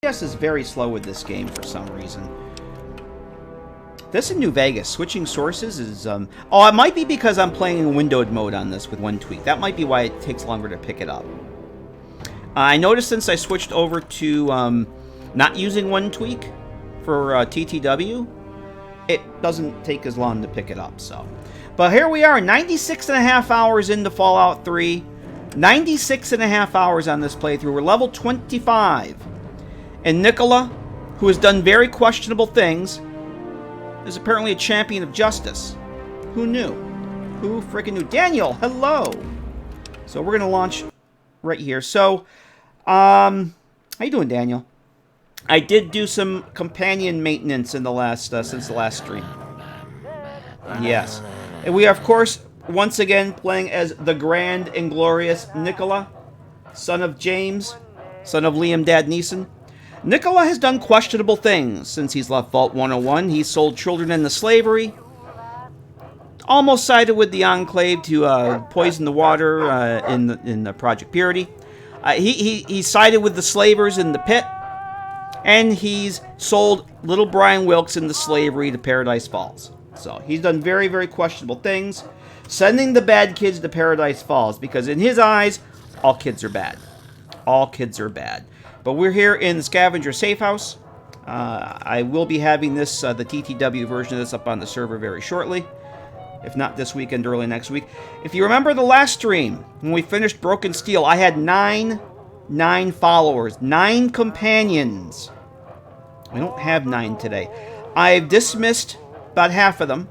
FPS is very slow with this game for some reason. This in New Vegas, switching sources is, oh, it might be because I'm playing in windowed mode on this with one tweak. That might be why it takes longer to pick it up. I noticed since I switched over to not using one tweak for TTW, it doesn't take as long to pick it up, so. But here we are, 96.5 hours into Fallout 3. 96.5 hours on this playthrough. We're level 25. And Nikola, who has done very questionable things, is apparently a champion of justice. Who knew? Who freaking knew? Daniel, hello! So we're going to launch right here. So, how you doing, Daniel? I did do some companion maintenance in the last, since the last stream. Yes. And we are, of course, once again playing as the grand and glorious Nikola, son of James, son of Liam Dad Neeson. Nikola has done questionable things since he's left Vault 101. He's sold children into slavery, almost sided with the Enclave to poison the water in the Project Purity. He sided with the slavers in the pit, and he's sold little Brian Wilkes into slavery to Paradise Falls. So he's done very, very questionable things, sending the bad kids to Paradise Falls, because in his eyes, all kids are bad. All kids are bad. But we're here in the Scavenger Safe House. I will be having this, the TTW version of this, up on the server very shortly. If not this weekend, early next week. If you remember the last stream, when we finished Broken Steel, I had nine followers, 9 companions. I don't have 9 today. I've dismissed about half of them.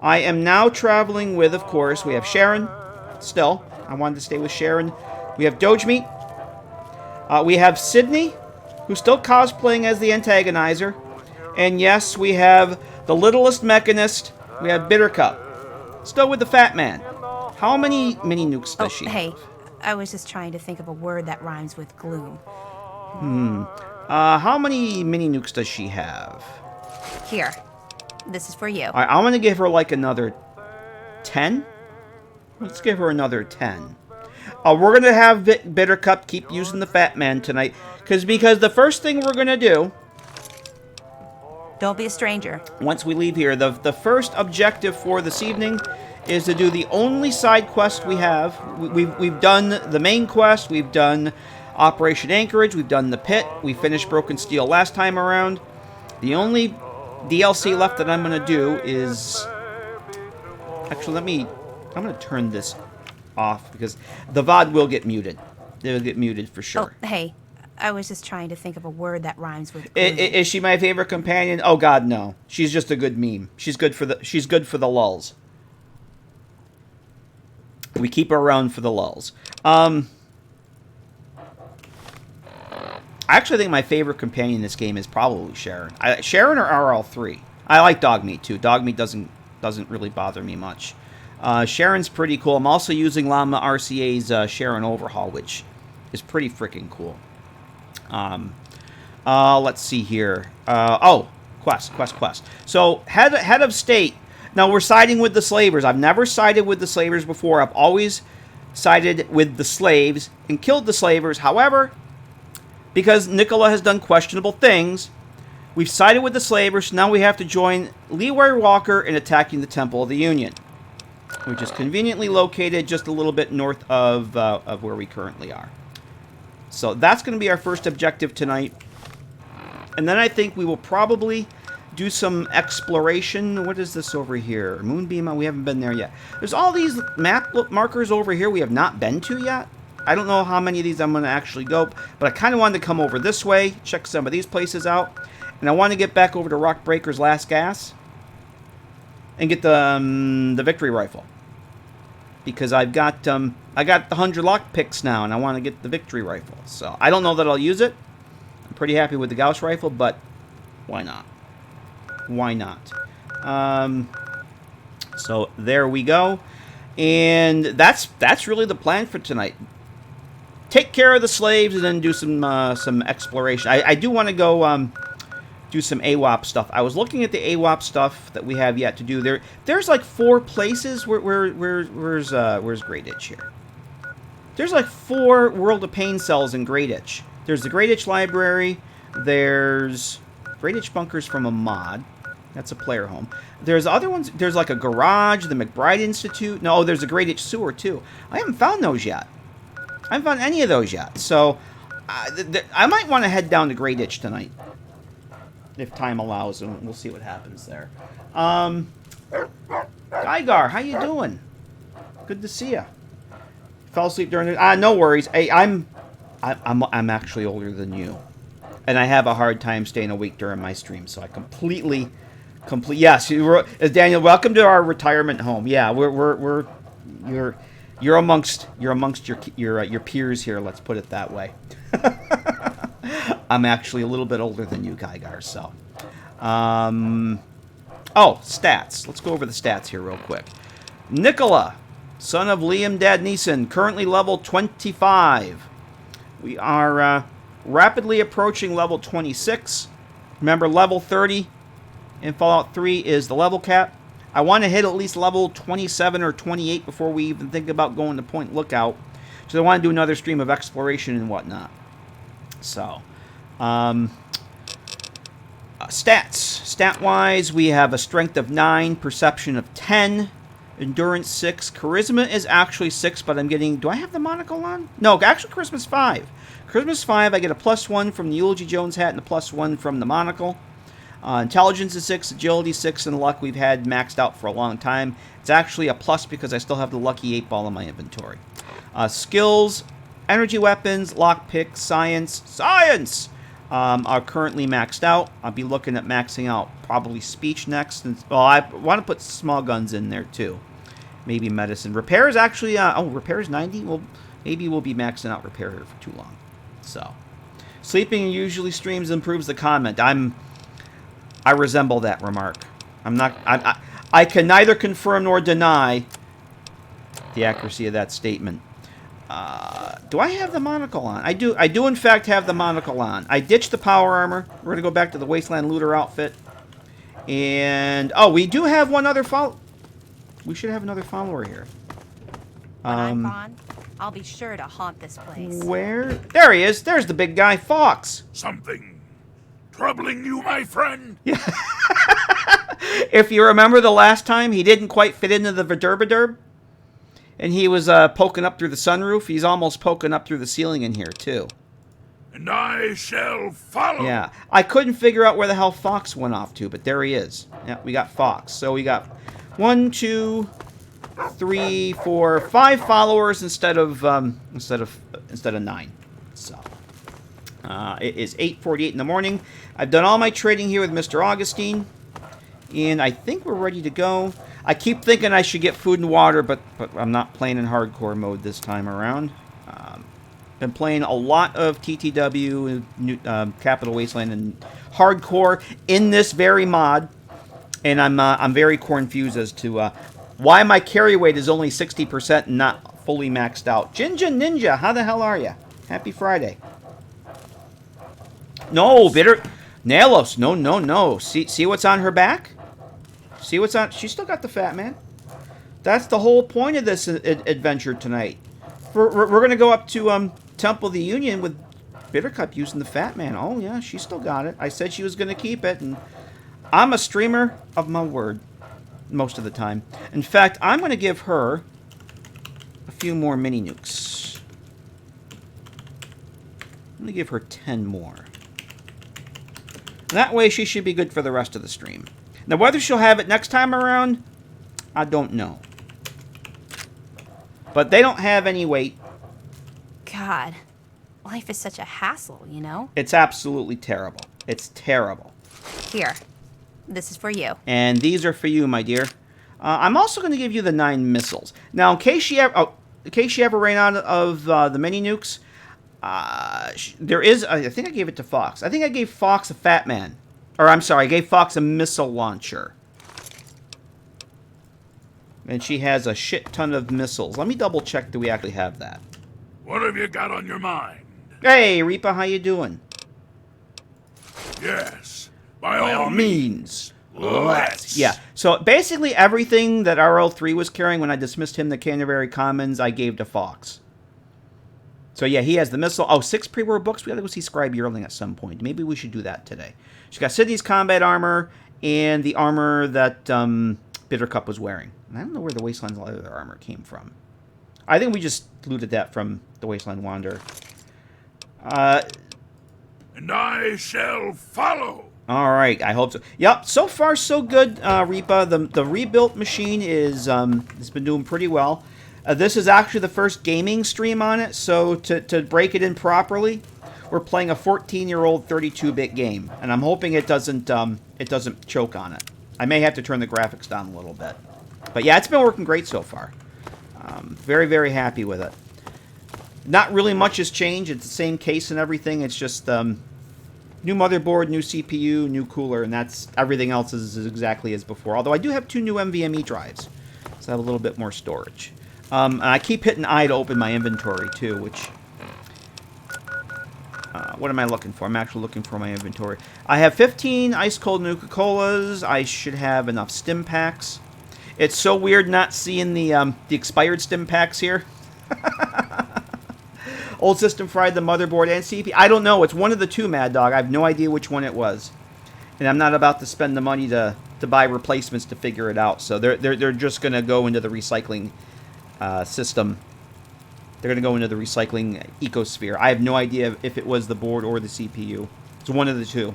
I am now traveling with, of course, we have Sharon, still. I wanted to stay with Sharon. We have Dogemeat. We have Sydney, who's still cosplaying as the antagonizer. And yes, we have the littlest mechanist. We have Bittercup, still with the fat man. How many mini nukes does she have? Hey, I was just trying to think of a word that rhymes with gloom. How many mini nukes does she have? Here, this is for you. All right, I'm going to give her like another 10. Let's give her another 10. We're going to have Bittercup keep using the fat man tonight. Because the first thing we're going to do... Don't be a stranger. Once we leave here, the first objective for this evening is to do the only side quest we have. We've done the main quest. We've done Operation Anchorage. We've done the pit. We finished Broken Steel last time around. The only DLC left that I'm going to do is... Actually, I'm going to turn this off because the VOD will get muted. It will get muted for sure. Oh, hey, I was just trying to think of a word that rhymes with gloom. Is she my favorite companion? Oh God, no. She's just a good meme. She's good for the lulz. We keep her around for the lulz. I actually think my favorite companion in this game is probably Sharon. Sharon or RL3. I like Dogmeat too. Dogmeat doesn't really bother me much. Sharon's pretty cool. I'm also using Llama RCA's Sharon Overhaul, which is pretty freaking cool. Let's see here. Quest. So, head of state. Now, we're siding with the slavers. I've never sided with the slavers before. I've always sided with the slaves and killed the slavers. However, because Nikola has done questionable things, we've sided with the slavers. So now we have to join Leroy Walker in attacking the Temple of the Union, which is conveniently located just a little bit north of where we currently are. So that's going to be our first objective tonight. And then I think we will probably do some exploration. What is this over here? Moonbeam? We haven't been there yet. There's all these map markers over here we have not been to yet. I don't know how many of these I'm going to actually go, but I kind of wanted to come over this way, check some of these places out. And I want to get back over to Rockbreaker's Last Gas and get the victory rifle, because I got the 100 lockpicks now, and I want to get the victory rifle. So I don't know that I'll use it. I'm pretty happy with the Gauss rifle, but why not? Why not? So there we go, and that's really the plan for tonight. Take care of the slaves and then do some exploration. I do want to go do some AWOP stuff. I was looking at the AWOP stuff that we have yet to do. There's like 4 places. Where's Great Itch here? There's like 4 World of Pain cells in Great Itch. There's the Great Itch Library. There's Great Itch Bunkers from a mod. That's a player home. There's other ones. There's like a garage, the McBride Institute. No, there's a Great Itch Sewer, too. I haven't found those yet. I haven't found any of those yet. So, I might want to head down to Great Itch tonight. If time allows, and we'll see what happens there. Geigar, how you doing? Good to see you. Fell asleep during the... no worries. Hey, I'm actually older than you. And I have a hard time staying awake during my stream, so I completely... Yes, Daniel, welcome to our retirement home. Yeah, you're amongst your peers here, let's put it that way. I'm actually a little bit older than you, Geigar, so... stats. Let's go over the stats here real quick. Nikola, son of Liam Dad Neeson, currently level 25. We are rapidly approaching level 26. Remember, level 30 in Fallout 3 is the level cap. I want to hit at least level 27 or 28 before we even think about going to Point Lookout. So I want to do another stream of exploration and whatnot. So, stats. Stat-wise, we have a strength of 9, perception of 10, endurance 6. Charisma is actually 6, but I'm getting... Do I have the monocle on? No, actually Charisma's 5. Charisma's 5, I get a +1 from the Eulogy Jones hat and a +1 from the monocle. Intelligence is 6, agility 6, and luck we've had maxed out for a long time. It's actually a plus because I still have the lucky 8-ball in my inventory. Skills, energy weapons, lockpick, science are currently maxed out. I'll be looking at maxing out probably speech next. Well, I want to put small guns in there too. Maybe medicine. Repair is actually, repair is 90. Well, maybe we'll be maxing out repair here for too long. So, sleeping usually streams improves the comment. I resemble that remark. I can neither confirm nor deny the accuracy of that statement. Do I have the monocle on? I do in fact have the monocle on. I ditched the power armor. We're gonna go back to the Wasteland Looter outfit. And we do have one other follow. We should have another follower here. When I'm gone, I'll be sure to haunt this place. Where? There he is. There's the big guy, Fox. Something troubling you, my friend? Yeah. If you remember the last time, he didn't quite fit into the Verderbaderb. And he was poking up through the sunroof. He's almost poking up through the ceiling in here, too. And I shall follow. Yeah. I couldn't figure out where the hell Fox went off to, but there he is. Yeah, we got Fox. So we got 1, 2, 3, 4, 5 followers instead of 9. So it is 8:48 in the morning. I've done all my trading here with Mr. Augustine, and I think we're ready to go. I keep thinking I should get food and water, but I'm not playing in hardcore mode this time around. Been playing a lot of TTW, Capital Wasteland, and hardcore in this very mod, and I'm very confused as to why my carry weight is only 60% and not fully maxed out. Jinja Ninja, how the hell are you? Happy Friday. No, bitter. Nalos, no. See what's on her back? See what's on... She's still got the Fat Man. That's the whole point of this adventure tonight. We're going to go up to Temple of the Union with Bittercup using the Fat Man. Oh, yeah, she still got it. I said she was going to keep it, and I'm a streamer of my word most of the time. In fact, I'm going to give her a few more mini nukes. I'm going to give her 10 more. That way she should be good for the rest of the stream. Now, whether she'll have it next time around, I don't know. But they don't have any weight. God, life is such a hassle, you know? It's absolutely terrible. It's terrible. Here, this is for you. And these are for you, my dear. I'm also going to give you the 9 missiles. Now, in case she ever ran out of the mini nukes, there is... I think I gave it to Fox. I think I gave Fox a Fat Man. Or, I'm sorry, I gave Fox a missile launcher. And she has a shit ton of missiles. Let me double check that we actually have that. What have you got on your mind? Hey, Reaper, how you doing? Yes, by all means. Let's. Yeah, so basically everything that RL3 was carrying when I dismissed him to Canterbury Commons, I gave to Fox. So yeah, he has the missile. Oh, 6 pre-war books. We gotta go see Scribe Yearling at some point. Maybe we should do that today. She's got Sydney's combat armor and the armor that Bittercup was wearing. And I don't know where the Wasteland's leather armor came from. I think we just looted that from the Wasteland Wanderer. And I shall follow. All right, I hope so. Yep, so far so good, Reapa. The rebuilt machine is has been doing pretty well. This is actually the first gaming stream on it, so to break it in properly, we're playing a 14-year-old 32-bit game, and I'm hoping it doesn't choke on it. I may have to turn the graphics down a little bit, but yeah, it's been working great so far. Very, very happy with it. Not really much has changed. It's the same case and everything. It's just new motherboard, new CPU, new cooler, and that's everything else is exactly as before. Although I do have 2 new NVMe drives, so I have a little bit more storage. And I keep hitting I to open my inventory too, which... what am I looking for? I'm actually looking for my inventory. I have 15 ice cold Nuka-Colas. I should have enough stim packs. It's so weird not seeing the expired stim packs here. Old system fried, the motherboard, and CPU. I don't know. It's one of the two, Mad Dog. I have no idea which one it was. And I'm not about to spend the money to buy replacements to figure it out. So they're just going to go into the recycling system. They're going to go into the recycling ecosphere. I have no idea if it was the board or the CPU. It's one of the two.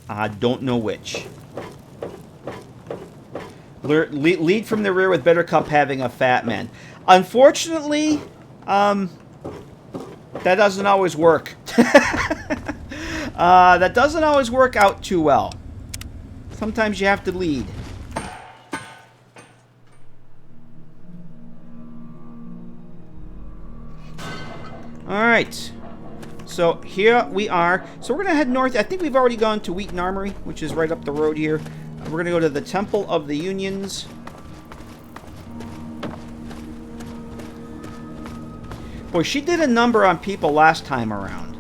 I don't know which. Lead from the rear with Bittercup having a fat man. Unfortunately, that doesn't always work. That doesn't always work out too well. Sometimes you have to lead. Alright. So here we are. So we're going to head north. I think we've already gone to Wheaton Armory, which is right up the road here. We're going to go to the Temple of the Unions. Boy, she did a number on people last time around.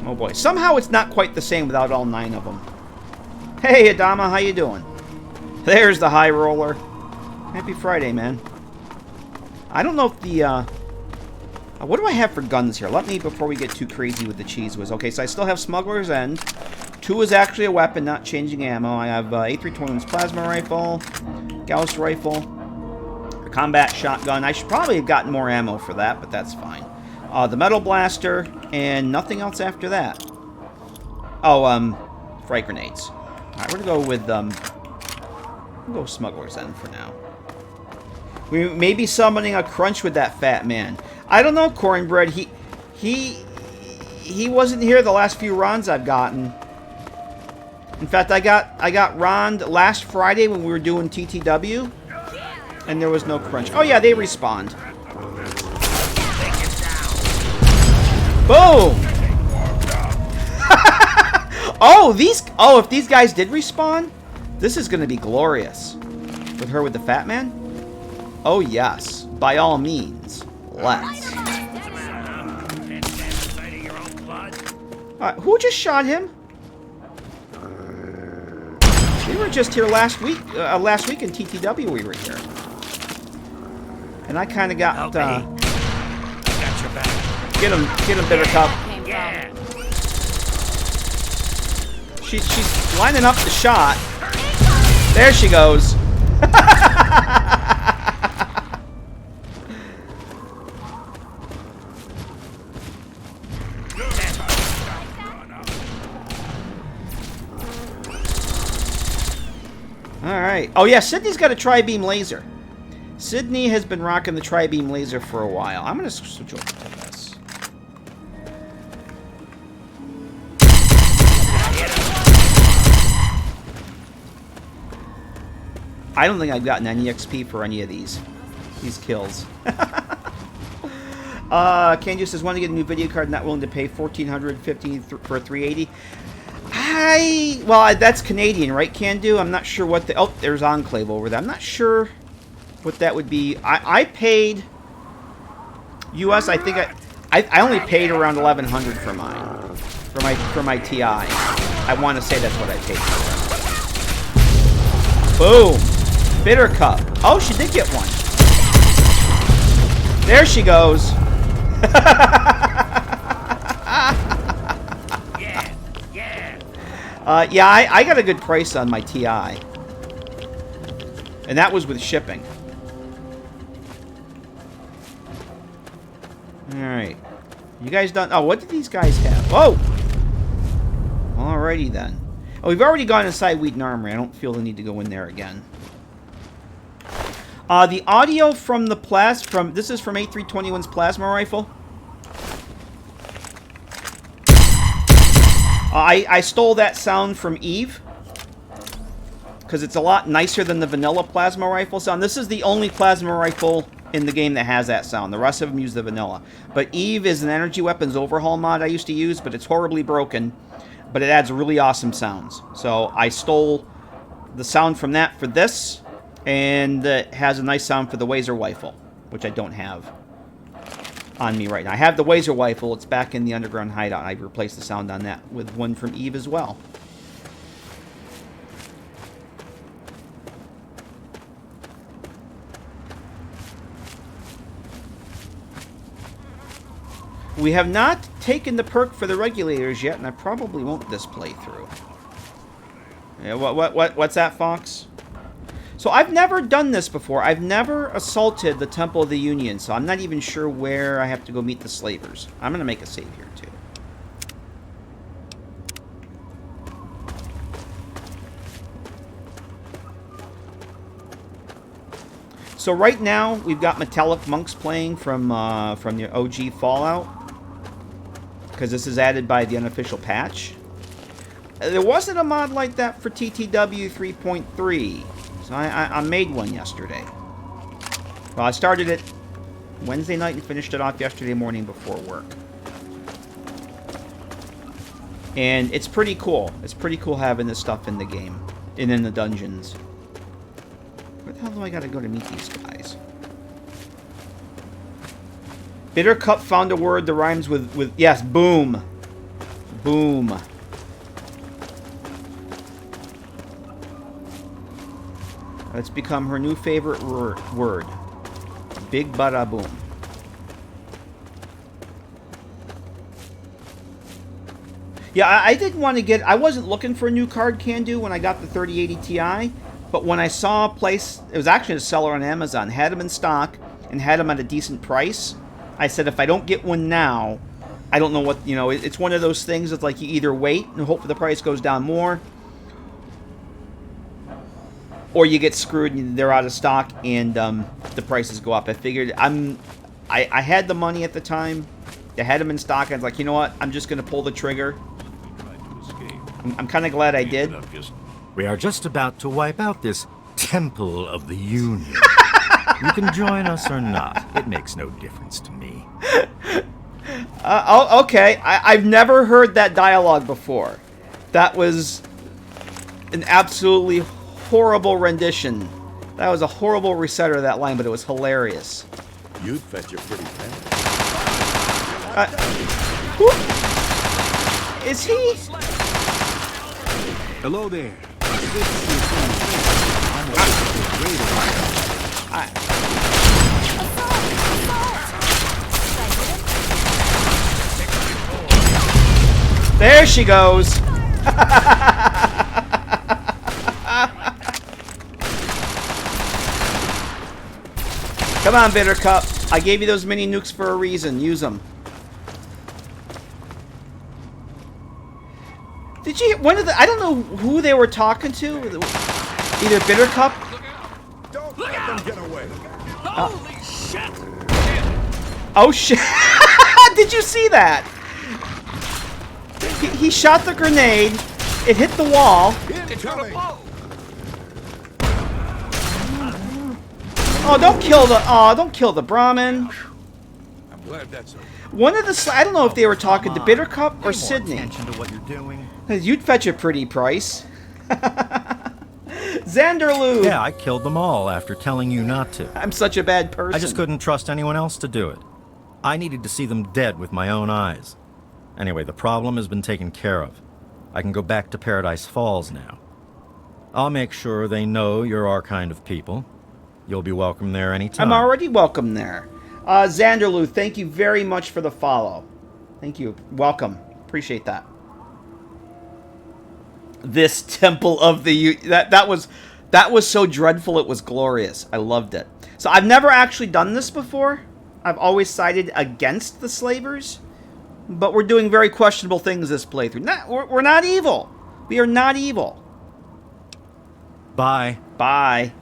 Oh boy. Somehow it's not quite the same without all 9 of them. Hey, Adama, how you doing? There's the high roller. Happy Friday, man. I don't know if the... what do I have for guns here? Let me, before we get too crazy with the cheese whiz. Okay, so I still have Smuggler's End. 2 is actually a weapon, not changing ammo. I have A321's plasma rifle, Gauss rifle, a combat shotgun. I should probably have gotten more ammo for that, but that's fine. The metal blaster, and nothing else after that. Oh, frag grenades. Alright, we're gonna go with, we'll go Smuggler's End for now. We may be summoning a crunch with that fat man. I don't know, Cornbread. He wasn't here the last few runs I've gotten. In fact, I got ronned last Friday when we were doing TTW, and there was no crunch. Oh yeah, they respawned. Boom! Oh, if these guys did respawn, this is going to be glorious. With her with the fat man? Oh yes, by all means, let's. Who just shot him? We were just here last week. Last week in TTW, we were here, and I kind of got. Got your back. Get him, Bittercup. Yeah. She's lining up the shot. There she goes. Alright. Oh yeah, Sydney's got a tri-beam laser. Sydney has been rocking the tri-beam laser for a while. I'm going to switch over to this. I don't think I've gotten any XP for any of these kills. Candy says, want to get a new video card, not willing to pay $1,450 for a 380. Well, that's Canadian, right, Can-Do? I'm not sure what the... Oh, there's Enclave over there. I'm not sure what that would be. I paid... US, I think I only paid around $1,100 for mine. For my TI. I want to say that's what I paid for. Boom! Bitter cup. Oh, she did get one. There she goes. Yeah, I got a good price on my TI. And that was with shipping. Alright. You guys done? Oh, what did these guys have? Whoa! Alrighty then. Oh, we've already gone inside Wheaton Armory. I don't feel the need to go in there again. The audio from the this is from A321's plasma rifle. I stole that sound from Eve because it's a lot nicer than the vanilla plasma rifle sound. This is the only plasma rifle in the game that has that sound. The rest of them use the vanilla. But Eve is an energy weapons overhaul mod I used to use, but it's horribly broken. But it adds really awesome sounds. So I stole the sound from that for this, and it has a nice sound for the Wazer rifle, which I don't have on me right now. I have the Wazer rifle. It's back in the underground hideout. I replaced the sound on that with one from Eve as well. We have not taken the perk for the regulators yet, and I probably won't this playthrough. Yeah, what's that, Fox? So I've never done this before. I've never assaulted the Temple of the Union, so I'm not even sure where I have to go meet the slavers. I'm going to make a save here, too. So right now, we've got metallic monks playing from the OG Fallout, because this is added by the unofficial patch. There wasn't a mod like that for TTW 3.3. So I made one yesterday. Well, I started it Wednesday night and finished it off yesterday morning before work. And it's pretty cool. It's pretty cool having this stuff in the game. And in the dungeons. Where the hell do I gotta go to meet these guys? Bitter Cup found a word that rhymes with yes, boom. Boom. It's become her new favorite word. Big bada boom. Yeah, I didn't want to get... I wasn't looking for a new card can-do when I got the 3080 Ti. But when I saw a place... It was actually a seller on Amazon. Had them in stock and had them at a decent price. I said, if I don't get one now, I don't know what... You know, it's one of those things that's like you either wait and hope the price goes down more, or you get screwed and they're out of stock and the prices go up. I figured I had the money at the time. I had them in stock. I was like, you know what? I'm just going to pull the trigger. I'm kind of glad I did. We are just about to wipe out this Temple of the Union. You can join us or not. It makes no difference to me. Oh, okay. I've never heard that dialogue before. That was an absolutely horrible rendition. That was a horrible resetter of that line, but it was hilarious. You'd fetch your pretty pen. Who? Is he? Hello there. There she goes. Come on, Bitter Cup. I gave you those mini nukes for a reason. Use them. Did you... One of the... I don't know who they were talking to. Either Bitter Cup... Don't let them get away. Holy shit! Oh, shit. Did you see that? He shot the grenade. It hit the wall. Incoming. Oh, don't kill the Brahmin. I'm glad that's over. One of the... I don't know if they were talking to Bitter Cup or Sydney. Attention to what you're doing. You'd fetch a pretty price. Xanderloo. Yeah, I killed them all after telling you not to. I'm such a bad person. I just couldn't trust anyone else to do it. I needed to see them dead with my own eyes. Anyway, the problem has been taken care of. I can go back to Paradise Falls now. I'll make sure they know you're our kind of people. You'll be welcome there anytime. I'm already welcome there. Xanderloo, thank you very much for the follow. Thank you. Welcome. Appreciate that. This Temple of the... That was so dreadful it was glorious. I loved it. So I've never actually done this before. I've always sided against the slavers. But we're doing very questionable things this playthrough. We're not evil. We are not evil. Bye. Bye.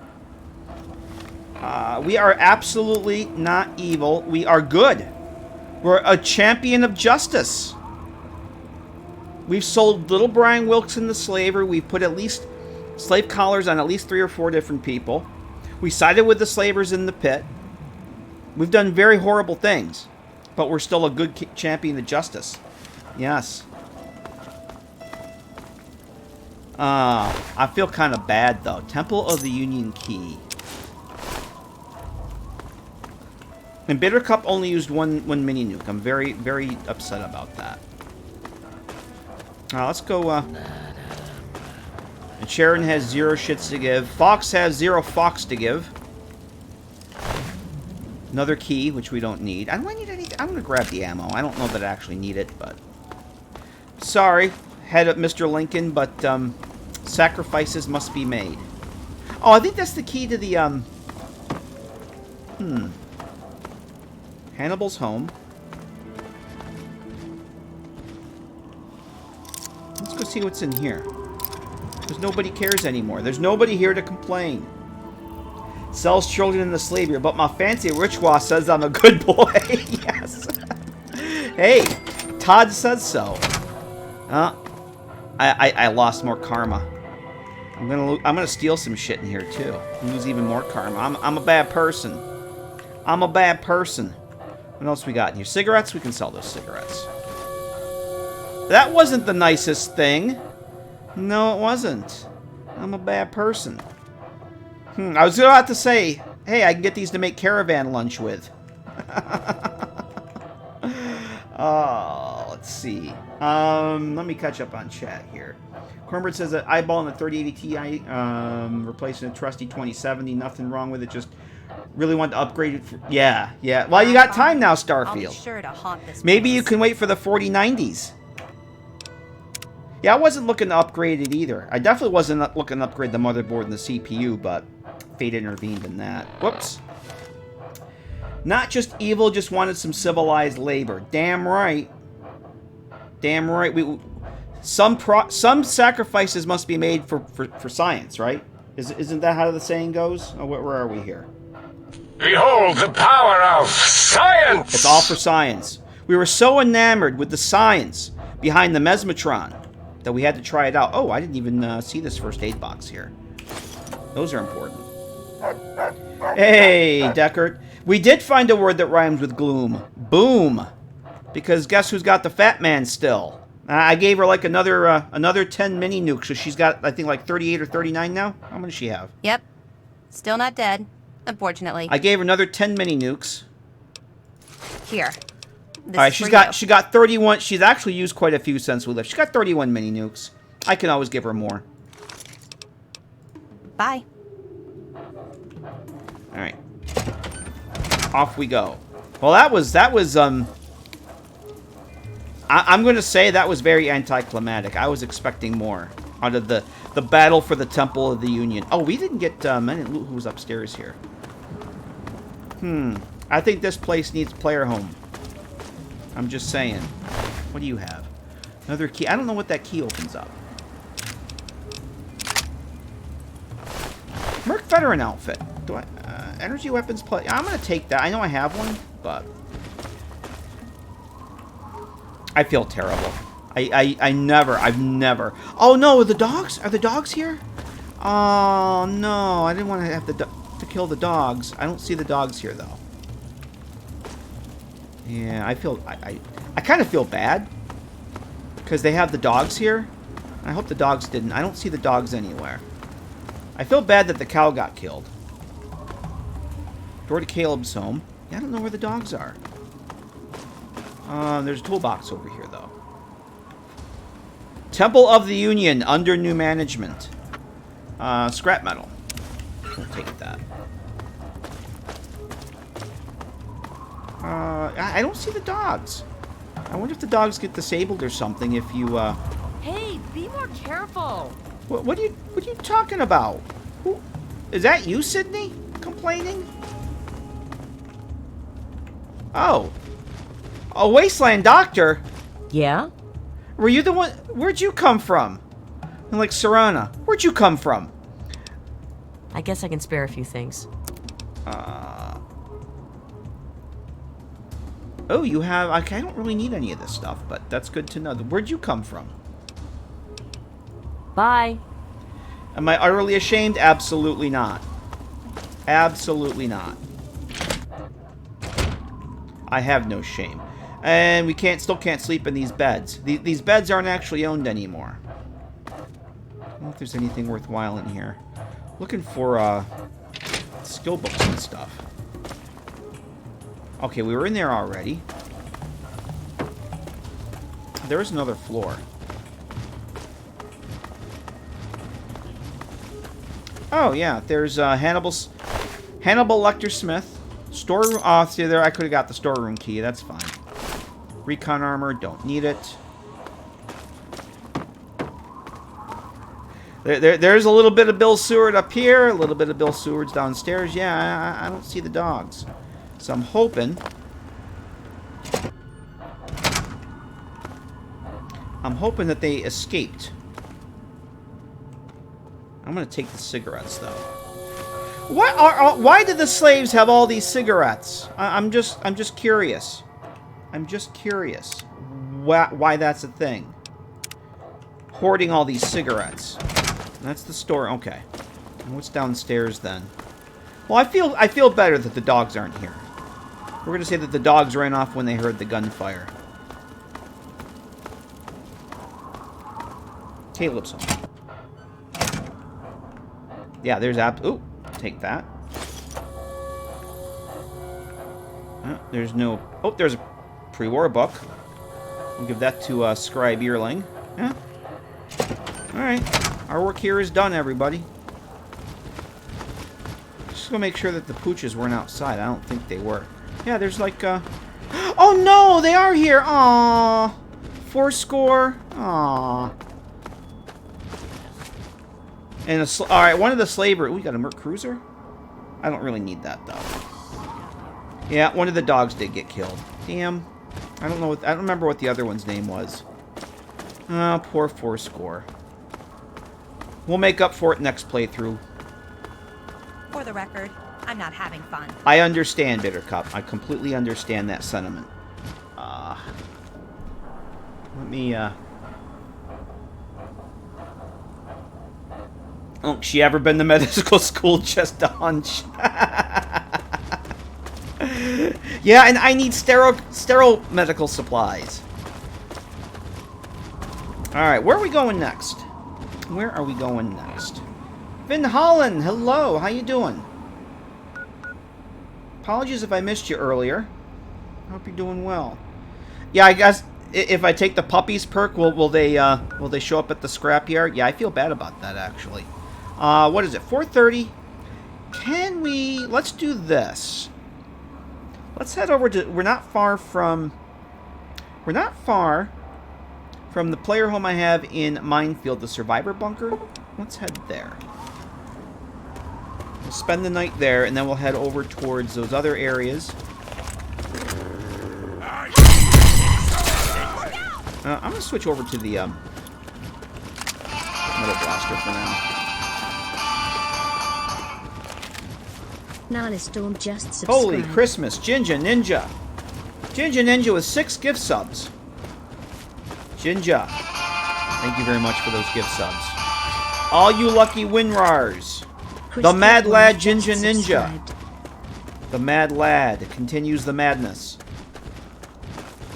We are absolutely not evil. We are good. We're a champion of justice. We've sold little Brian Wilkes into slavery. We've put at least slave collars on at least 3 or 4 different people. We sided with the slavers in the pit. We've done very horrible things. But we're still a good champion of justice. Yes. I feel kind of bad, though. Temple of the Union Key. And Bittercup only used one mini nuke. I'm very, very upset about that. Let's go, And Sharon has 0 shits to give. Fox has 0 fox to give. Another key, which we don't need. I don't need any... I'm going to grab the ammo. I don't know that I actually need it, but... Sorry, head up Mr. Lincoln, but, sacrifices must be made. Oh, I think that's the key to the, Hannibal's home. Let's go see what's in here. Because nobody cares anymore. There's nobody here to complain. Sells children into slavery, but my fancy Richwa says I'm a good boy. Yes. Hey, Todd says so. I lost more karma. I'm gonna steal some shit in here too. Lose even more karma. I'm a bad person. I'm a bad person. What else we got in here? Cigarettes? We can sell those cigarettes. That wasn't the nicest thing. No, it wasn't. I'm a bad person. I was about to say, hey, I can get these to make caravan lunch with. Oh, let's see. Let me catch up on chat here. Cornbread says that eyeballing the 3080 Ti, replacing a trusty 2070. Nothing wrong with it. Just really want to upgrade it. Yeah. Well, you got time now, Starfield. I'll be sure to haunt this Maybe place. you can wait for the 4090s. Yeah, I wasn't looking to upgrade it either. I definitely wasn't looking to upgrade the motherboard and the CPU, but fate intervened in that. Whoops. Not just evil, just wanted some civilized labor. Damn right. Damn right. Some sacrifices must be made for science, right? Isn't that how the saying goes? Oh, where are we here? Behold the power of science! It's all for science. We were so enamored with the science behind the mesmetron that we had to try it out. Oh, I didn't even see this first aid box here. Those are important. Hey, Deckard. We did find a word that rhymes with gloom. Boom. Because guess who's got the fat man still? I gave her like another 10 mini nukes, so she's got, I think, like 38 or 39 now. How many does she have? Yep. Still not dead, unfortunately. I gave her another 10 mini nukes. Here. All right, she got 31. She's actually used quite a few since we left. She's got 31 mini nukes. I can always give her more. Bye. All right. Off we go. Well, that was I'm going to say that was very anticlimactic. I was expecting more out of the battle for the Temple of the Union. Oh, we didn't get I didn't loot who was upstairs here. I think this place needs player home. I'm just saying. What do you have? Another key. I don't know what that key opens up. Merc Veteran outfit. Do I energy weapons play? I'm going to take that. I know I have one, but I feel terrible. I've never. Oh no, the dogs? Are the dogs here? Oh no, I didn't want to have to kill the dogs. I don't see the dogs here though. Yeah, I kind of feel bad because they have the dogs here. I hope the dogs didn't. I don't see the dogs anywhere. I feel bad that the cow got killed. Door to Caleb's home. Yeah, I don't know where the dogs are. There's a toolbox over here, though. Temple of the Union, under new management. Scrap metal. We'll take that. I don't see the dogs. I wonder if the dogs get disabled or something if you, Hey, be more careful. What are you talking about? Who, is that you, Sydney? Complaining? Oh. A wasteland doctor? Yeah? Were you the one? Where'd you come from? I'm like, Serana, where'd you come from? I guess I can spare a few things. Oh, you have... Okay, I don't really need any of this stuff, but that's good to know. Where'd you come from? Bye. Am I utterly ashamed? Absolutely not. Absolutely not. I have no shame. And we still can't sleep in these beds. These beds aren't actually owned anymore. I don't know if there's anything worthwhile in here. Looking for, skill books and stuff. Okay, we were in there already. There is another floor. Oh, yeah. There's, Hannibal Lecter Smith. Storeroom. Oh, see there. I could have got the storeroom key. That's fine. Recon armor. Don't need it. There's a little bit of Bill Seward up here. A little bit of Bill Seward's downstairs. Yeah, I don't see the dogs. So I'm hoping... that they escaped. I'm gonna take the cigarettes, though. Why did the slaves have all these cigarettes? I'm just curious. I'm just curious why that's a thing. Hoarding all these cigarettes. That's the store. Okay. And what's downstairs then? Well, I feel better that the dogs aren't here. We're gonna say that the dogs ran off when they heard the gunfire. Caleb's home. Yeah, there's ooh, take that. There's no... Oh, there's a pre-war book. We'll give that to Scribe Earling. Yeah. Alright. Our work here is done, everybody. Just gonna make sure that the pooches weren't outside. I don't think they were. Yeah, there's like, Oh, no! They are here! Aww! 4 Aww. And alright, one of the slaver... We got a Merc Cruiser? I don't really need that, though. Yeah, one of the dogs did get killed. Damn. I don't know I don't remember what the other one's name was. Oh, poor 4. We'll make up for it next playthrough. For the record, I'm not having fun. I understand, Bittercup. I completely understand that sentiment. Let me, Oh, she ever been to medical school just a hunch? Yeah, and I need sterile medical supplies. Alright, where are we going next? Where are we going next? Vin Holland, hello, how you doing? Apologies if I missed you earlier. I hope you're doing well. Yeah, I guess if I take the puppies perk, will they show up at the scrapyard? Yeah, I feel bad about that actually. What is it? 4:30. Can we? Let's do this. Let's head over to. We're not far from the player home I have in Minefield, the Survivor Bunker. Let's head there. We'll spend the night there, and then we'll head over towards those other areas. I'm gonna switch over to the Metal Blaster for now. Nana Storm just subscribed. Holy Christmas, Jinja Ninja. Jinja Ninja with 6 gift subs. Jinja, thank you very much for those gift subs. All you lucky WinRARs. The Mad Lad Jinja Ninja. The Mad Lad continues the madness.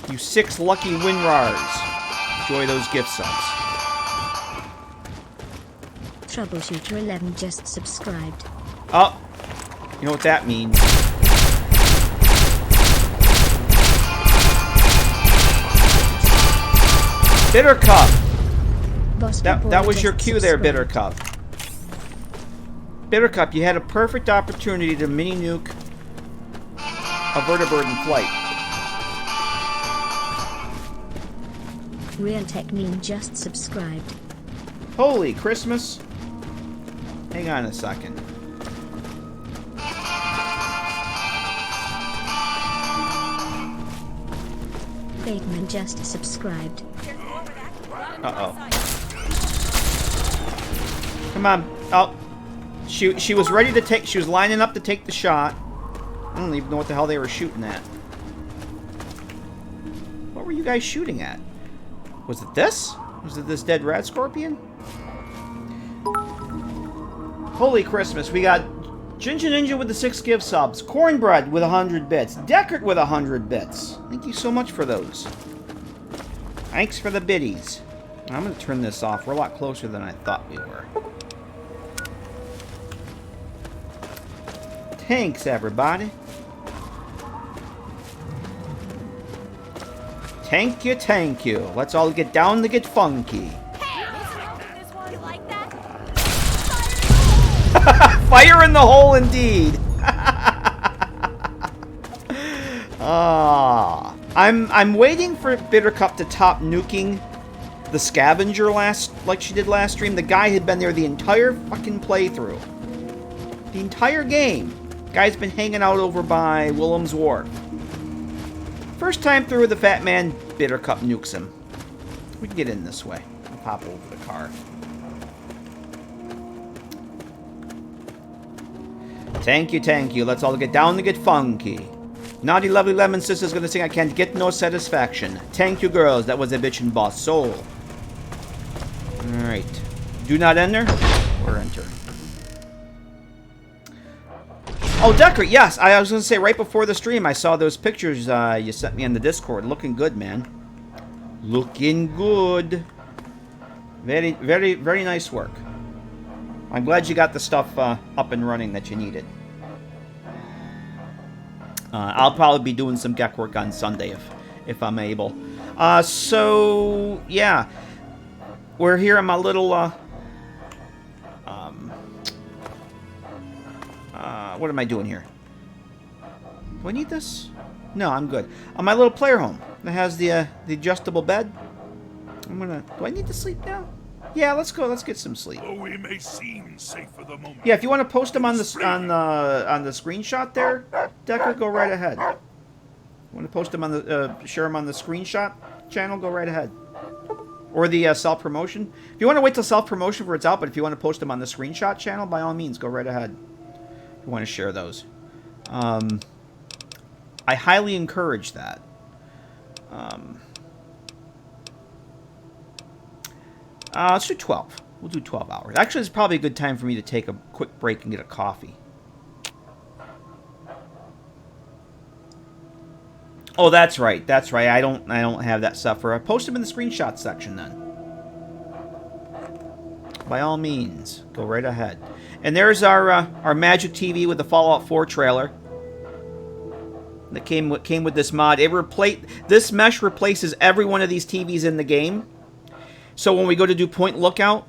You 6 lucky WinRARs. Enjoy those gift subs. Troubleshooter11 just subscribed. Oh, you know what that means. Bittercup. That was your cue there, Bittercup. Bittercup, you had a perfect opportunity to mini-nuke a vertibird in flight. Real Technique just subscribed. Holy Christmas. Hang on a second. Bateman just subscribed. Uh-oh. Come on. Oh. She was ready to take... She was lining up to take the shot. I don't even know what the hell they were shooting at. What were you guys shooting at? Was it this? Was it this dead rat scorpion? Holy Christmas. We got Ginger Ninja with the 6 gift subs. Cornbread with 100 bits. Deckard with 100 bits. Thank you so much for those. Thanks for the biddies. I'm going to turn this off. We're a lot closer than I thought we were. Thanks, everybody. Thank you, thank you. Let's all get down to get funky. Fire in the hole, indeed. I'm waiting for Bittercup to top nuking the scavenger like she did last stream. The guy had been there the entire fucking playthrough. The entire game. Guy's been hanging out over by Willem's Wharf. First time through, the fat man, Bittercup nukes him. We can get in this way. I'll pop over the car. Thank you, thank you. Let's all get down to get funky. Naughty Lovely Lemon Sister's gonna sing I Can't Get No Satisfaction. Thank you, girls. That was a bitchin' boss soul. Alright. Do not enter? Or enter. Oh, Deckard, yes. I was gonna say, right before the stream, I saw those pictures you sent me on the Discord. Looking good, man. Looking good. Very, very, very nice work. I'm glad you got the stuff up and running that you needed. I'll probably be doing some Gek work on Sunday if I'm able. So, yeah. We're here on my little... what am I doing here? Do I need this? No, I'm good. On my little player home that has the adjustable bed. I'm gonna... Do I need to sleep now? Yeah, let's go. Let's get some sleep. Though we may seem safe for the moment. Yeah, if you want to post them on the screenshot there, Deckard, go right ahead. Want to post them on the share them on the screenshot channel? Go right ahead. Or the self promotion. If you want to wait till self promotion for it's out, but if you want to post them on the screenshot channel, by all means, go right ahead. If you want to share those, I highly encourage that. Let's do 12. We'll do 12 hours. Actually, it's probably a good time for me to take a quick break and get a coffee. Oh, that's right. That's right. I don't have that stuff for. Post them in the screenshot section then. By all means, go right ahead. And there's our Magic TV with the Fallout 4 trailer. That came with this mod. This mesh replaces every one of these TVs in the game. So when we go to do Point Lookout,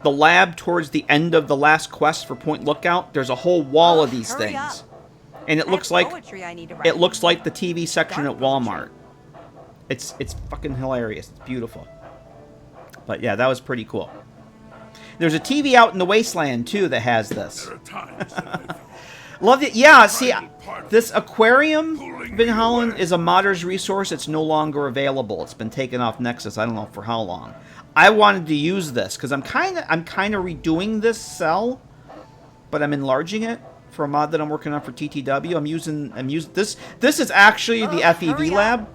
the lab towards the end of the last quest for Point Lookout, there's a whole wall of these things. And it looks like the TV section at Walmart. It's fucking hilarious. It's beautiful. But yeah, that was pretty cool. There's a TV out in the wasteland too that has this. Love it. Yeah, see, this aquarium, Vin Holland, is a modder's resource. It's no longer available. It's been taken off Nexus. I don't know for how long. I wanted to use this because I'm kind of redoing this cell, but I'm enlarging it for a mod that I'm working on for TTW. I'm using this. This is actually the FEV lab.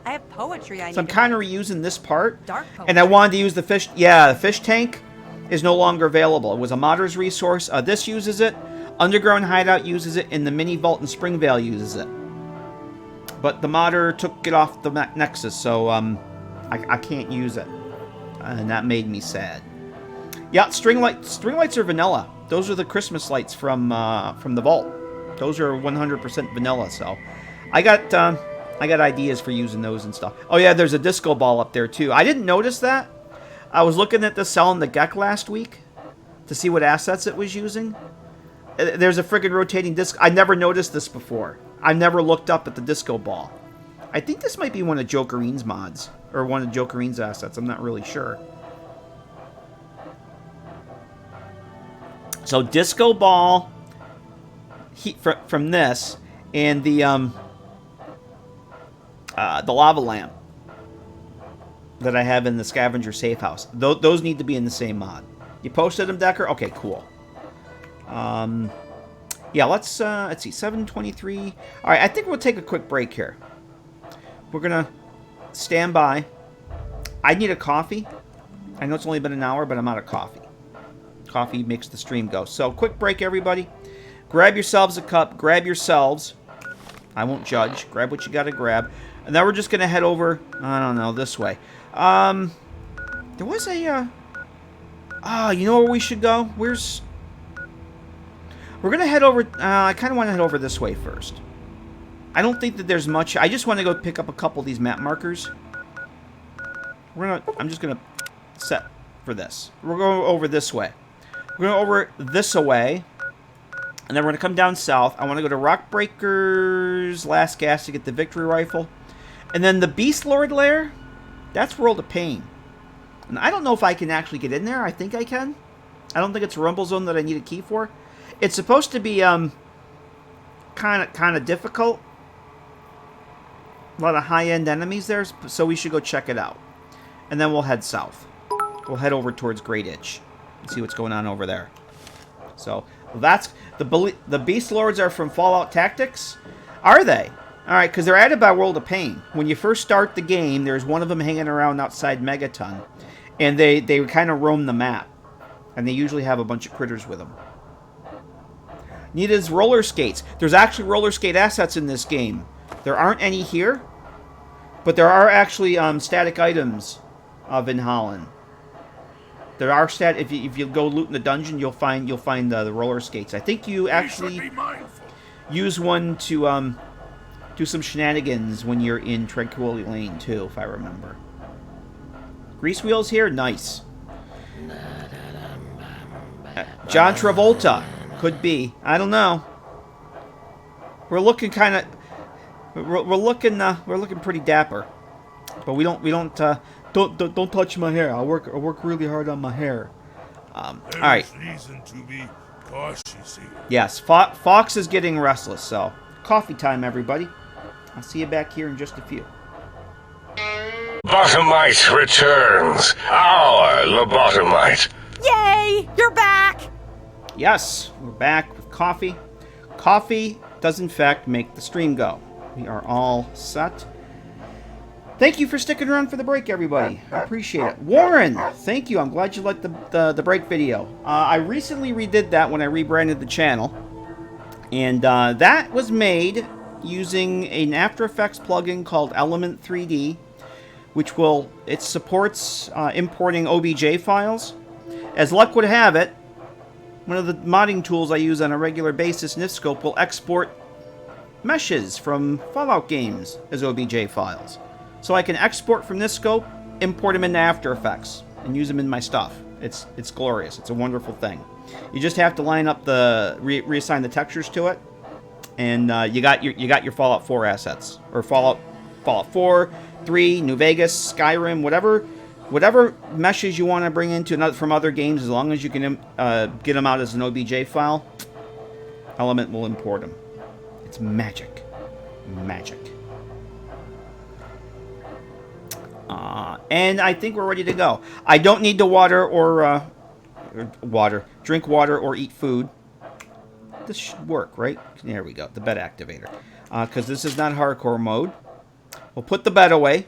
I have poetry. So I'm kind of reusing this part, and I wanted to use the fish. Yeah, the fish tank is no longer available. It was a modder's resource. This uses it. Underground Hideout uses it, and the Mini Vault in Springvale uses it. But the modder took it off the Nexus, so I can't use it. And that made me sad. Yeah, string lights are vanilla. Those are the Christmas lights from the Vault. Those are 100% vanilla, so I got ideas for using those and stuff. Oh yeah, there's a disco ball up there too. I didn't notice that. I was looking at the cell in the Gek last week to see what assets it was using. There's a friggin' rotating disc. I never noticed this before. I never looked up at the disco ball. I think this might be one of Jokerine's mods. Or one of Jokerine's assets. I'm not really sure. So disco ball heat from this, and the lava lamp that I have in the scavenger safe house. Those need to be in the same mod. You posted them, Decker? Okay, cool. Yeah, let's see, 7:23. All right, I think we'll take a quick break here. We're gonna stand by. I need a coffee. I know it's only been an hour, but I'm out of coffee. Coffee makes the stream go. So, quick break, everybody. Grab yourselves a cup. Grab yourselves. I won't judge. Grab what you gotta grab. And then we're just gonna head over, I don't know, this way. There was a, you know where we should go? We're gonna head over, I kind of want to head over this way first. I don't think that there's much. I just want to go pick up a couple of these map markers. I'm just gonna set for this. We're going over this way. We're going over this away. And then we're going to come down south. I want to go to Rockbreaker's Last Gas to get the victory rifle. And then the Beast Lord Lair, that's World of Pain. And I don't know if I can actually get in there. I think I can. I don't think it's a Rumble Zone that I need a key for. It's supposed to be kind of difficult. A lot of high-end enemies there, so we should go check it out. And then we'll head south. We'll head over towards Great Itch and see what's going on over there. So that's the Beast Lords are from Fallout Tactics. Are they? All right, because they're added by World of Pain. When you first start the game, there's one of them hanging around outside Megaton, and they kind of roam the map, and they usually have a bunch of critters with them. Nita's roller skates. There's actually roller skate assets in this game. There aren't any here, but there are actually static items in Holland. There are if you go loot in the dungeon, you'll find the roller skates. I think you actually use one to do some shenanigans when you're in Tranquility Lane too, if I remember. Grease wheels here, nice. John Travolta could be. I don't know. We're looking kind of. We're looking pretty dapper, but we don't touch my hair. I work really hard on my hair. All right. Reason to be cautious here. Yes, Fox is getting restless. So coffee time, everybody. I'll see you back here in just a few. Lobotomite returns. Our lobotomite. Yay! You're back! Yes, we're back with coffee. Coffee does in fact make the stream go. We are all set. Thank you for sticking around for the break, everybody. I appreciate it. Warren, thank you. I'm glad you liked the break video. I recently redid that when I rebranded the channel. And that was made using an After Effects plugin called Element 3D, which it supports importing OBJ files. As luck would have it, one of the modding tools I use on a regular basis, Nifscope, will export meshes from Fallout games as OBJ files. So I can export from Nifscope, import them into After Effects, and use them in my stuff. It's glorious. It's a wonderful thing. You just have to line up reassign the textures to it, and you got your Fallout 4 assets, or Fallout 4, 3, New Vegas, Skyrim, whatever meshes you want to bring into from other games, as long as you can get them out as an OBJ file, Element will import them. It's magic. Magic. And I think we're ready to go. I don't need to drink water or eat food. This should work, right? There we go, the bed activator. Because this is not hardcore mode. We'll put the bed away.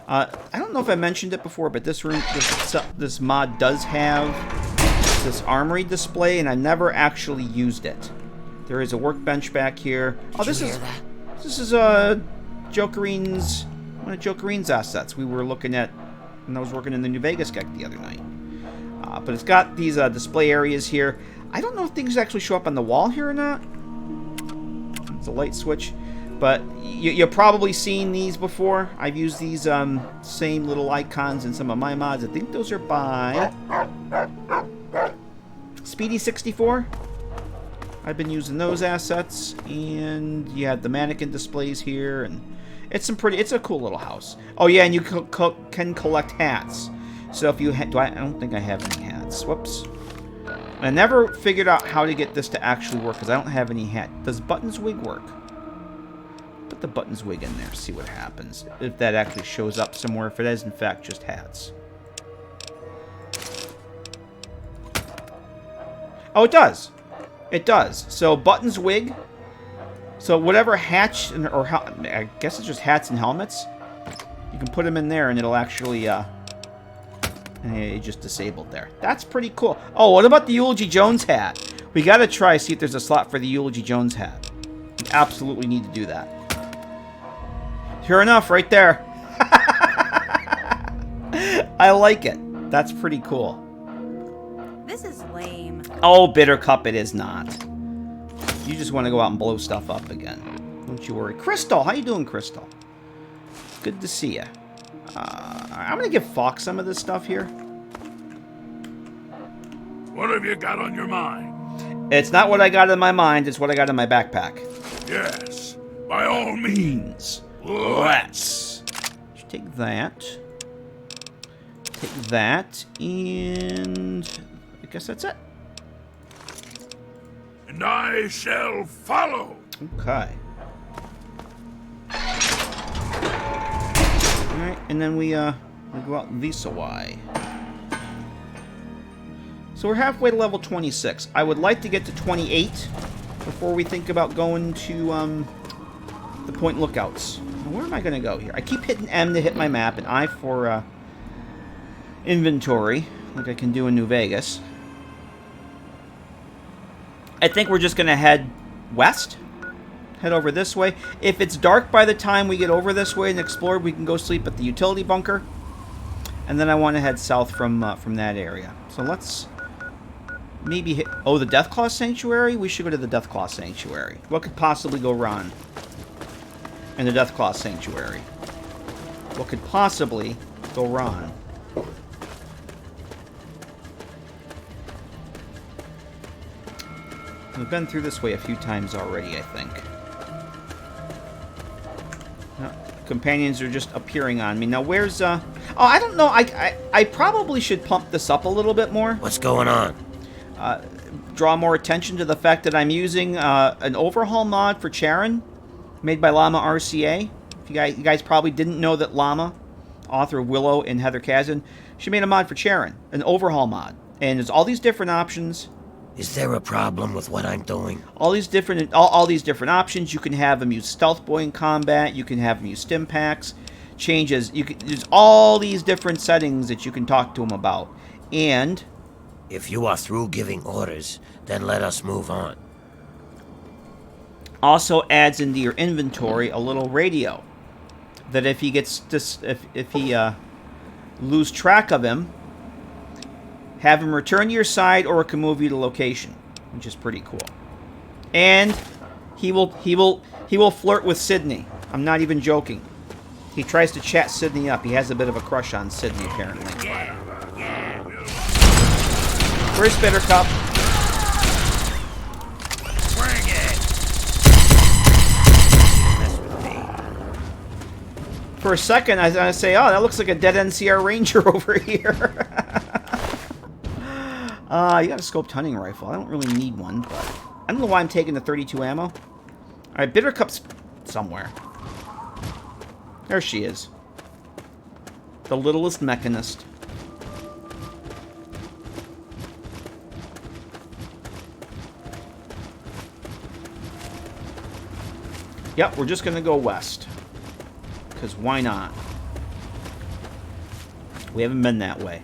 I don't know if I mentioned it before, but this mod does have this Armory Display, and I never actually used it. There is a workbench back here. Oh, this is Jokerine's, one of Jokerine's assets we were looking at when I was working in the New Vegas gig the other night. But it's got these display areas here. I don't know if things actually show up on the wall here or not. It's a light switch. But you've probably seen these before. I've used these same little icons in some of my mods. I think those are by Speedy 64. I've been using those assets, and you have the mannequin displays here, and it's a cool little house. Oh yeah, and you can collect hats. So if you I don't think I have any hats. Whoops. I never figured out how to get this to actually work because I don't have any hat. Does Buttons Wig work? Put the Buttons Wig in there, see what happens. If that actually shows up somewhere, if it is in fact just hats. Oh, it does. It does. So Buttons Wig. So whatever hatch, or I guess it's just hats and helmets. You can put them in there and it'll actually, it just disabled there. That's pretty cool. Oh, what about the Eulogy Jones hat? We gotta try, see if there's a slot for the Eulogy Jones hat. We absolutely need to do that. Sure enough, right there. I like it. That's pretty cool. This is lame. Oh, Bitter Cup, it is not. You just want to go out and blow stuff up again. Don't you worry. Crystal, how you doing, Crystal? Good to see you. I'm going to give Fox some of this stuff here. What have you got on your mind? It's not what I got in my mind, it's what I got in my backpack. Yes, by all means. Let's. Take that. Take that, and I guess that's it. And I shall follow. Okay. Alright, and then we go out this way. So we're halfway to level 26. I would like to get to 28 before we think about going to the point lookouts. Now, where am I going to go here? I keep hitting M to hit my map, and I for inventory, like I can do in New Vegas. I think we're just going to head west. Head over this way. If it's dark by the time we get over this way and explore, we can go sleep at the utility bunker. And then I want to head south from that area. So let's maybe hit... Oh, the Deathclaw Sanctuary? We should go to the Deathclaw Sanctuary. What could possibly go wrong in the Deathclaw Sanctuary? What could possibly go wrong? We've been through this way a few times already, I think. Companions are just appearing on me. Now, where's, Oh, I don't know. I probably should pump this up a little bit more. What's going on? Draw more attention to the fact that I'm using an overhaul mod for Charon, made by Llama RCA. If you guys probably didn't know that Llama, author of Willow and Heather Kazan, she made a mod for Charon, an overhaul mod. And there's all these different options. Is there a problem with what I'm doing? All these different options. You can have him use Stealth Boy in combat. You can have him use stim packs. Changes. There's all these different settings that you can talk to him about. And if you are through giving orders, then let us move on. Also adds into your inventory a little radio that if he gets if he lose track of him, have him return to your side, or it can move you to location, which is pretty cool. And he will flirt with Sydney. I'm not even joking. He tries to chat Sydney up. He has a bit of a crush on Sydney, apparently. Where's Bittercup? Bring it! Mess with me. For a second, I was going to say, oh, that looks like a dead NCR Ranger over here. You got a scoped hunting rifle. I don't really need one, but I don't know why I'm taking the 32 ammo. All right, Bittercup's somewhere. There she is. The littlest mechanist. Yep, we're just going to go west. Because why not? We haven't been that way.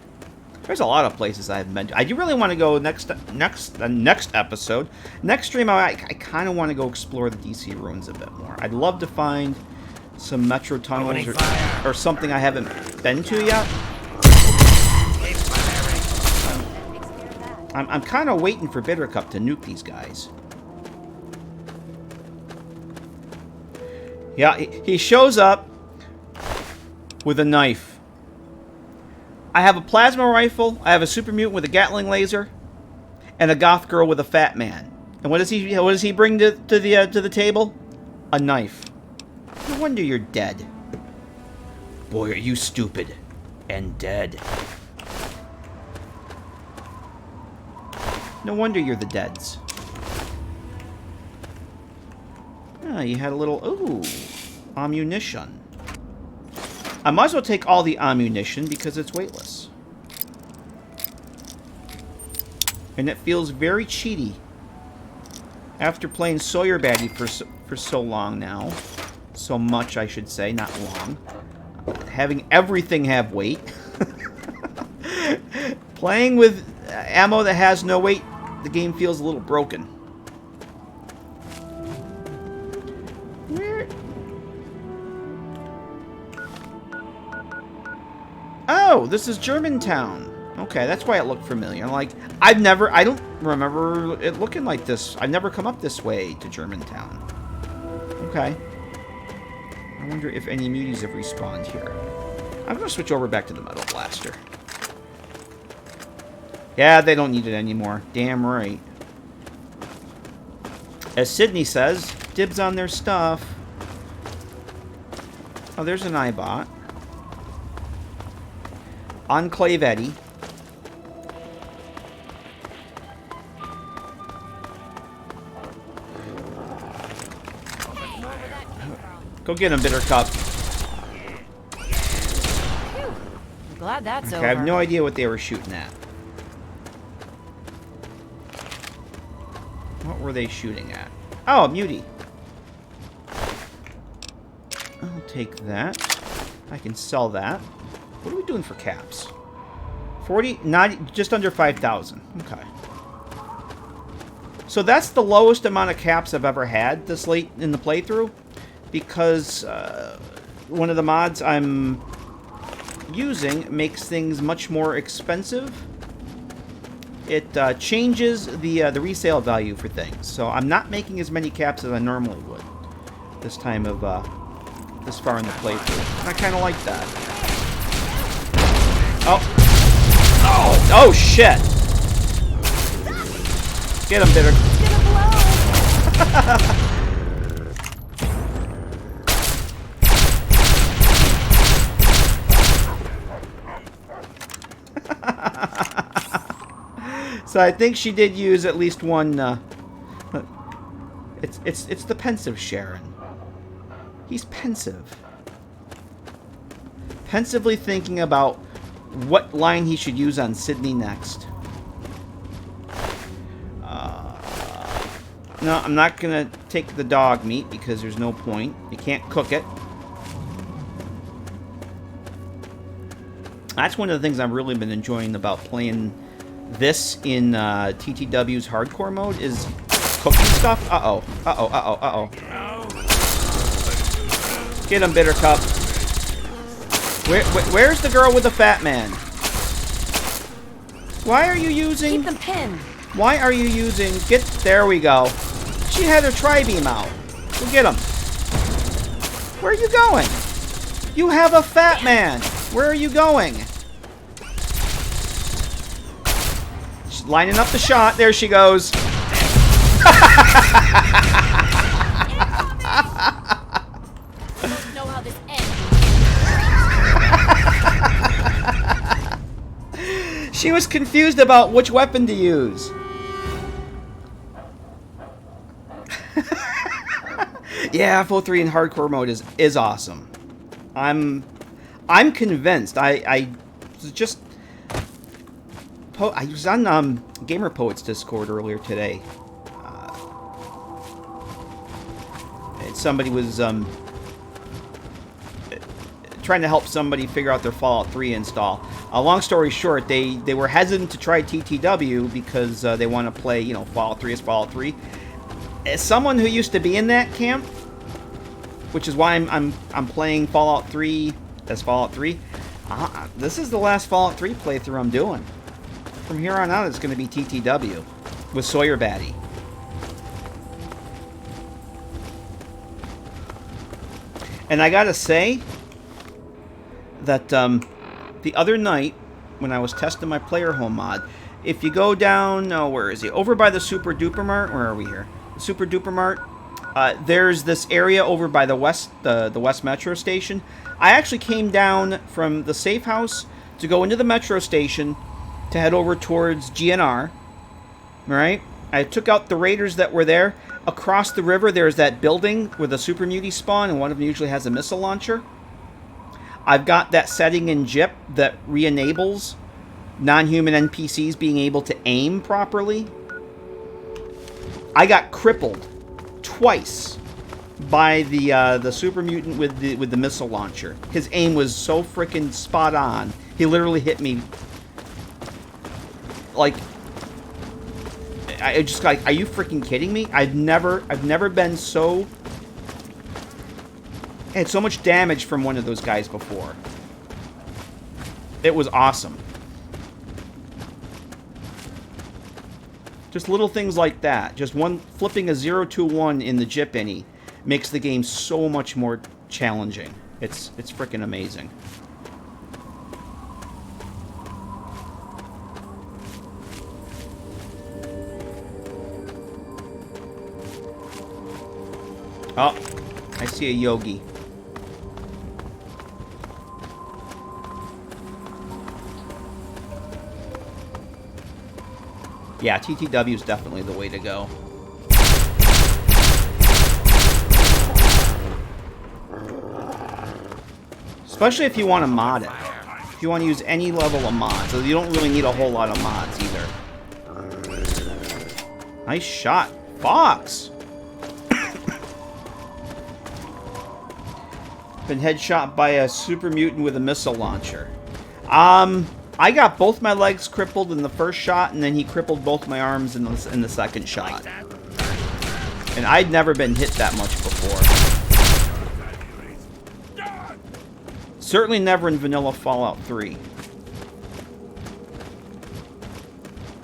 There's a lot of places I haven't been to. I do really want to go next episode. Next stream, I kind of want to go explore the DC ruins a bit more. I'd love to find some metro tunnels or something I haven't been to yet. I'm kind of waiting for Bittercup to nuke these guys. Yeah, he shows up with a knife. I have a plasma rifle, I have a super mutant with a Gatling laser, and a goth girl with a fat man. And what does he bring to the table? A knife. No wonder you're dead. Boy, are you stupid and dead. No wonder you're the deads. Ah, you had a little... Ooh, ammunition. I might as well take all the ammunition because it's weightless. And it feels very cheaty. After playing Sawyer Batty for so long now. So much, I should say, not long. Having everything have weight. Playing with ammo that has no weight, the game feels a little broken. Where? Oh, this is Germantown. Okay, that's why it looked familiar. Like, I don't remember it looking like this. I've never come up this way to Germantown. Okay. I wonder if any muties have respawned here. I'm going to switch over back to the Metal Blaster. Yeah, they don't need it anymore. Damn right. As Sydney says, dibs on their stuff. Oh, there's an iBot. Enclave Eddie. Go get him, Bittercup. I'm glad that's over. I have no idea what they were shooting at. What were they shooting at? Oh, a mutie. I'll take that. I can sell that. What are we doing for caps? 40? Not just under 5,000. Okay. So that's the lowest amount of caps I've ever had this late in the playthrough. Because one of the mods I'm using makes things much more expensive. It changes the resale value for things. So I'm not making as many caps as I normally would this time of this far in the playthrough. And I kind of like that. Oh! Oh shit! Get him, Bitter. It's gonna blow. So I think she did use at least one. It's the pensive Sharon. He's pensive, pensively thinking about what line he should use on Sydney next. No, I'm not gonna take the dog meat because there's no point. You can't cook it. That's one of the things I've really been enjoying about playing this in TTW's hardcore mode is cooking stuff. Uh-oh. Uh-oh. Uh-oh. Uh-oh. Get him, Bittercup. Where's the girl with the fat man? Why are you using... Keep them pinned. Why are you using... There we go. She had her tri-beam out. Go get him. Where are you going? You have a fat man. Where are you going? She's lining up the shot. There she goes. Know how this ends. She was confused about which weapon to use. Yeah, FO3 in hardcore mode is awesome. I'm convinced. I was on Gamer Poet's Discord earlier today. And somebody was trying to help somebody figure out their Fallout 3 install. Long story short, they were hesitant to try TTW because they want to play, Fallout 3 as Fallout 3. As someone who used to be in that camp, which is why I'm playing Fallout 3 as Fallout 3. This is the last Fallout 3 playthrough I'm doing. From here on out, it's going to be TTW with Sawyer Batty. And I gotta say that the other night when I was testing my player home mod, If you go down, no, where is he? Over by the Super Duper Mart. Where are we here? The Super Duper Mart. There's this area over by the West Metro Station. I actually came down from the safe house to go into the Metro Station to head over towards GNR. Right? I took out the raiders that were there. Across the river, there's that building where the Super Muties spawn, and one of them usually has a missile launcher. I've got that setting in JIP that re-enables non-human NPCs being able to aim properly. I got crippled twice by the super mutant with the missile launcher. His aim was so freaking spot on. He literally hit me like, I just like, are you freaking kidding me? I've never been so, had so much damage from one of those guys before. It was awesome. Just little things like that. Just flipping a 0 to 1 in the JIP any makes the game so much more challenging. It's freaking amazing. Oh, I see a Yogi. Yeah, TTW is definitely the way to go. Especially if you want to mod it. If you want to use any level of mods. So you don't really need a whole lot of mods either. Nice shot. Fox! Been headshot by a super mutant with a missile launcher. I got both my legs crippled in the first shot, and then he crippled both my arms in the second shot. And I'd never been hit that much before. Certainly never in vanilla Fallout 3.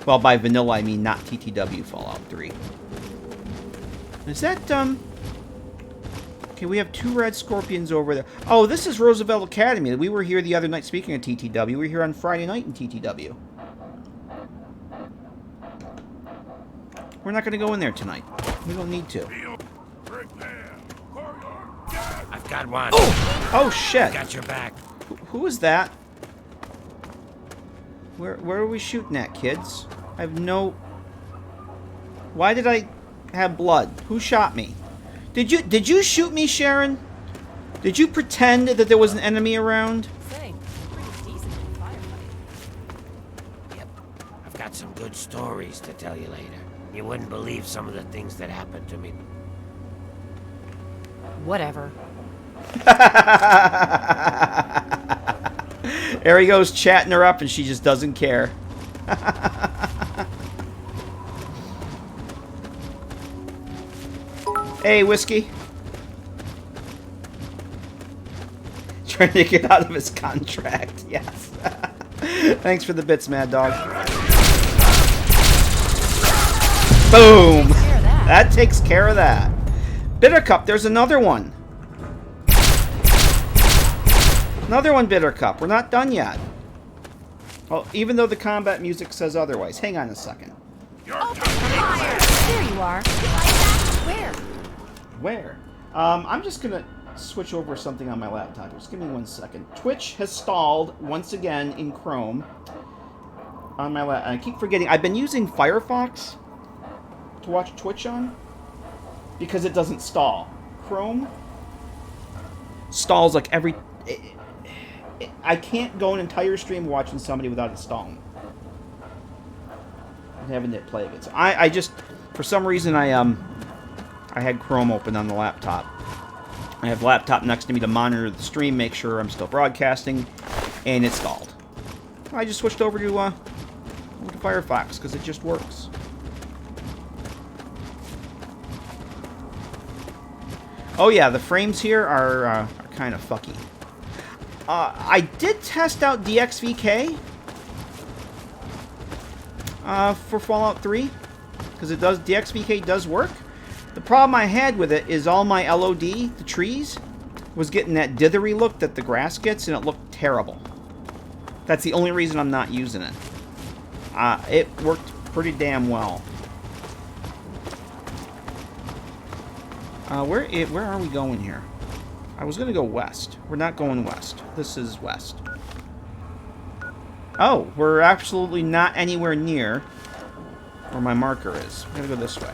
Well, by vanilla I mean not TTW Fallout 3. Is that, okay, we have 2 red scorpions over there. Oh, this is Roosevelt Academy. We were here the other night, speaking of TTW. We were here on Friday night in TTW. We're not going to go in there tonight. We don't need to. I've got one. Oh shit. Got your back. Who is that? Where are we shooting at, kids? I have no... Why did I have blood? Who shot me? Did you shoot me, Sharon? Did you pretend that there was an enemy around? Say, pretty decent in firefight. Yep. I've got some good stories to tell you later. You wouldn't believe some of the things that happened to me. Whatever. There he goes, chatting her up, and she just doesn't care. Hey, Whiskey. Trying to get out of his contract. Yes. Thanks for the bits, Mad Dog. Boom. That takes care of that. Bitter Cup, there's another one. Another one, Bitter Cup. We're not done yet. Well, even though the combat music says otherwise. Hang on a second. There you are. Where? Where? I'm just gonna switch over something on my laptop. Just give me 1 second. Twitch has stalled once again in Chrome on my laptop. I keep forgetting. I've been using Firefox to watch Twitch on because it doesn't stall. Chrome stalls like every... I can't go an entire stream watching somebody without it stalling. I'm having it play it. So I just, for some reason, I had Chrome open on the laptop. I have laptop next to me to monitor the stream, make sure I'm still broadcasting, and it stalled. I just switched over to Firefox because it just works. Oh yeah, the frames here are kind of fucky. I did test out DXVK for Fallout 3 because it does, DXVK does work. The problem I had with it is all my LOD, the trees, was getting that dithery look that the grass gets, and it looked terrible. That's the only reason I'm not using it. it worked pretty damn well. Where are we going here? I was going to go west. We're not going west. This is west. Oh, we're absolutely not anywhere near where my marker is. I'm going to go this way.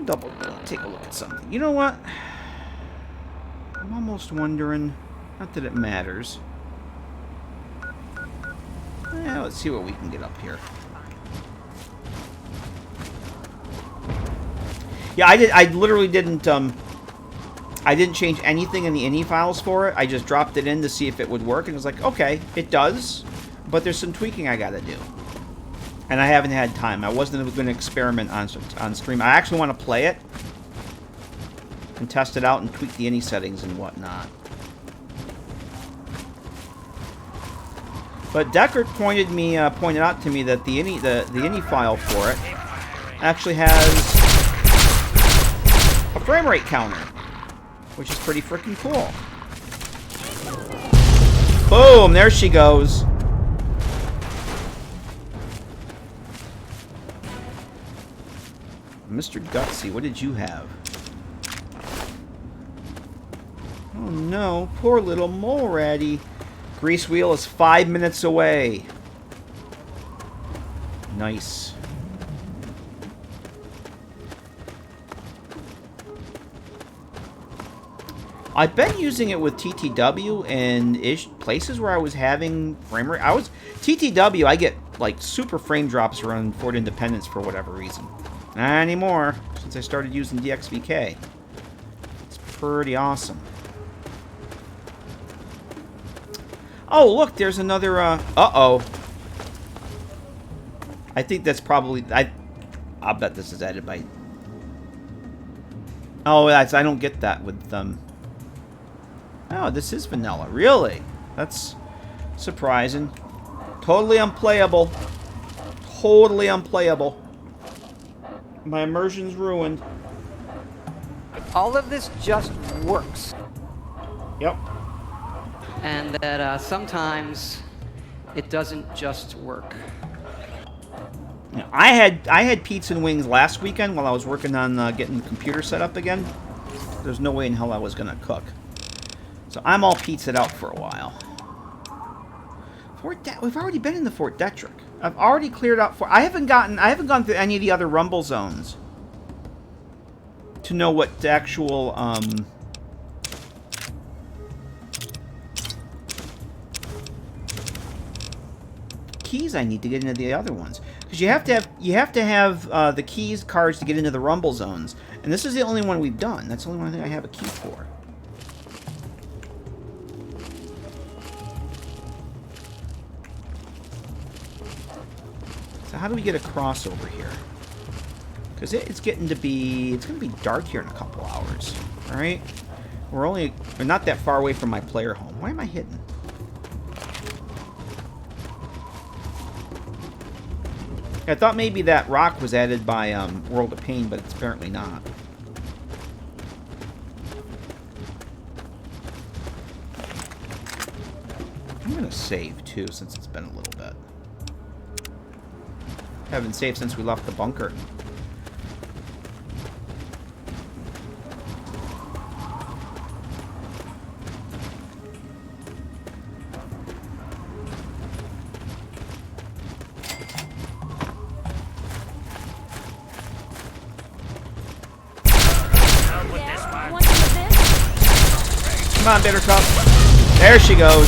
Double take a look at something. You know what? I'm almost wondering, not that it matters. Let's see what we can get up here. Yeah, I literally didn't I didn't change anything in the ini files for it. I just dropped it in to see if it would work, and it was like, okay, it does, but there's some tweaking I gotta do. And I haven't had time. I wasn't going to experiment on stream. I actually want to play it and test it out and tweak the ini settings and whatnot. But Deckard pointed out to me that the ini file for it actually has a frame rate counter, which is pretty freaking cool. Boom! There she goes. Mr. Gutsy, what did you have? Oh no, poor little mole ratty. Grease wheel is 5 minutes away. Nice. I've been using it with TTW and places where I was having frame rate. TTW, I get like super frame drops around Fort Independence for whatever reason. Not anymore, since I started using DXVK. It's pretty awesome. Oh, look, there's another, uh-oh. I think that's probably, I'll bet this is added by... Oh, I don't get that with, Oh, this is vanilla. Really? That's surprising. Totally unplayable. Totally unplayable. My immersion's ruined. All of this just works. Yep. And that sometimes it doesn't just work. I had pizza and wings last weekend while I was working on getting the computer set up again. There's no way in hell I was gonna cook. So I'm all pizzaed out for a while. We've already been in the Fort Detrick. I've already cleared out I haven't gone through any of the other rumble zones to know what the actual keys I need to get into the other ones, because you have to have the keys cards to get into the rumble zones, and this is the only one we've done. That's the only one I think I have a key for. So how do we get across over here? Because it's going to be dark here in a couple hours. All right, we're not that far away from my player home. Why am I hidden? I thought maybe that rock was added by World of Pain, but it's apparently not. I'm going to save, too, since it's been a little bit. Haven't saved since we left the bunker. Come on, Bittercup. There she goes.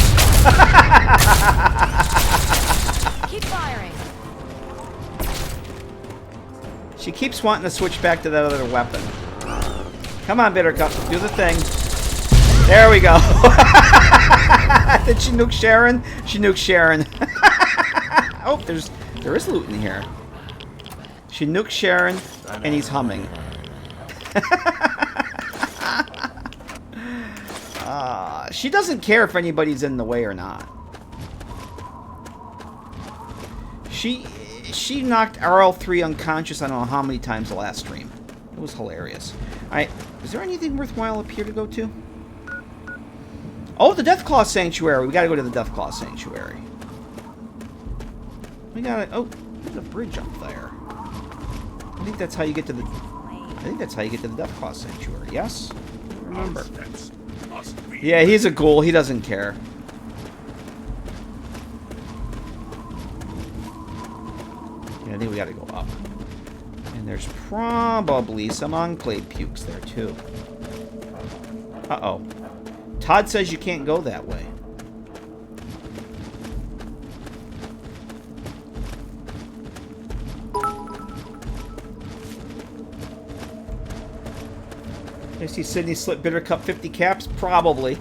Keep firing. She keeps wanting to switch back to that other weapon. Come on, Bittercup. Do the thing. There we go. Did she nuke Sharon? She nuked Sharon. Oh, there is loot in here. She nuked Sharon, and he's humming. She doesn't care if anybody's in the way or not. She knocked RL3 unconscious I don't know how many times the last stream. It was hilarious. Alright, is there anything worthwhile up here to go to? Oh, the Deathclaw Sanctuary. We gotta go to the Deathclaw Sanctuary. We gotta... Oh, there's a bridge up there. I think that's how you get to the... I think that's how you get to the Deathclaw Sanctuary. Yes? Remember. Yeah, he's a ghoul. He doesn't care. Yeah, I think we gotta go up. And there's probably some enclave pukes there, too. Uh-oh. Todd says you can't go that way. I see Sydney slip Bitter Cup 50 caps? Probably.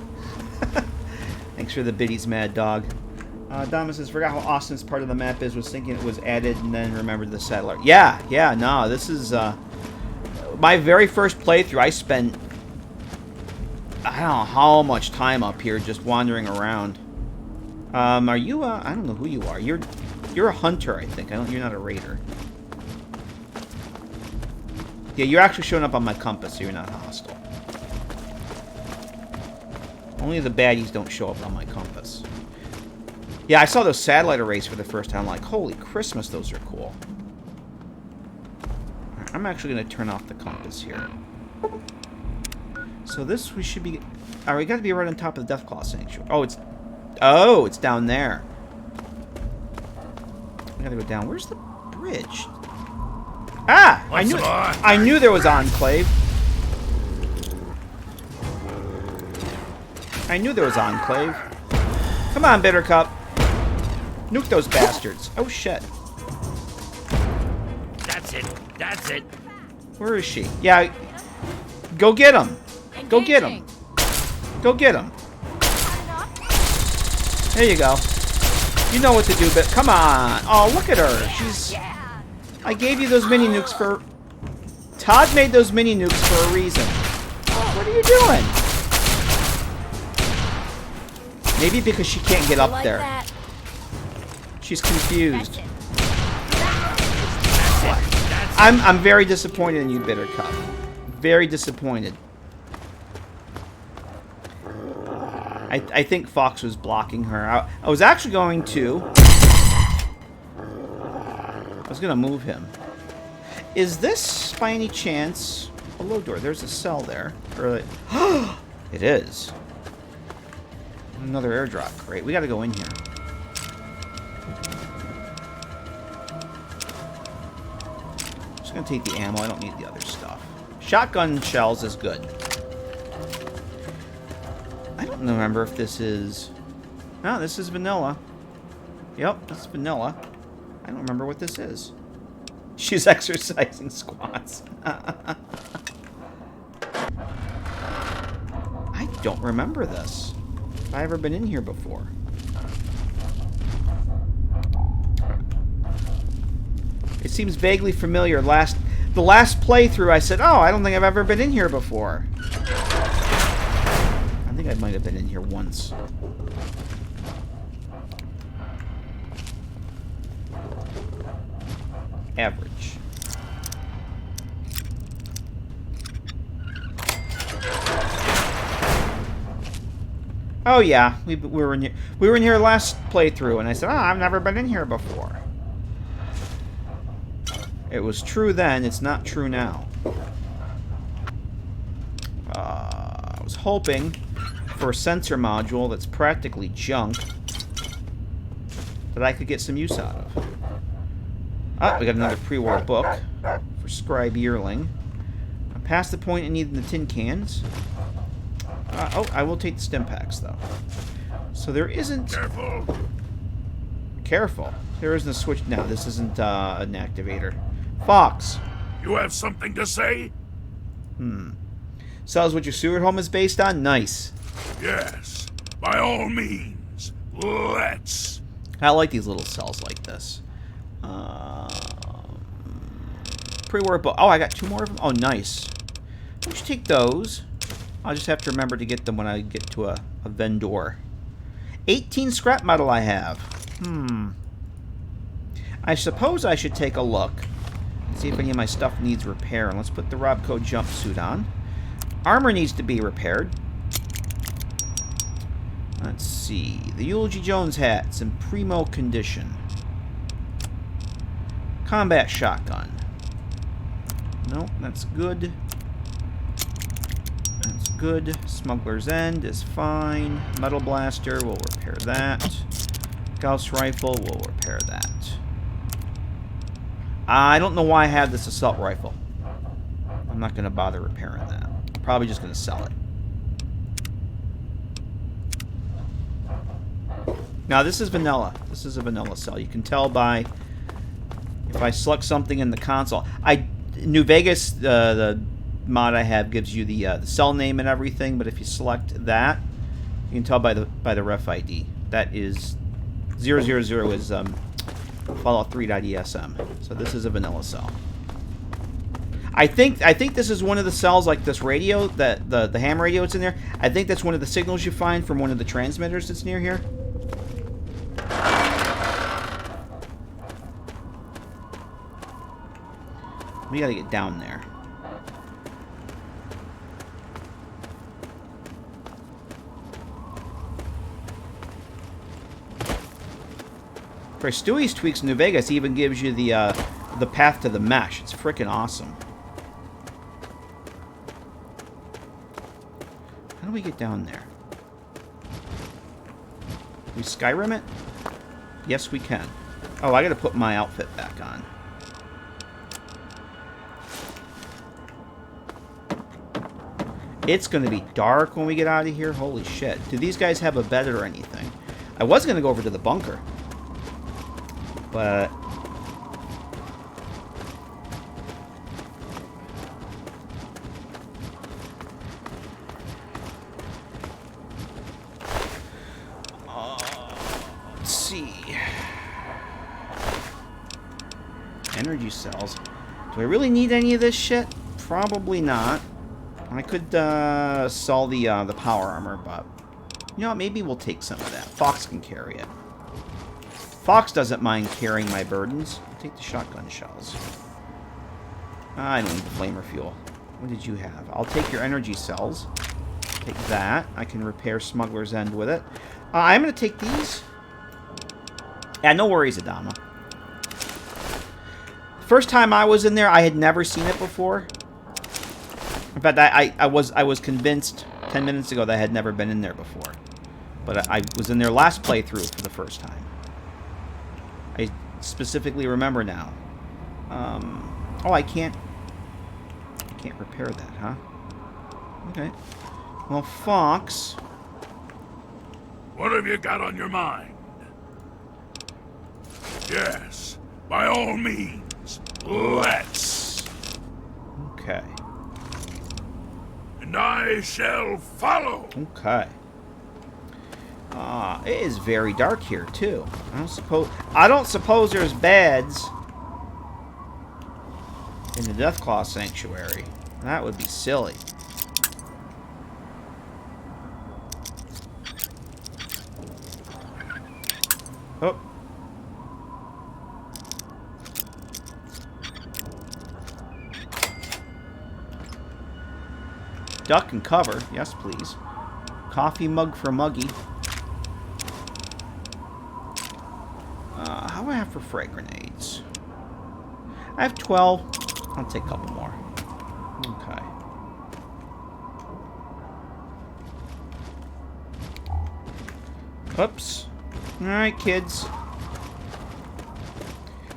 Thanks for the biddies, Mad Dog. Dama says, forgot how awesome this part of the map is. Was thinking it was added and then remembered the satellite. Yeah, no, this is my very first playthrough. I spent, I don't know how much time up here just wandering around. Are you, I don't know who you are. You're a hunter, I think. You're not a raider. Yeah, you're actually showing up on my compass, so you're not hostile. Only the baddies don't show up on my compass. Yeah, I saw those satellite arrays for the first time. Like, holy Christmas, those are cool. Right, I'm actually going to turn off the compass here. So this, we should be... Alright, we got to be right on top of the Deathclaw Sanctuary. Oh, it's down there. We got to go down. Where's the bridge? Ah! I knew there was Enclave. I knew there was Enclave. Come on, Bittercup. Nuke those bastards. Oh, shit. That's it. That's it. Where is she? Yeah. Go get him. Go get him. Go get him. There you go. You know what to do, but come on. Oh, look at her. She's... I gave you those mini nukes for... Todd made those mini nukes for a reason. What are you doing? Maybe because she can't get up there. She's confused. I'm very disappointed in you, Bittercup. Very disappointed. I think Fox was blocking her. I was actually going to... I was going to move him. Is this, by any chance, a low door? There's a cell there. It is. Another airdrop. Great. We got to go in here. Just going to take the ammo. I don't need the other stuff. Shotgun shells is good. I don't remember if this is... No, this is vanilla. Yep, that's vanilla. I don't remember what this is. She's exercising squats. I don't remember this. Have I ever been in here before? It seems vaguely familiar. The last playthrough I said, oh, I don't think I've ever been in here before. I think I might have been in here once. Average. Oh yeah, we were in here. We were in here last playthrough, and I said, "Oh, I've never been in here before." It was true then. It's not true now. I was hoping for a sensor module that's practically junk that I could get some use out of. Ah, we got another pre-war book for Scribe Yearling. I'm past the point of needing the tin cans. Oh, I will take the stim packs, though. So there isn't... Careful. Careful. There isn't a switch... No, this isn't an activator. Fox. You have something to say? Cells what your sewer home is based on? Nice. Yes. By all means. Let's. I like these little cells like this. Pre-war book. Oh, I got 2 more of them? Oh, nice. Why don't you take those? I'll just have to remember to get them when I get to a vendor. 18 scrap metal I have. I suppose I should take a look. See if any of my stuff needs repair. And let's put the Robco jumpsuit on. Armor needs to be repaired. Let's see. The Eulogy Jones hat's in primo condition. Combat shotgun. Nope, that's good. That's good. Smuggler's End is fine. Metal Blaster, we'll repair that. Gauss Rifle, we'll repair that. I don't know why I have this assault rifle. I'm not going to bother repairing that. I'm probably just going to sell it. Now, this is vanilla. This is a vanilla cell. You can tell by... If I select something in the console... New Vegas, the mod I have, gives you the cell name and everything, but if you select that, you can tell by the ref ID. That is... 000 is Fallout 3.esm. So this is a vanilla cell. I think this is one of the cells, like this radio, that the ham radio that's in there. I think that's one of the signals you find from one of the transmitters that's near here. We gotta get down there. For Stewie's Tweaks in New Vegas even gives you the path to the mesh. It's freaking awesome. How do we get down there? We Skyrim it? Yes, we can. Oh, I gotta put my outfit back on. It's gonna be dark when we get out of here. Holy shit. Do these guys have a bed or anything? I was gonna go over to the bunker. But... let's see. Energy cells. Do I really need any of this shit? Probably not. I could sell the power armor, but you know what? Maybe we'll take some of that. Fox can carry it. Fox doesn't mind carrying my burdens. I'll take the shotgun shells. I don't need the flamer fuel. What did you have? I'll take your energy cells. Take that. I can repair Smuggler's End with it. I'm going to take these. Yeah, no worries, Adama. First time I was in there, I had never seen it before. In fact, I was convinced 10 minutes ago that I had never been in there before. But I was in there last playthrough for the first time. I specifically remember now. Oh, I can't repair that, huh? Okay. Well, Fox. What have you got on your mind? Yes, by all means, let's. Okay. And I shall follow. Okay. It is very dark here too. I don't suppose there's beds in the Deathclaw Sanctuary. That would be silly. Oh. Duck and cover. Yes, please. Coffee mug for Muggy. How do I have for frag grenades? I have 12. I'll take a couple more. Okay. Oops. Alright, kids.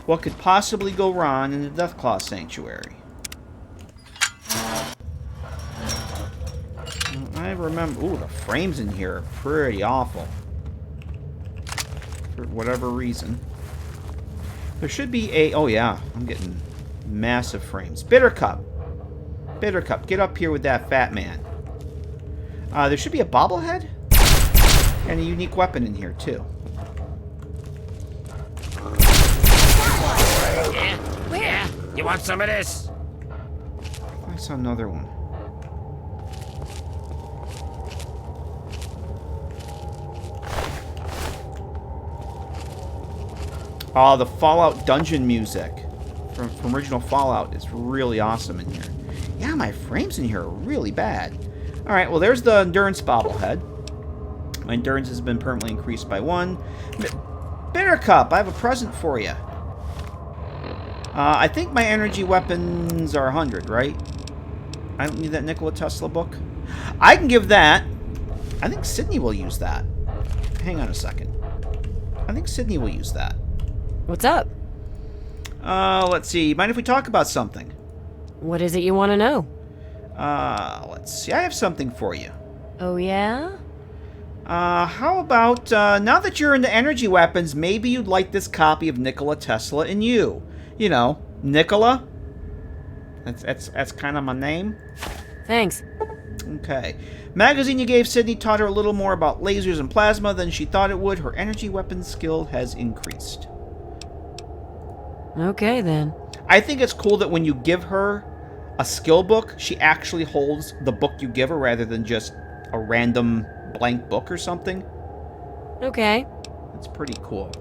What could possibly go wrong in the Deathclaw Sanctuary? I remember... Ooh, the frames in here are pretty awful. For whatever reason. There should be a... Oh, yeah. I'm getting massive frames. Bitter Cup. Bitter Cup. Get up here with that fat man. There should be a bobblehead? And a unique weapon in here, too. Yeah? Where? You want some of this? I saw another one. Oh, the Fallout dungeon music from original Fallout is really awesome in here. Yeah, my frames in here are really bad. Alright, well, there's the Endurance bobblehead. My endurance has been permanently increased by 1. Bitter Cup, I have a present for you. I think my energy weapons are 100, right? I don't need that Nikola Tesla book. I can give that. I think Sydney will use that. Hang on a second. I think Sydney will use that. What's up? Let's see. Mind if we talk about something? What is it you want to know? Let's see. I have something for you. Oh, yeah? How about, now that you're into energy weapons, maybe you'd like this copy of Nikola Tesla and You. You know, Nikola. That's kind of my name. Thanks. Okay. Magazine you gave Sydney taught her a little more about lasers and plasma than she thought it would. Her energy weapons skill has increased. Okay, then. I think it's cool that when you give her a skill book, she actually holds the book you give her rather than just a random blank book or something. Okay. That's pretty cool.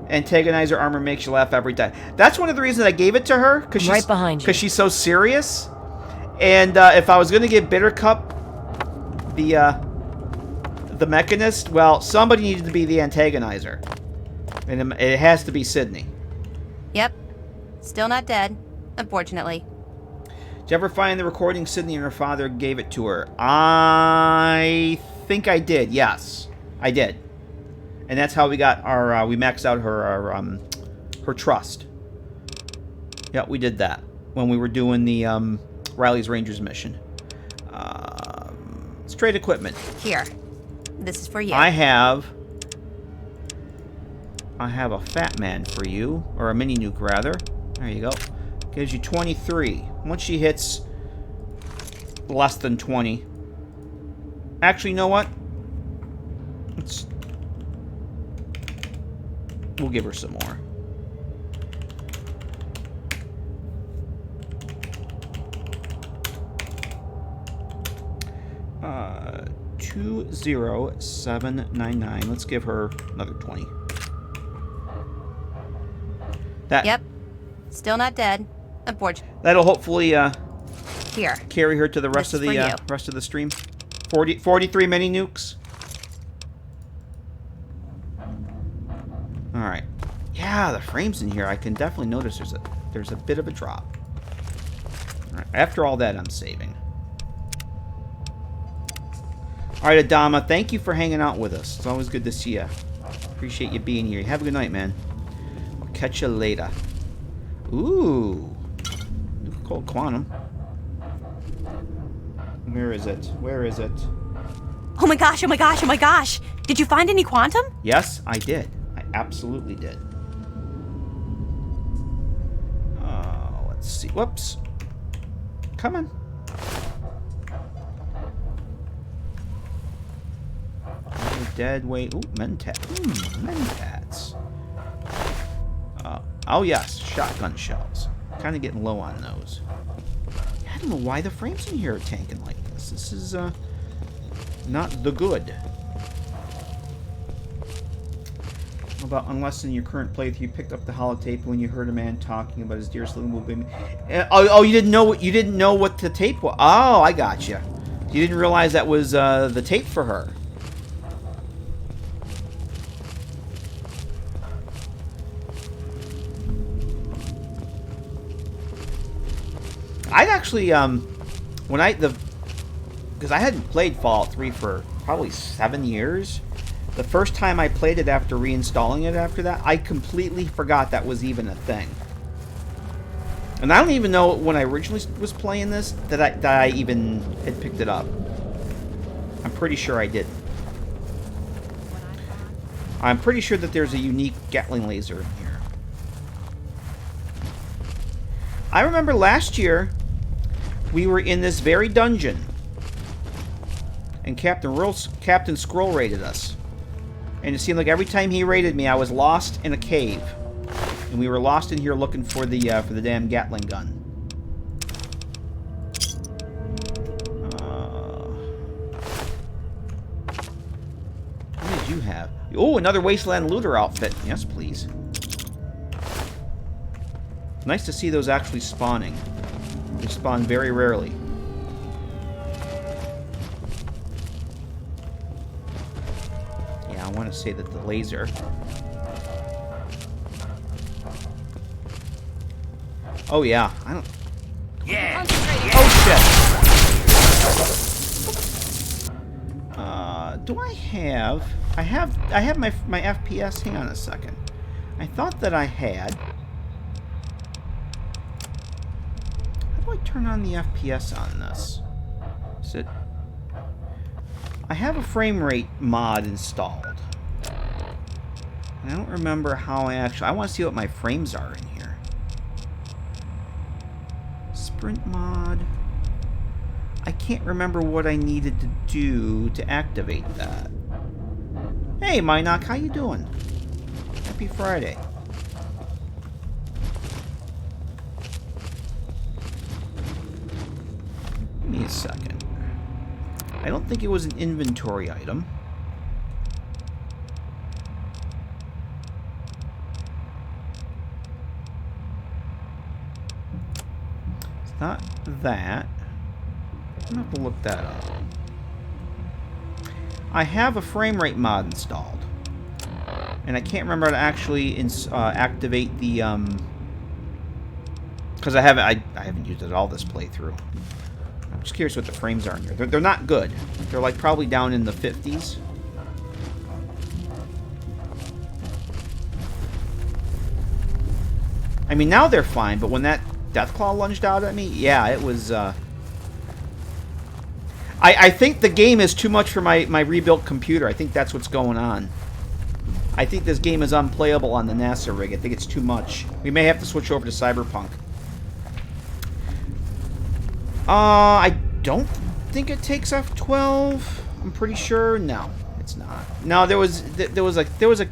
Antagonize her armor makes you laugh every time. That's one of the reasons I gave it to her. Cause right behind you. Because she's so serious. And if I was going to give Bitter Cup the Mechanist, well, somebody needed to be the antagonizer. And it has to be Sydney. Yep. Still not dead, unfortunately. Did you ever find the recording Sydney and her father gave it to her? I think I did, yes. I did. And that's how we got our, we maxed out her trust. Yeah, we did that when we were doing the Riley's Rangers mission. Straight equipment. Here. This is for you. I have a Fat Man for you, or a mini nuke rather. There you go. Gives you 23. Once she hits less than 20. Actually, you know what? We'll give her some more. Uh, 20799. Let's give her another 20. That. Yep. Still not dead, unfortunately. That'll hopefully Here. carry her to the rest of This is the rest of the stream. 43 mini nukes. All right. Yeah, the frames in here, I can definitely notice there's a bit of a drop. All right. After all that, I'm saving. All right, Adama, thank you for hanging out with us. It's always good to see you. Appreciate you being here. Have a good night, man. I'll catch you later. Ooh. Cold Quantum. Where is it? Where is it? Oh my gosh, oh my gosh, oh my gosh! Did you find any quantum? Yes, I did. I absolutely did. Let's see. Whoops. Come on. Dead weight. Ooh, mentat. Mentats. Oh yes, shotgun shells. Kind of getting low on those. I don't know why the frames in here are tanking like this. This is not the good. How about unless in your current playthrough you picked up the holotape when you heard a man talking about his dearest living will be. Oh, you didn't know what the tape was. Oh, I got you. You didn't realize that was the tape for her. I'd actually, because I hadn't played Fallout 3 for probably 7 years. The first time I played it after reinstalling it after that, I completely forgot that was even a thing. And I don't even know when I originally was playing this that I even had picked it up. I'm pretty sure I didn't. I'm pretty sure that there's a unique Gatling laser in here. I remember last year we were in this very dungeon and Captain Scroll raided us. And it seemed like every time he raided me, I was lost in a cave. And we were lost in here looking for the damn Gatling gun. What did you have? Oh, another Wasteland Looter outfit. Yes, please. Nice to see those actually spawning. They spawn very rarely. want to say that the laser. Oh yeah, I don't. Yeah. Oh shit. Do I have? I have my FPS. Hang on a second. I thought that I had. How do I turn on the FPS on this? Is it? I have a frame rate mod installed. I don't remember how I actually... I want to see what my frames are in here. Sprint mod. I can't remember what I needed to do to activate that. Hey, Minoc, how you doing? Happy Friday. Give me a second. I don't think it was an inventory item. It's not that. I'm gonna have to look that up. I have a frame rate mod installed. And I can't remember how to actually activate the because I haven't used it at all this playthrough. I'm just curious what the frames are in here. They're not good. They're like probably down in the 50s. I mean, now they're fine, but when that Deathclaw lunged out at me, yeah, it was... I think the game is too much for my rebuilt computer. I think that's what's going on. I think this game is unplayable on the NASA rig. I think it's too much. We may have to switch over to Cyberpunk. I don't think it takes F12. I'm pretty sure. No, it's not. No, there was a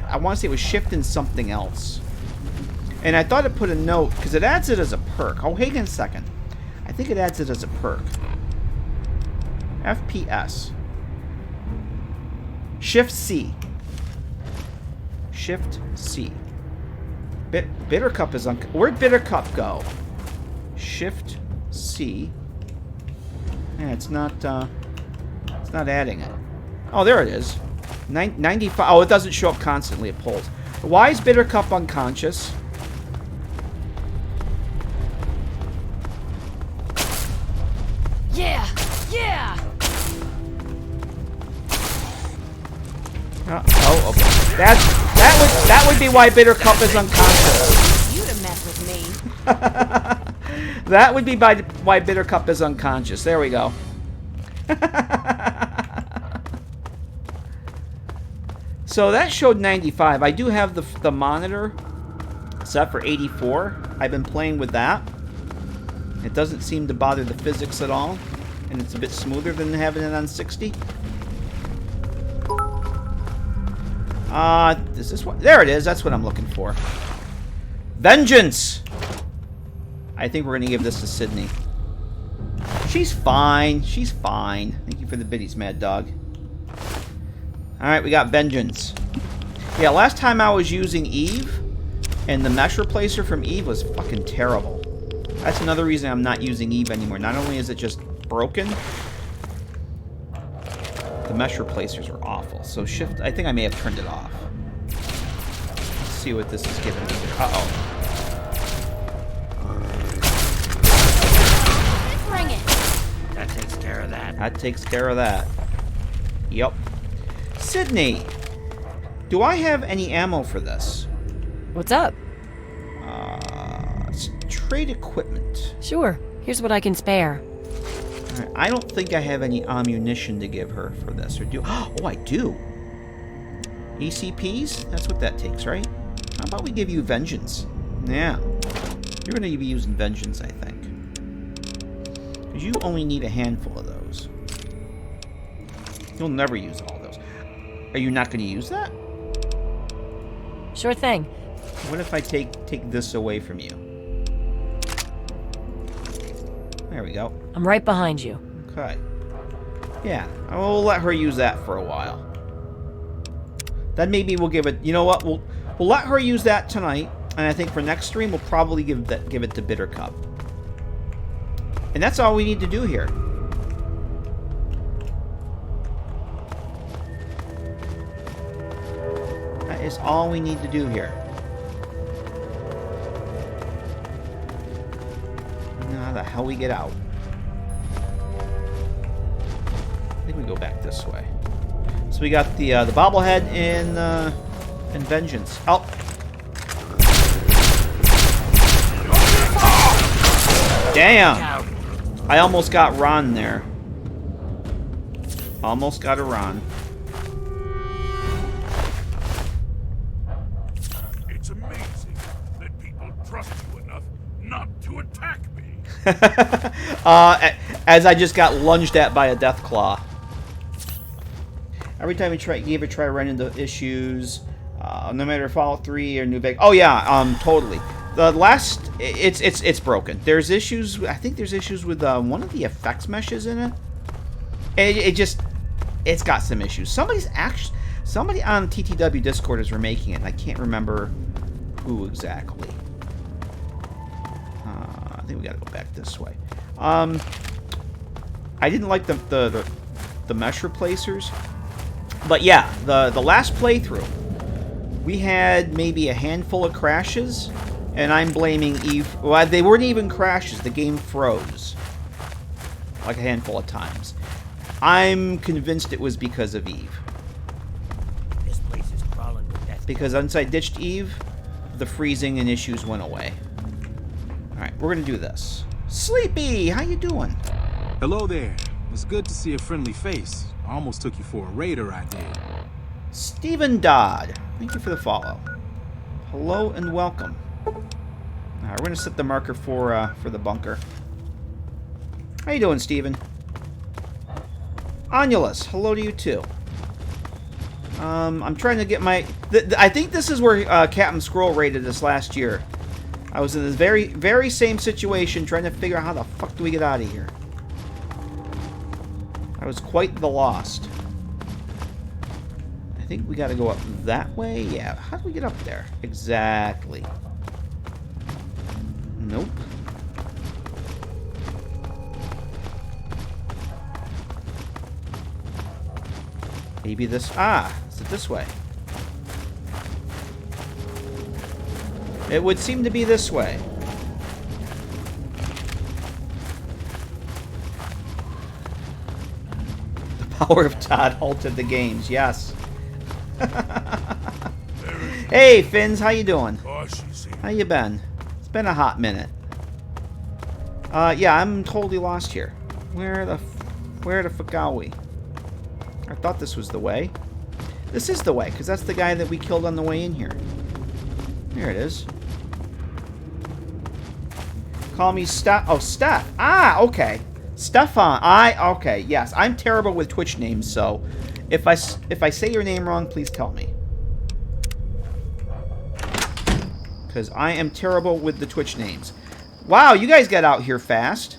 I want to say it was shifting something else. And I thought it put a note because it adds it as a perk. Oh, hang on a second. I think it adds it as a perk. FPS. Shift C. Shift C. Bitter Cup is on. Where'd Bitter Cup go? Shift C. Yeah, it's not adding it. Oh, there it is. 95. Oh, it doesn't show up constantly. It pulls. Why is Bitter Cup unconscious? Yeah! Yeah! Oh, okay. That would be why Bitter Cup is unconscious. You to mess with me. That would be why Bitter Cup is unconscious. There we go. So that showed 95. I do have the monitor set for 84. I've been playing with that. It doesn't seem to bother the physics at all. And it's a bit smoother than having it on 60. Is this what? There it is. That's what I'm looking for. Vengeance! I think we're going to give this to Sydney. She's fine. She's fine. Thank you for the biddies, Mad Dog. Alright, we got Vengeance. Yeah, last time I was using Eve, and the mesh replacer from Eve was fucking terrible. That's another reason I'm not using Eve anymore. Not only is it just broken, the mesh replacers are awful. So shift, I think I may have turned it off. Let's see what this is giving me. Uh-oh. Bring it. That takes care of that. That takes care of that. Yep. Sydney, do I have any ammo for this? What's up? Trade equipment. Sure. Here's what I can spare. Right, I don't think I have any ammunition to give her for this. Or do? Oh, I do. ECPs? That's what that takes, right? How about we give you Vengeance? Yeah. You're going to be using Vengeance, I think. Because you only need a handful of those. You'll never use all those. Are you not going to use that? Sure thing. What if I take this away from you? There we go. I'm right behind you. Okay. Yeah, I will let her use that for a while. Then maybe we'll give it... You know what? We'll let her use that tonight. And I think for next stream, we'll probably give it to Bitter Cup. And that's all we need to do here. is all we need to do here. Now, how the hell we get out? I think we go back this way. So we got the bobblehead in Vengeance. Oh. Damn! I almost got Ron there. Almost got a Ron. It's amazing that people trust you enough not to attack me. As I just got lunged at by a Deathclaw. Every time you gave it a try to run into issues, no matter Fallout 3 or New Vegas. Oh yeah, totally. The last, it's broken. There's issues. I think there's issues with one of the effects meshes in it. It's got some issues. Somebody on TTW Discord is remaking it. And I can't remember who exactly. I think we gotta go back this way. I didn't like the mesh replacers, but yeah, the last playthrough, we had maybe a handful of crashes. And I'm blaming Eve. Well, they weren't even crashes. The game froze. Like a handful of times. I'm convinced it was because of Eve. This place is crawling with death. Because once I ditched Eve, the freezing and issues went away. Alright, we're going to do this. Sleepy, how you doing? Hello there. It's good to see a friendly face. I almost took you for a raider, I did. Stephen Dodd, thank you for the follow. Hello and welcome. Alright, we're going to set the marker for the bunker. How you doing, Steven? Anulus, hello to you too. I'm trying to get my... I think this is where Captain Scroll raided us last year. I was in this very, very same situation trying to figure out how the fuck do we get out of here. I was quite the lost. I think we got to go up that way. Yeah, how do we get up there? Exactly. Nope. Maybe this... Ah! Is it this way? It would seem to be this way. The power of Todd halted the games. Yes. Hey, Finns. How you doing? How you been? It's been a hot minute. Yeah, I'm totally lost here. Where the fuck are we? I thought this was the way. This is the way, because that's the guy that we killed on the way in here. There it is. Call me Steph. Oh, Steph. Ah, okay. Stefan. Okay, yes. I'm terrible with Twitch names, so if I say your name wrong, please tell me. Because I am terrible with the Twitch names. Wow, you guys got out here fast.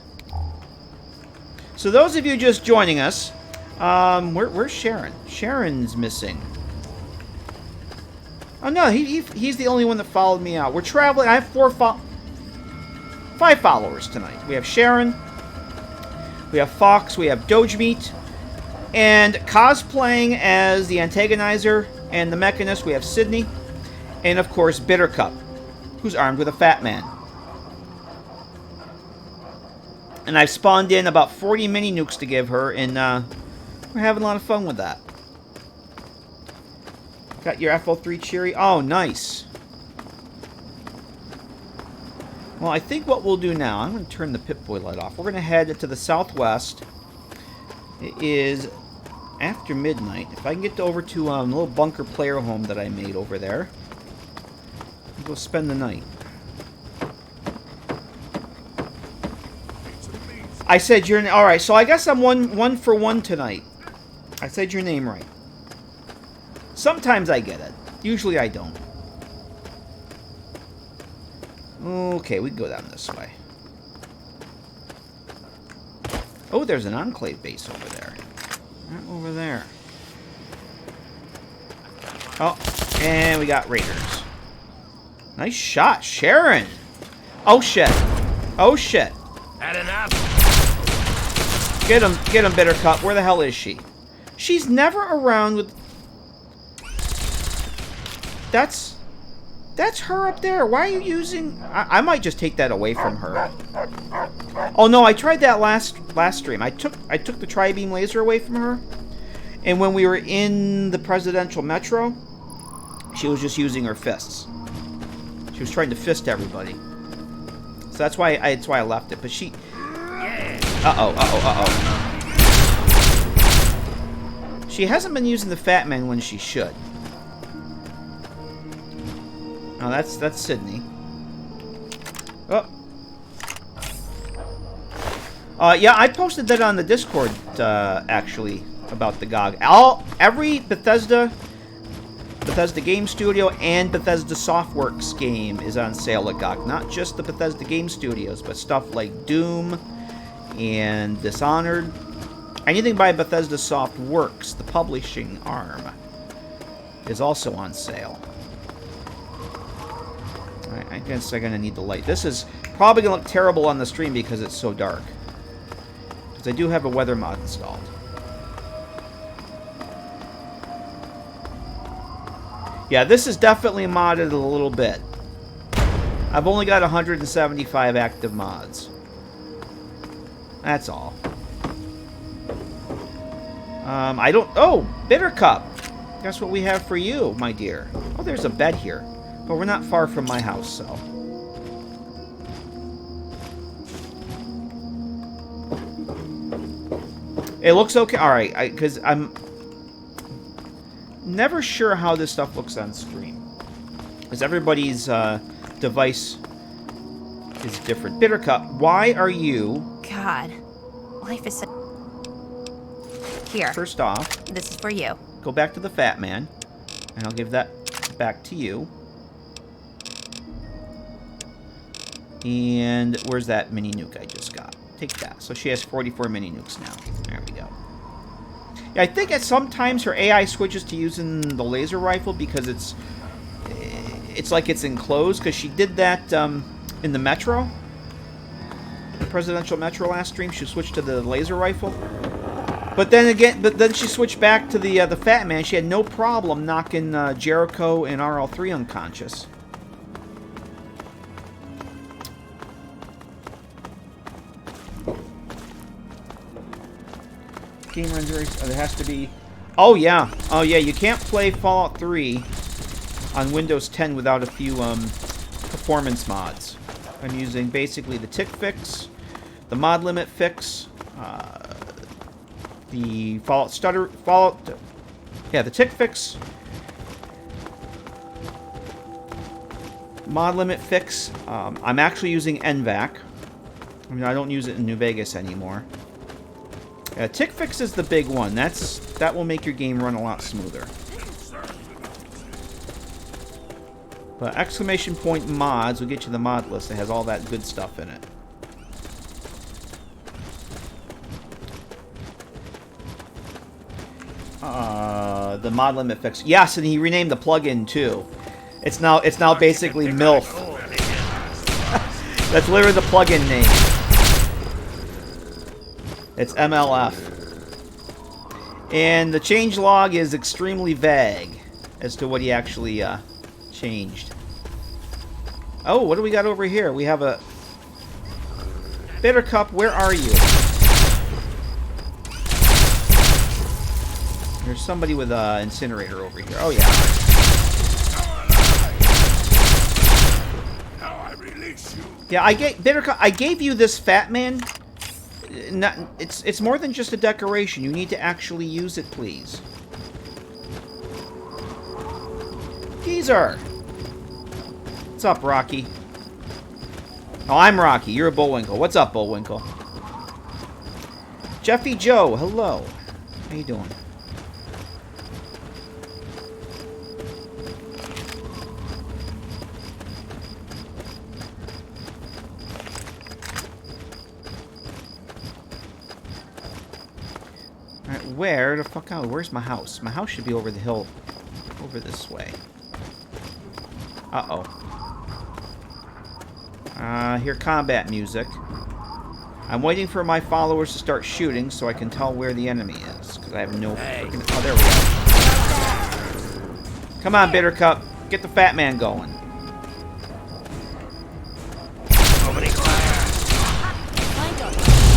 So those of you just joining us, where's Sharon? Sharon's missing. Oh no, he's the only one that followed me out. We're traveling. I have 5 followers tonight. We have Sharon, we have Fox, we have Dogemeat, and cosplaying as the antagonizer and the mechanist, we have Sydney, and of course Bittercup, who's armed with a fat man. And I've spawned in about 40 mini nukes to give her, and we're having a lot of fun with that. Got your FO3 Cheery? Oh, nice. Well, I think what we'll do now, I'm going to turn the Pip-Boy light off. We're going to head to the southwest. It is after midnight. If I can get over to a little bunker player home that I made over there, we'll go spend the night. I said your name. All right, so I guess I'm one for one tonight. I said your name right. Sometimes I get it. Usually I don't. Okay, we can go down this way. Oh, there's an Enclave base over there. Right over there. Oh, and we got raiders. Nice shot, Sharon. Oh, shit. Oh, shit. Had enough. Get him, Bittercup. Where the hell is she? She's never around with... That's her up there. Why are you using... I might just take that away from her. Oh no, I tried that last stream. I took the tri-beam laser away from her, and when we were in the presidential metro, she was just using her fists. She was trying to fist everybody. So that's why I left it. But she... Uh-oh. She hasn't been using the Fat Man when she should. Oh, that's Sydney. Oh. Yeah, I posted that on the Discord, actually, about the GOG. Every Bethesda Game Studio and Bethesda Softworks game is on sale at GOG. Not just the Bethesda Game Studios, but stuff like Doom and Dishonored. Anything by Bethesda Softworks, the publishing arm, is also on sale. Alright, I guess I'm going to need the light. This is probably going to look terrible on the stream because it's so dark. Because I do have a weather mod installed. Yeah, this is definitely modded a little bit. I've only got 175 active mods. That's all. I don't... Oh! Bitter Cup! Guess what we have for you, my dear? Oh, there's a bed here. But we're not far from my house, so... It looks okay. Alright, because I'm... never sure how this stuff looks on stream. Because everybody's device is different. Bitter Cup, why are you... God, life is so... Here. First off... This is for you. Go back to the Fat Man. And I'll give that back to you. And where's that mini nuke I just got? Take that. So she has 44 mini nukes now. There we go. Yeah, I think at sometimes her AI switches to using the laser rifle because it's like it's enclosed. Because she did that in the Metro, the presidential Metro last stream. She switched to the laser rifle. But then she switched back to the Fat Man. She had no problem knocking Jericho and RL3 unconscious. Game renders. Oh, there has to be. Oh yeah. Oh yeah. You can't play Fallout 3 on Windows 10 without a few performance mods. I'm using basically the tick fix, the mod limit fix. The the tick fix, mod limit fix. I'm actually using NVAC. I mean, I don't use it in New Vegas anymore. Tick fix is the big one. That will make your game run a lot smoother. But exclamation point mods will get you the mod list that has all that good stuff in it. The mod limit fix. Yes, and he renamed the plugin too. It's now basically MILF. That's literally the plugin name. It's MLF. And the changelog is extremely vague as to what he actually changed. Oh, what do we got over here? We have a Bitter Cup. Where are you? There's somebody with an incinerator over here. Oh, yeah. Yeah, I gave you this Fat Man. It's more than just a decoration. You need to actually use it, please. Geezer! What's up, Rocky? Oh, I'm Rocky. You're a Bullwinkle. What's up, Bullwinkle? Jeffy Joe, hello. How you doing? Alright, where the fuck out? Where's my house? My house should be over the hill. Over this way. Uh-oh. Hear combat music. I'm waiting for my followers to start shooting so I can tell where the enemy is. Because I have no freaking... Oh, there we go. Come on, Bitter Cup. Get the fat man going. Opening fire.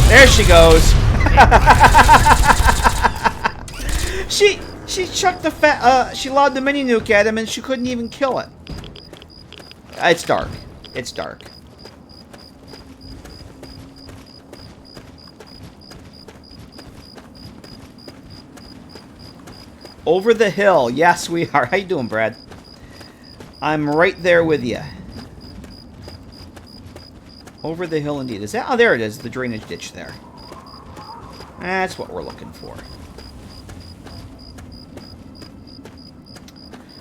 There she goes. She chucked the fat. She lobbed the mini nuke at him, and she couldn't even kill it. It's dark. It's dark. Over the hill. Yes, we are. How you doing, Brad? I'm right there with you. Over the hill, indeed. Is that? Oh, there it is. The drainage ditch there. That's what we're looking for.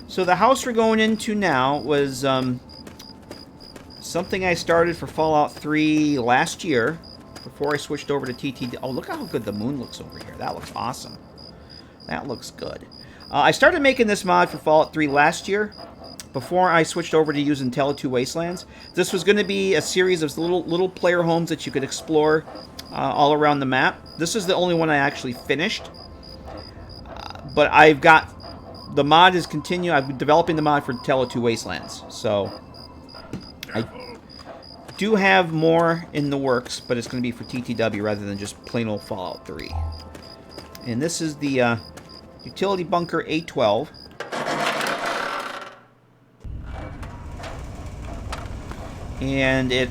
So the house we're going into now was something I started for Fallout 3 last year before I switched over to TTD. Oh, look how good the moon looks over here. That looks awesome. That looks good. I started making this mod for Fallout 3 last year before I switched over to using Tale of Two Wastelands. This was going to be a series of little player homes that you could explore all around the map. This is the only one I actually finished. But I've got... The mod is continue. I've been developing the mod for Tale of Two Wastelands. So I do have more in the works, but it's going to be for TTW rather than just plain old Fallout 3. And this is the utility bunker A12. And it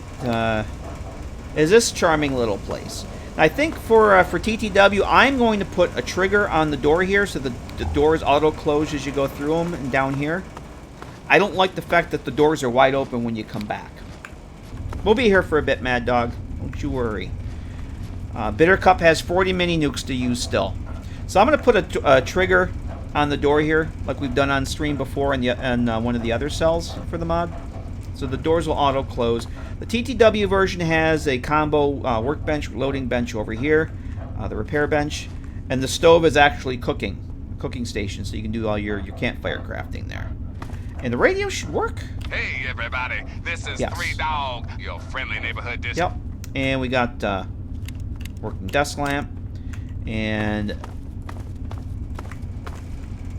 is this charming little place. I think for TTW, I'm going to put a trigger on the door here so the doors auto-close as you go through them and down here. I don't like the fact that the doors are wide open when you come back. We'll be here for a bit, Mad Dog. Don't you worry. Bitter Cup has 40 mini nukes to use still. So I'm going to put a trigger on the door here, like we've done on stream before in one of the other cells for the mod. So the doors will auto-close. The TTW version has a combo workbench, loading bench over here, the repair bench, and the stove is actually cooking station, so you can do all your campfire crafting there. And the radio should work. Hey everybody, this is Yes. Three Dog, your friendly neighborhood disc. Yep. And we got working desk lamp, and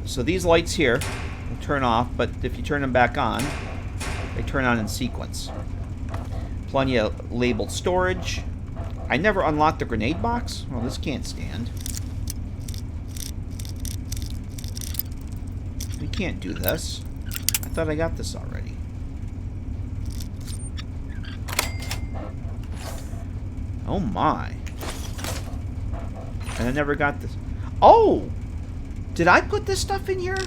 so these lights here will turn off, but if you turn them back on, they turn on in sequence. Plenty of labeled storage. I never unlocked the grenade box. Well, this can't stand. We can't do this. I thought I got this already. Oh my. And I never got this. Oh! Did I put this stuff in here?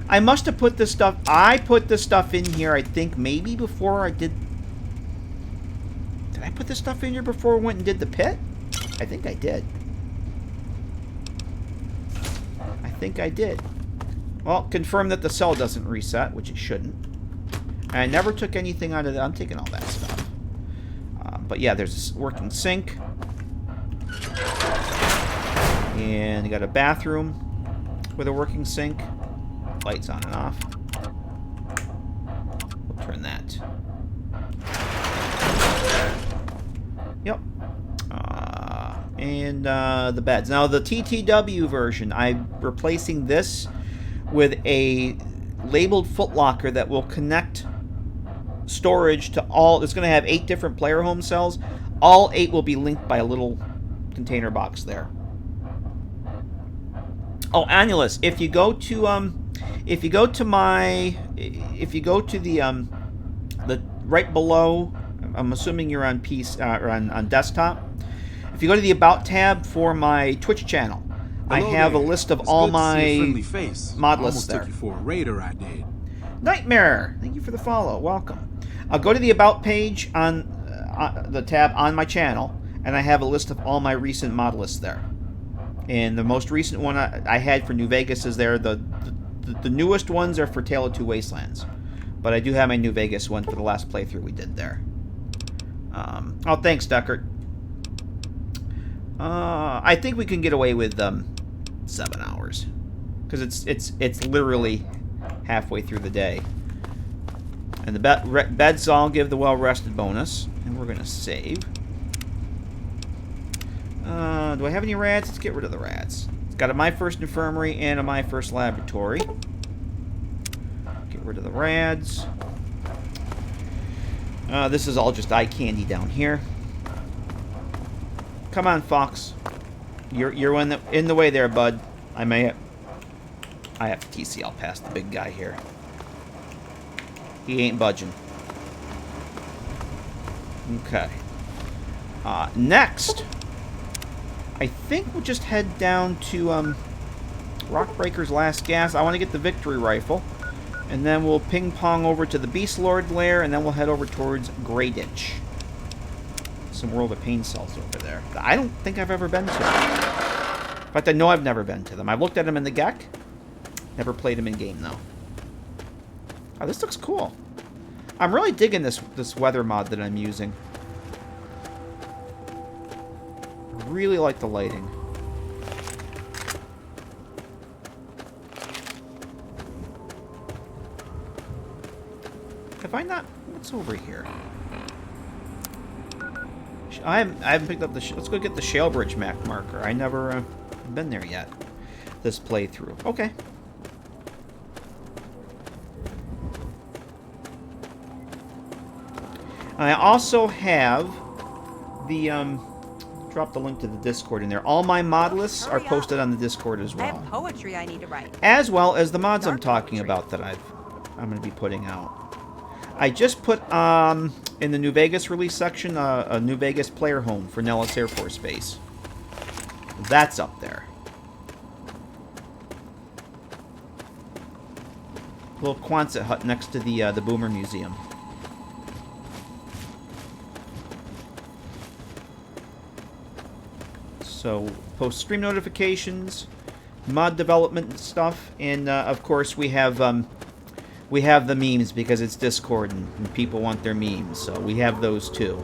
I must have put this stuff... I put this stuff in here, I think, maybe before I did... Did I put this stuff in here before I went and did the pit? I think I did. I think I did. Well, confirm that the cell doesn't reset, which it shouldn't. And I never took anything out of that. I'm taking all that stuff. But yeah, there's a working sink. And you got a bathroom with a working sink. Lights on and off. We'll turn that. Yep. And the beds. Now, the TTW version, I'm replacing this with a labeled footlocker that will connect storage to all. It's going to have 8 different player home cells. All 8 will be linked by a little container box there. Oh, Annulus, if you go to the right below, I'm assuming you're on PC or on desktop. If you go to the About tab for my Twitch channel, I have a list of all my mod lists there. Took you for a raider, I did. Nightmare, thank you for the follow. Welcome. I'll go to the About page on the tab on my channel, and I have a list of all my recent mod lists there. And the most recent one I had for New Vegas is there. The newest ones are for Tale of Two Wastelands. But I do have my New Vegas one for the last playthrough we did there. Oh, thanks, Deckard. I think we can get away with 7 hours. Because it's literally halfway through the day. And the beds all give the well-rested bonus. And we're going to save. Do I have any rats? Let's get rid of the rats. It's got a My First Infirmary and a My First Laboratory. Get Get rid of the rads. This is all just eye candy down here. Come on, Fox. You're in the way there, bud. I have to TCL past the big guy here. He ain't budging. Okay. Next, I think we'll just head down to Rockbreaker's Last Gas. I want to get the Victory Rifle. And then we'll ping-pong over to the Beast Lord lair, and then we'll head over towards Grey Ditch. Some World of Pain cells over there. I don't think I've ever been to them. In fact, I know I've never been to them. I've looked at them in the GEC. Never played them in-game, though. Oh, this looks cool. I'm really digging this weather mod that I'm using. Really like the lighting. Have I not... What's over here? I haven't picked up the... Let's go get the Shalebridge map marker. I never been there yet. This playthrough. Okay. I also have the... Drop the link to the Discord in there. All my mod lists are posted on the Discord as well. I have poetry I need to write. As well as the mods I'm talking about that I'm going to be putting out. I just put in the New Vegas release section a New Vegas player home for Nellis Air Force Base. That's up there. Little Quonset hut next to the Boomer Museum. So post stream notifications, mod development stuff, and of course we have the memes because it's Discord and people want their memes, so we have those too.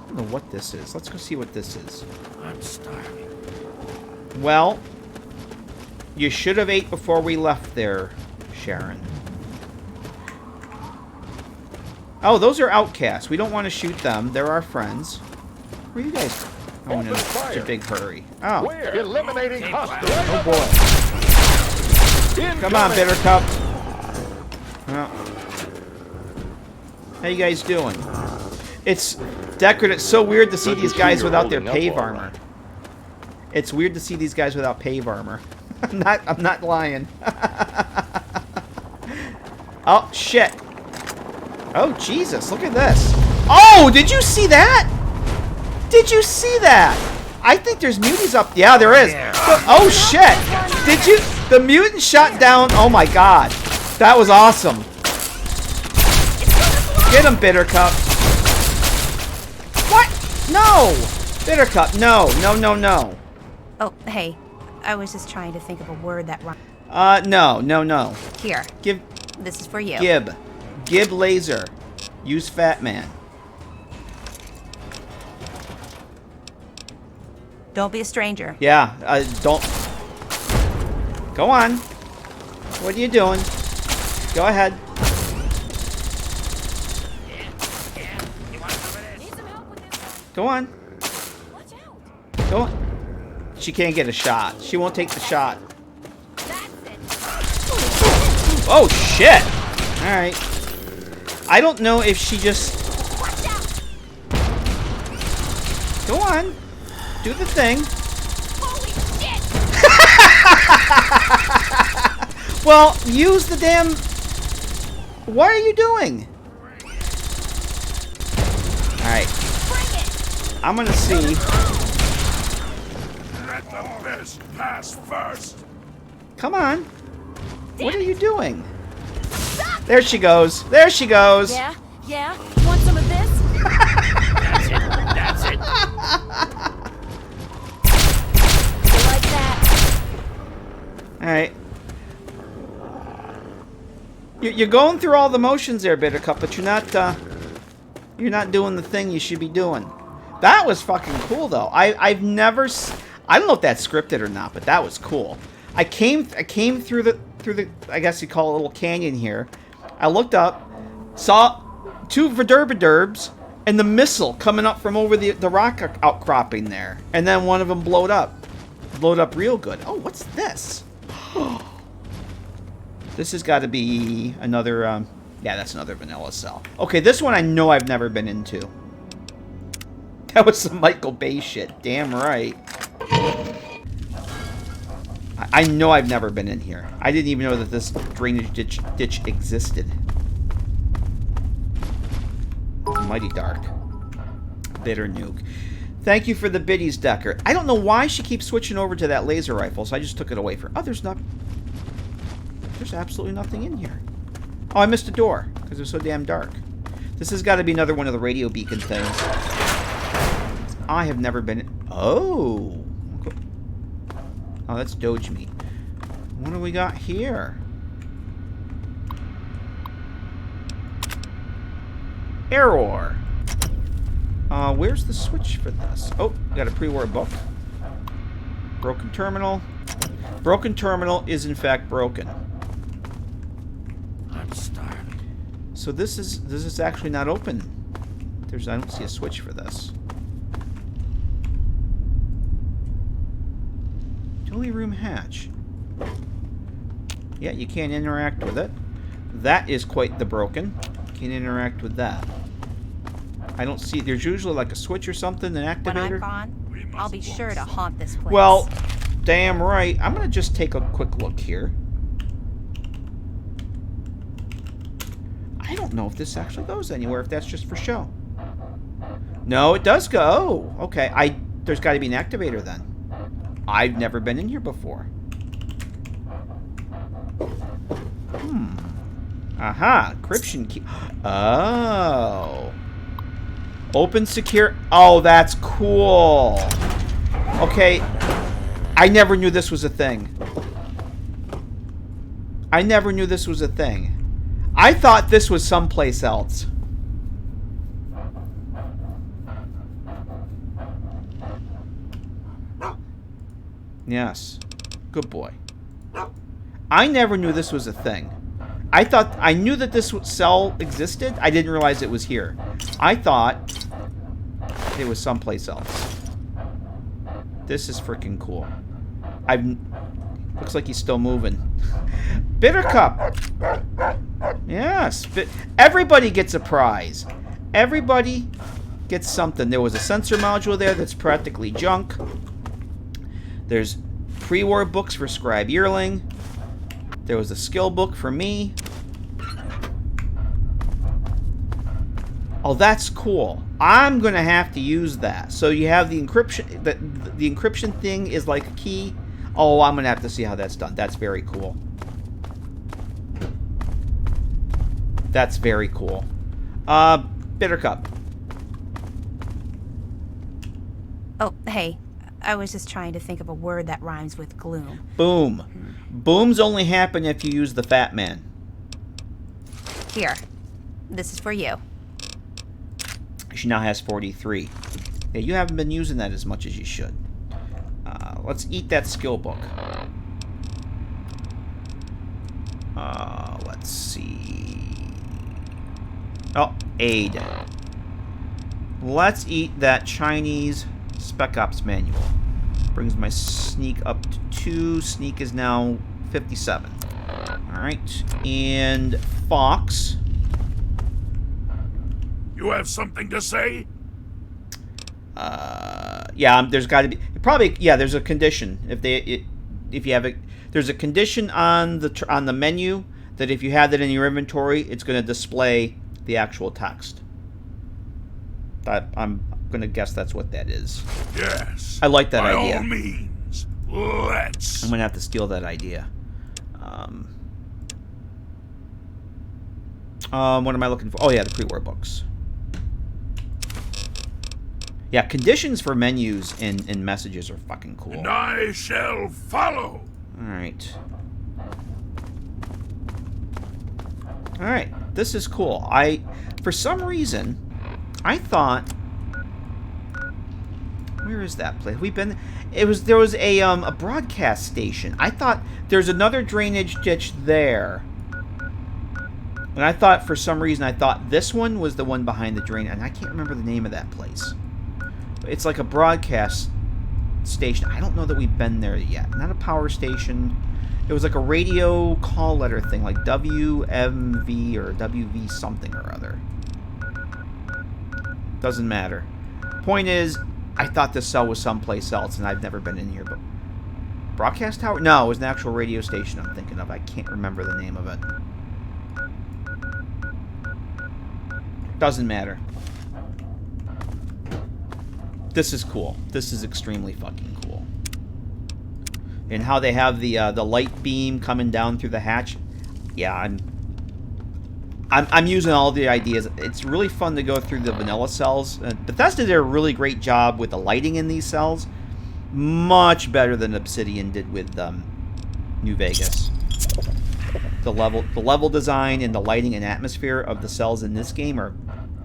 I don't know what this is. Let's go see what this is. I'm starving. Well, you should have ate before we left there, Sharon. Oh, those are outcasts. We don't want to shoot them. They're our friends. Where are you guys going in such a big hurry? Oh. We're eliminating hostiles. Oh, boy. Come on, Bittercup. Oh. How you guys doing? It's... Deckard, it's so weird to see these guys without their pave armor. It's weird to see these guys without pave armor. I'm not lying. Oh, shit. Oh, Jesus, look at this. Oh, did you see that? Did you see that? I think there's muties up. Yeah, there is. Oh, shit. Did you? The mutant shot down. Oh, my God. That was awesome. Get him, Bittercup. What? No. Bittercup, no. No, no, no. Oh, hey. I was just trying to think of a word that rhymes. No, no, no. Here. Give. This is for you. Gib. Gib laser. Use Fat Man. Don't be a stranger. Yeah, don't. Go on. What are you doing? Go ahead. Go on. Go on. She can't get a shot. She won't take the shot. Oh, shit. All right. I don't know if she just... Go on. Do the thing. Holy shit! Well, use the damn... What are you doing? Alright. I'm gonna see. Let the best pass first. Come on. What are you doing? There she goes. There she goes. Yeah? Yeah? Want some of this? That's it. That's it. You like that? Alright. You're going through all the motions there, Bittercup, but you're not doing the thing you should be doing. That was fucking cool, though. I've never... I don't know if that's scripted or not, but that was cool. I came through the I guess you call it a little canyon here. I looked up, saw two Verderbiderbs, And the missile coming up from over the rock outcropping there. And then one of them blowed up. Blowed up real good. Oh, what's this? This has got to be another... yeah, that's another vanilla cell. Okay, this one I know I've never been into. That was some Michael Bay shit. Damn right. I know I've never been in here. I didn't even know that this drainage ditch existed. It's mighty dark. Bitter nuke. Thank you for the biddies, Decker. I don't know why she keeps switching over to that laser rifle, so I just took it away from her. Oh, there's absolutely nothing in here. Oh, I missed a door because it was so damn dark. This has got to be another one of the radio beacon things. I have never been in... Oh. Oh, that's Doge meat. What do we got here? Error. Where's the switch for this? Oh, got a pre-war book. Broken terminal. Broken terminal is in fact broken. I'm starving. So this is actually not open. I don't see a switch for this. Dually room hatch. Yeah, you can't interact with it. That is quite the broken. Can't interact with that. I don't see... There's usually like a switch or something, an activator. When I'm gone, I'll be sure to haunt this place. Well, damn right. I'm going to just take a quick look here. I don't know if this actually goes anywhere, if that's just for show. No, it does go. Oh, okay. There's got to be an activator then. I've never been in here before. Aha. Encryption key. Oh. Open secure. Oh, that's cool. Okay. I never knew this was a thing. I never knew this was a thing. I thought this was someplace else. Yes. Good boy. I never knew this was a thing. I knew that this cell existed. I didn't realize it was here. I thought it was someplace else. This is freaking cool. Looks like he's still moving. Bitter cup. Yes. Everybody gets a prize. Everybody gets something. There was a sensor module there that's practically junk. There's pre-war books for Scribe Yearling. There was a skill book for me. Oh, that's cool. I'm going to have to use that. So you have the encryption. The encryption thing is like a key. Oh, I'm going to have to see how that's done. That's very cool. That's very cool. Bitter cup. Oh, hey. I was just trying to think of a word that rhymes with gloom. Boom. Booms only happen if you use the fat man. Here. This is for you. She now has 43. Yeah, you haven't been using that as much as you should. Let's eat that skill book. Let's see. Oh, aid. Let's eat that Chinese Spec Ops manual. Brings my sneak up to 2. Sneak is now 57. Alright. And Fox. You have something to say? Yeah, there's got to be... Probably, yeah, there's a condition. If you have a... There's a condition on the menu that if you have that in your inventory, it's going to display the actual text. I'm going to guess that's what that is. Yes. I like that idea. By all means, let's. I'm going to have to steal that idea. What am I looking for? Oh, yeah, the pre-war books. Yeah, conditions for menus and messages are fucking cool. And I shall follow. Alright. Alright, this is cool. For some reason, I thought... Where is that place? There was a broadcast station. I thought there's another drainage ditch there. And I thought, for some reason, I thought this one was the one behind the drain, and I can't remember the name of that place. It's like a broadcast station. I don't know that we've been there yet. Not a power station. It was like a radio call letter thing, like WMV or WV something or other. Doesn't matter. Point is, I thought this cell was someplace else, and I've never been in here. But broadcast tower? No, it was an actual radio station I'm thinking of. I can't remember the name of it. Doesn't matter. This is cool. This is extremely fucking cool. And how they have the light beam coming down through the hatch. Yeah, I'm using all the ideas. It's really fun to go through the vanilla cells. Bethesda did a really great job with the lighting in these cells. Much better than Obsidian did with New Vegas. The level design and the lighting and atmosphere of the cells in this game are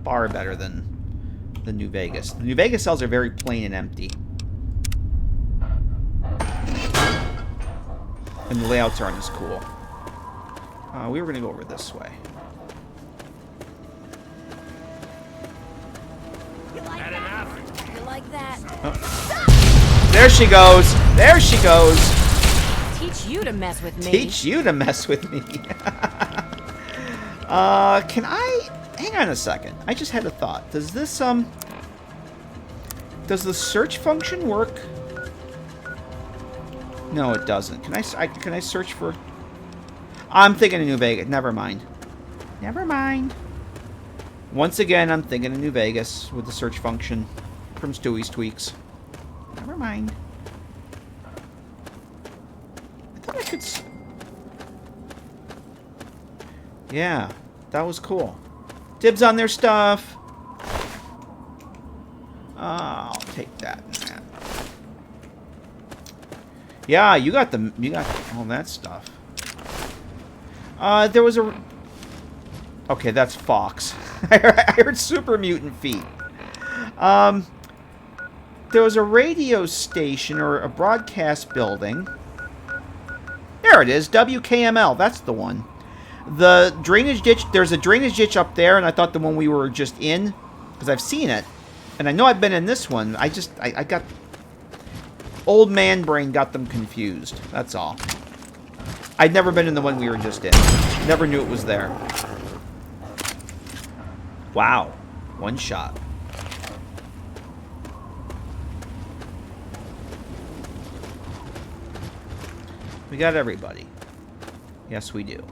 far better than the New Vegas. The New Vegas cells are very plain and empty. And the layouts aren't as cool. We were going to go over this way. You like that? Oh. There she goes. There she goes. Teach you to mess with me. Teach you to mess with me. Can I... Hang on a second. I just had a thought. Does this, does the search function work? No, it doesn't. Can I search for... I'm thinking of New Vegas. Never mind. Never mind. Once again, I'm thinking of New Vegas with the search function from Stewie's Tweaks. Never mind. I thought I could... Yeah, that was cool. Dibs on their stuff. I'll take that. Yeah, you got all that stuff. There was a... Okay, that's Fox. I heard super mutant feet. There was a radio station or a broadcast building. There it is, WKML. That's the one. The drainage ditch, there's a drainage ditch up there, and I thought the one we were just in, because I've seen it, and I know I've been in this one. I got... Old man brain got them confused. That's all. I'd never been in the one we were just in. Never knew it was there. Wow. One shot. We got everybody. Yes, we do.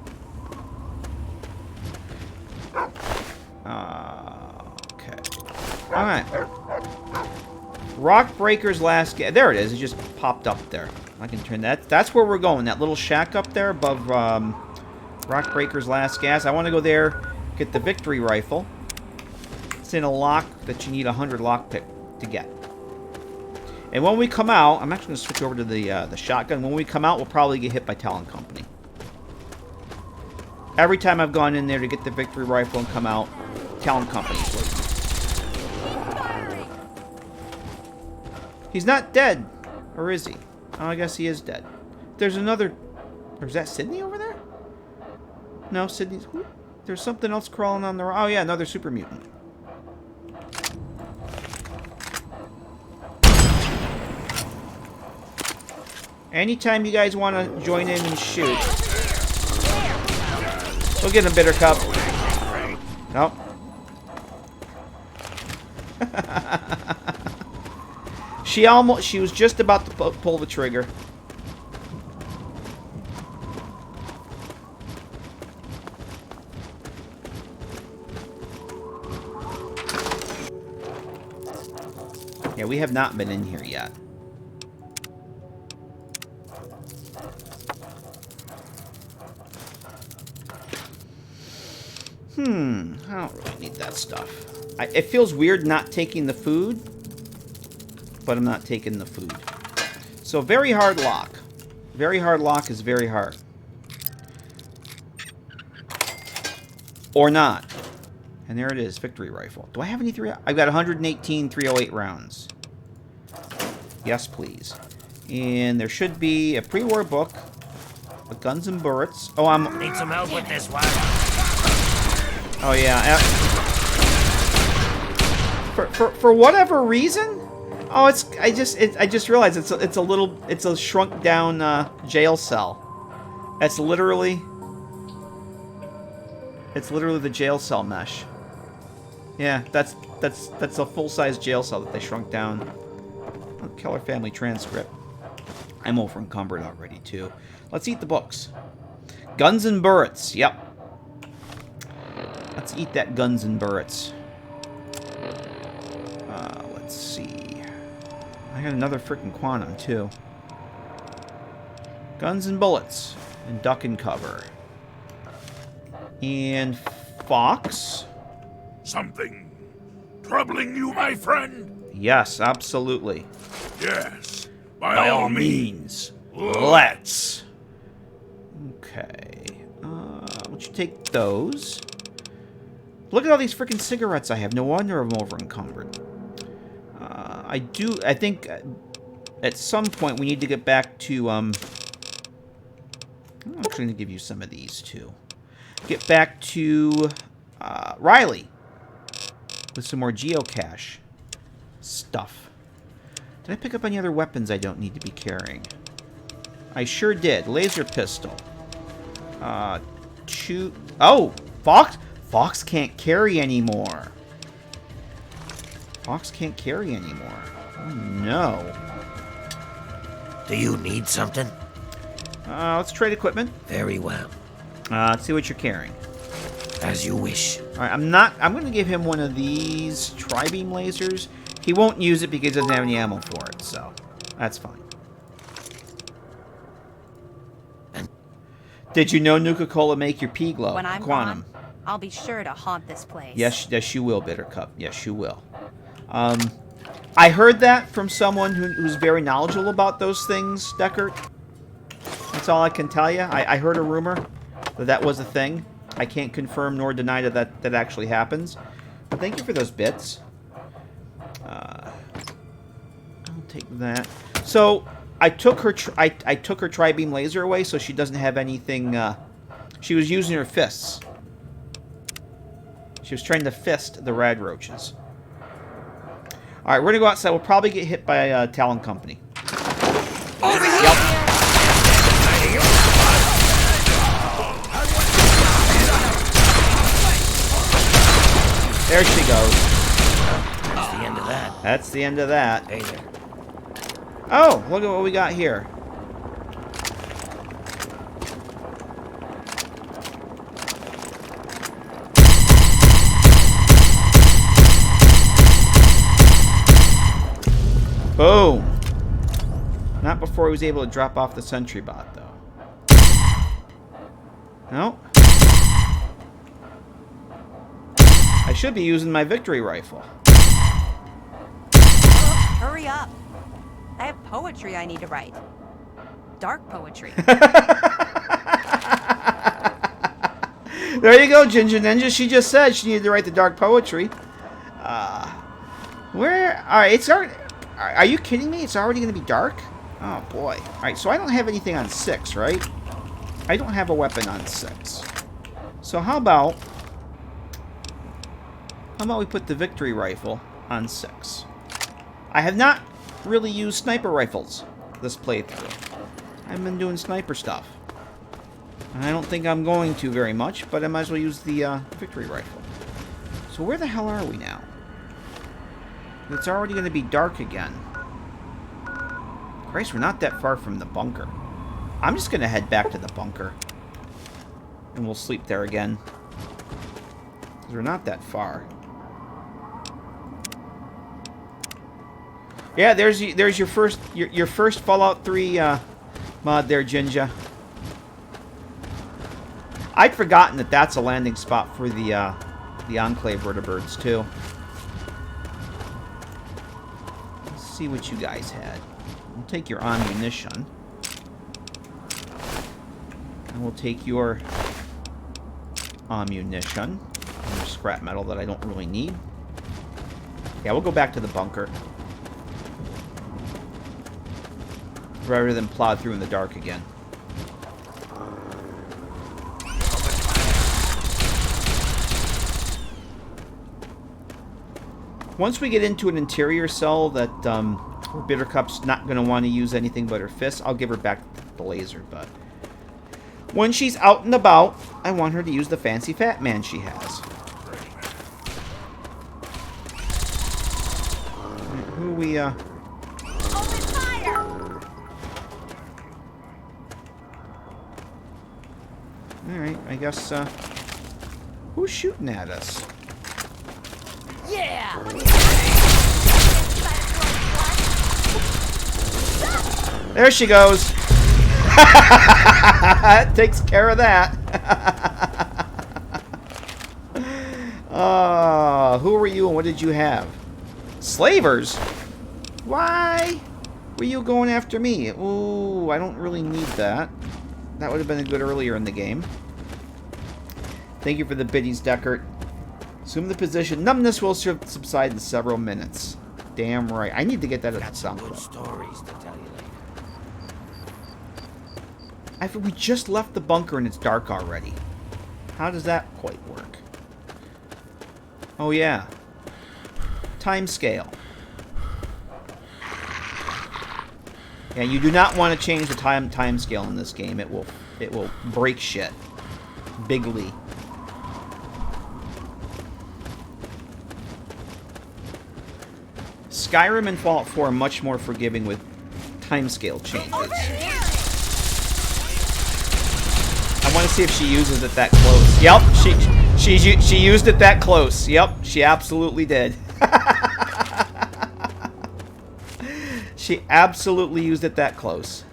Okay. Alright. Rock Breaker's last... There it is. It just popped up there. I can turn that. That's where we're going. That little shack up there above Rock Breaker's last gas. I want to go there, get the victory rifle. It's in a lock that you need 100 lockpick to get. And when we come out, I'm actually going to switch over to the shotgun. When we come out, we'll probably get hit by Talon Company. Every time I've gone in there to get the victory rifle and come out, Talon Company's working. He's not dead. Or is he? Oh, I guess he is dead. There's another... Or is that Sydney over there? No, Sydney's... There's something else crawling on the... Oh, yeah, another super mutant. Anytime you guys want to join in and shoot. We'll get him, Bittercup. Nope. She was just about to pull the trigger. Yeah, we have not been in here yet. I don't really need that stuff. It feels weird not taking the food, but I'm not taking the food. So, very hard lock. Very hard lock is very hard. Or not. And there it is, victory rifle. Do I have any I've got 118 308 rounds. Yes, please. And there should be a pre-war book with guns and bullets. Oh, Need some help with this one. Oh yeah. For whatever reason. Oh, I just realized it's a shrunk down jail cell. It's literally the jail cell mesh. Yeah, that's a full-size jail cell that they shrunk down. Oh, Keller family transcript. I'm over encumbered already too. Let's eat the books. Guns and Burrits. Yep. Let's eat that guns and Burrits. Let's see. I got another freaking quantum too. Guns and bullets and duck and cover. And Fox. Something troubling you, my friend? Yes, absolutely. Yes. By all means. Let's. Okay. Why don't you take those? Look at all these freaking cigarettes I have. No wonder I'm over encumbered. I think at some point we need to get back to, I'm actually going to give you some of these too. Get back to Riley with some more geocache stuff. Did I pick up any other weapons I don't need to be carrying? I sure did. Laser pistol. Oh! Fox? Fox can't carry anymore. Fox can't carry anymore. Oh, no. Do you need something? Let's trade equipment. Very well. Let's see what you're carrying. As you wish. Alright, I'm going to give him one of these tri-beam lasers. He won't use it because he doesn't have any ammo for it, so that's fine. Did you know Nuka-Cola make your pee glow? When I'm Quantum. gone, I'll be sure to haunt this place. Yes, you will, Bittercup. Yes, you will. I heard that from someone who's very knowledgeable about those things, Deckard. That's all I can tell you. I heard a rumor that was a thing. I can't confirm nor deny that actually happens. But thank you for those bits. I'll take that. So I took her tri-beam laser away, so she doesn't have anything. She was using her fists. She was trying to fist the rad roaches. All right, we're gonna go outside. We'll probably get hit by Talon Company. Over here! Yep. There she goes. That's the end of that. That's the end of that. Hey there. Oh, look at what we got here. Boom. Not before he was able to drop off the sentry bot, though. No. I should be using my victory rifle. Hurry up. I have poetry I need to write. Dark poetry. There you go, Ginger Ninja. She just said she needed to write the dark poetry. Where? Alright, it's already... Are you kidding me? It's already going to be dark? Oh, boy. Alright, so I don't have anything on 6, right? I don't have a weapon on 6. So how about we put the victory rifle on 6? I have not really used sniper rifles this playthrough. I've been doing sniper stuff. And I don't think I'm going to very much, but I might as well use the victory rifle. So where the hell are we now? It's already going to be dark again. Christ, we're not that far from the bunker. I'm just going to head back to the bunker. And we'll sleep there again. Because we're not that far. Yeah, there's your first Fallout 3 mod there, Jinja. I'd forgotten that that's a landing spot for the Enclave vertibirds too. Let's see what you guys had. We'll take your ammunition. And we'll take your ammunition. And your scrap metal that I don't really need. Yeah, we'll go back to the bunker. Rather than plow through in the dark again. Once we get into an interior cell that Bittercup's not going to want to use anything but her fists, I'll give her back the laser. But when she's out and about, I want her to use the fancy fat man she has. Who we, Open fire! Alright, I guess, who's shooting at us? Yeah! There she goes. Takes care of that. Who were you and what did you have? Slavers? Why were you going after me? Ooh, I don't really need that. That would have been good earlier in the game. Thank you for the biddies, Deckert. Assume the position. Numbness will subside in several minutes. Damn right. I need to get that at the sound clip. Stories to tell you later. We just left the bunker and it's dark already. How does that quite work? Oh yeah. Time scale. Yeah, you do not want to change the time scale in this game. It will break shit. Bigly. Skyrim and Fallout 4 are much more forgiving with timescale changes. I want to see if she uses it that close. Yep, she used it that close. Yep, she absolutely did. She absolutely used it that close.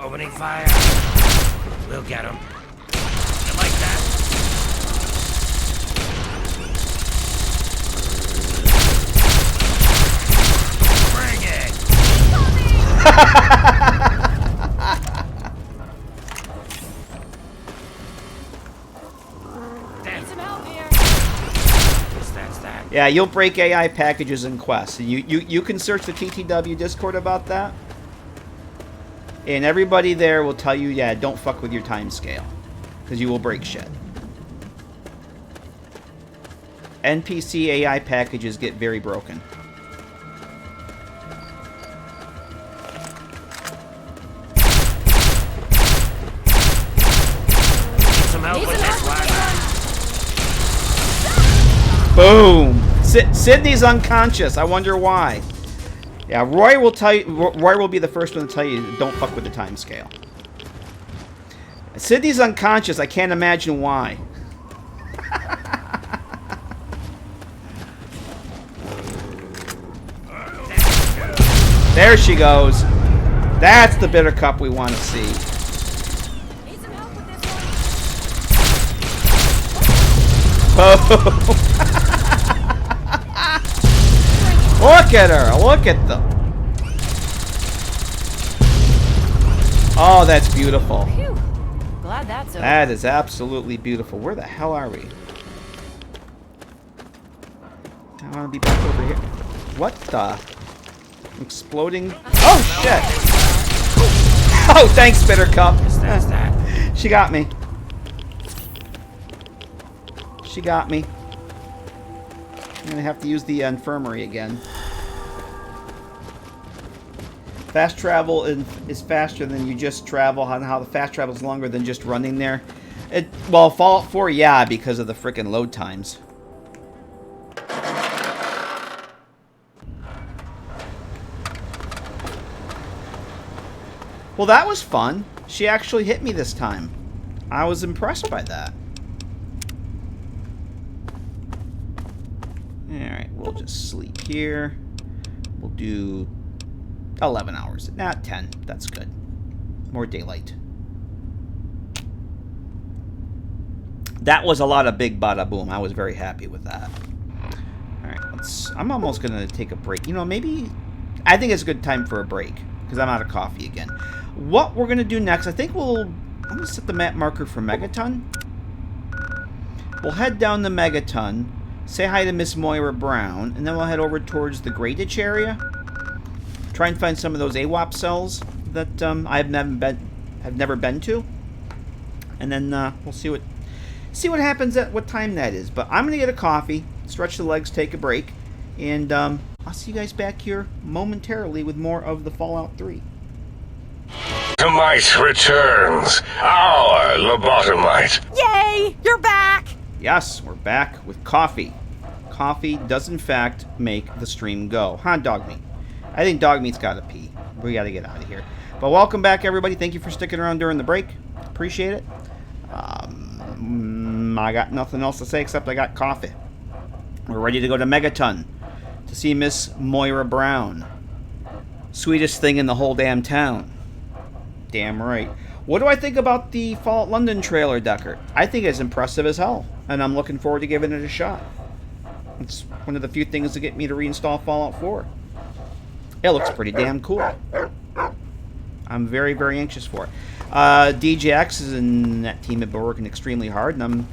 Opening fire. We'll get him. You like that? Bring it. Need some help here. That's that. Yeah, you'll break AI packages and quests. You can search the TTW Discord about that. And everybody there will tell you, yeah, don't fuck with your time scale. Because you will break shit. NPC AI packages get very broken. Need some help with this one. Boom! Sydney's unconscious. I wonder why. Yeah, Roy will tell you. Roy will be the first one to tell you, don't fuck with the time scale. Sydney's unconscious. I can't imagine why. There she goes. That's the bitter cup we want to see. Need some help with this Boom! Look at her! Look at them! Oh, that's beautiful. Phew. Glad that's over. That is absolutely beautiful. Where the hell are we? I want to be back over here. What the? Exploding? Oh, shit! Oh, thanks, Bittercup. That's that. She got me. She got me. I'm gonna have to use the infirmary again. Fast travel is faster than you just travel. How the fast travel is longer than just running there. Well, Fallout 4, yeah, because of the frickin' load times. Well, that was fun. She actually hit me this time. I was impressed by that. Alright, we'll just sleep here. We'll do 11 hours. Not 10. That's good. More daylight. That was a lot of big bada boom. I was very happy with that. Alright, I'm almost going to take a break. You know, maybe... I think it's a good time for a break. Because I'm out of coffee again. What we're going to do next, I think I'm going to set the map marker for Megaton. We'll head down to Megaton. Say hi to Miss Moira Brown. And then we'll head over towards the Grey Ditch area. Try and find some of those AWAP cells that I've never been to. And then we'll see what... see what happens at what time that is. But I'm going to get a coffee, stretch the legs, take a break, and I'll see you guys back here momentarily with more of the Fallout 3. Lobotomite returns. Our lobotomite. Yay! You're back! Yes, we're back with coffee. Coffee does in fact make the stream go. Huh, dog meat? I think dog meat's got to pee. We got to get out of here. But welcome back, everybody. Thank you for sticking around during the break. Appreciate it. I got nothing else to say except I got coffee. We're ready to go to Megaton to see Miss Moira Brown. Sweetest thing in the whole damn town. Damn right. What do I think about the Fallout London trailer, Deckard? I think it's impressive as hell, and I'm looking forward to giving it a shot. It's one of the few things to get me to reinstall Fallout 4. It looks pretty damn cool. I'm very, very anxious for it. DJX and that team have been working extremely hard, and I'm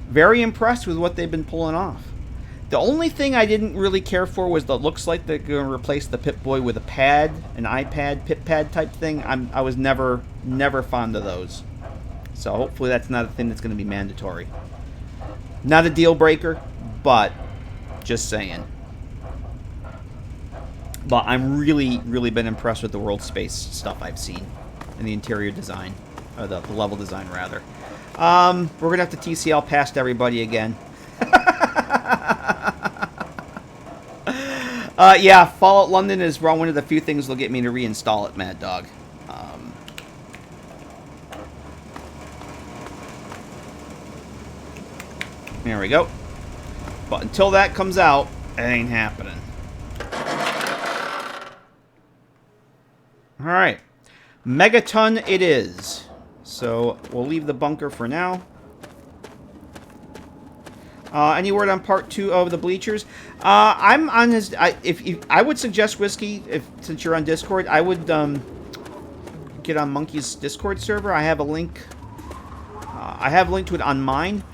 very impressed with what they've been pulling off. The only thing I didn't really care for was that looks like they're going to replace the Pip-Boy with a pad, an iPad, Pip-Pad type thing. I was never fond of those. So hopefully that's not a thing that's going to be mandatory. Not a deal breaker, but just saying. But I'm really, really been impressed with the world space stuff I've seen. And the interior design. Or the level design, rather. We're going to have to TCL past everybody again. Yeah, Fallout London is one of the few things that'll get me to reinstall it, Mad Dog. There we go. But until that comes out, it ain't happening. Alright. Megaton it is. So, we'll leave the bunker for now. Any word on part 2 of the Bleachers? I'm on his... I would suggest, Whiskey, since you're on Discord, I would get on Monkey's Discord server. I have a link. I have a link to it on mine.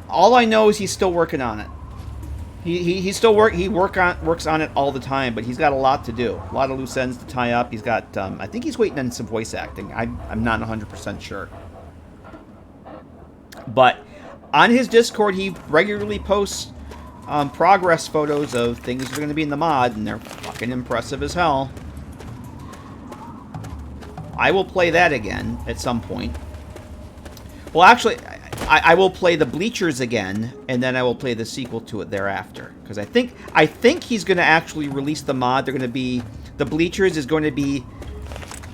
All I know is he's still working on it. He still works on it all the time, but he's got a lot to do. A lot of loose ends to tie up. He's got... I think he's waiting on some voice acting. I'm not 100% sure. But... on his Discord, he regularly posts progress photos of things that are going to be in the mod, and they're fucking impressive as hell. I will play that again at some point. Well, actually, I will play the Bleachers again, and then I will play the sequel to it thereafter. Because I think he's going to actually release the mod. They're going to be... the Bleachers is going to be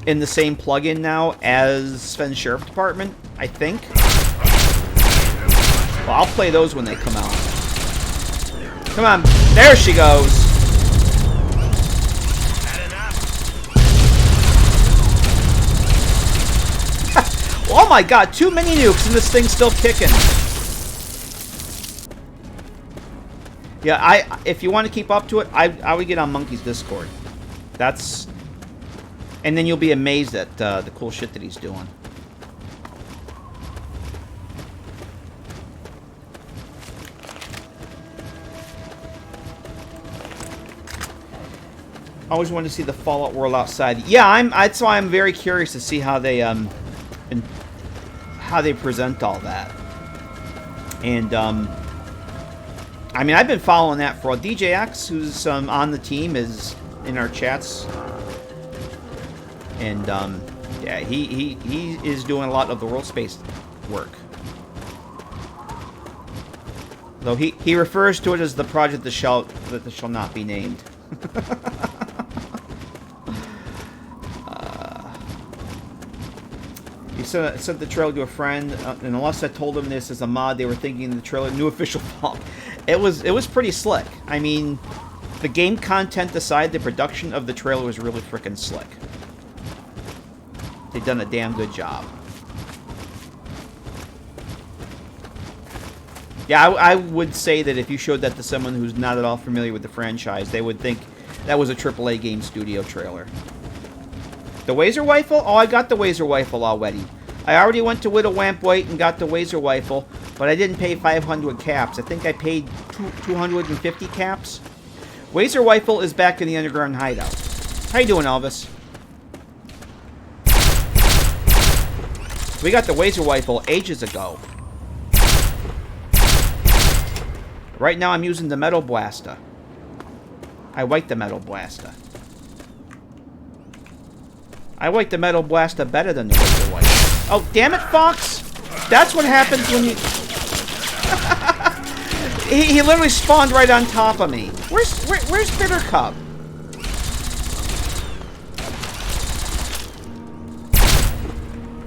in the same plugin now as Sven's Sheriff Department, I think. Well, I'll play those when they come out. Come on. There she goes. Oh my god, too many nukes and this thing's still kicking. Yeah, if you want to keep up to it, I would get on Monkey's Discord. That's... and then you'll be amazed at the cool shit that he's doing. I always wanted to see the Fallout world outside. Yeah, that's why I'm very curious to see how they present all that. And I mean, I've been following that for a while. DJX, who's on the team, is in our chats, and yeah, he is doing a lot of the world space work. Though he refers to it as the project that shall not be named. He sent the trailer to a friend, and unless I told him this as a mod, they were thinking the trailer new official Fallout. It was pretty slick. I mean, the game content aside, the production of the trailer was really freaking slick. They've done a damn good job. Yeah, I would say that if you showed that to someone who's not at all familiar with the franchise, they would think that was a AAA game studio trailer. The Wazer Rifle? Oh, I got the Wazer Rifle already. I already went to Widow Wampwhite and got the Wazer Rifle, but I didn't pay 500 caps. I think I paid 250 caps. Wazer Rifle is back in the underground hideout. How you doing, Elvis? We got the Wazer Rifle ages ago. Right now I'm using the Metal Blaster. I like the Metal Blaster. I like the Metal Blaster better than the Laser White. Oh, damn it, Fox! That's what happens when you... he literally spawned right on top of me. Where's Bittercup?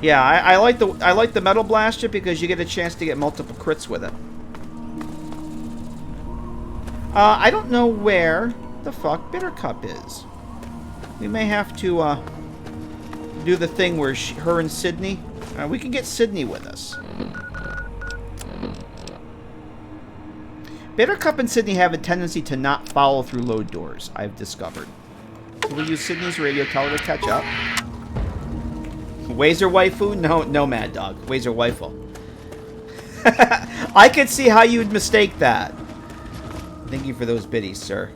Yeah, I like the Metal Blaster because you get a chance to get multiple crits with it. I don't know where the fuck Bittercup is. We may have to do the thing where her and Sydney. We can get Sydney with us. Bittercup and Sydney have a tendency to not follow through load doors, I've discovered. So we'll use Sydney's radio, tell her to catch up. Wazer waifu? No, Mad Dog. Wazer waifu. I could see how you'd mistake that. Thank you for those biddies, sir.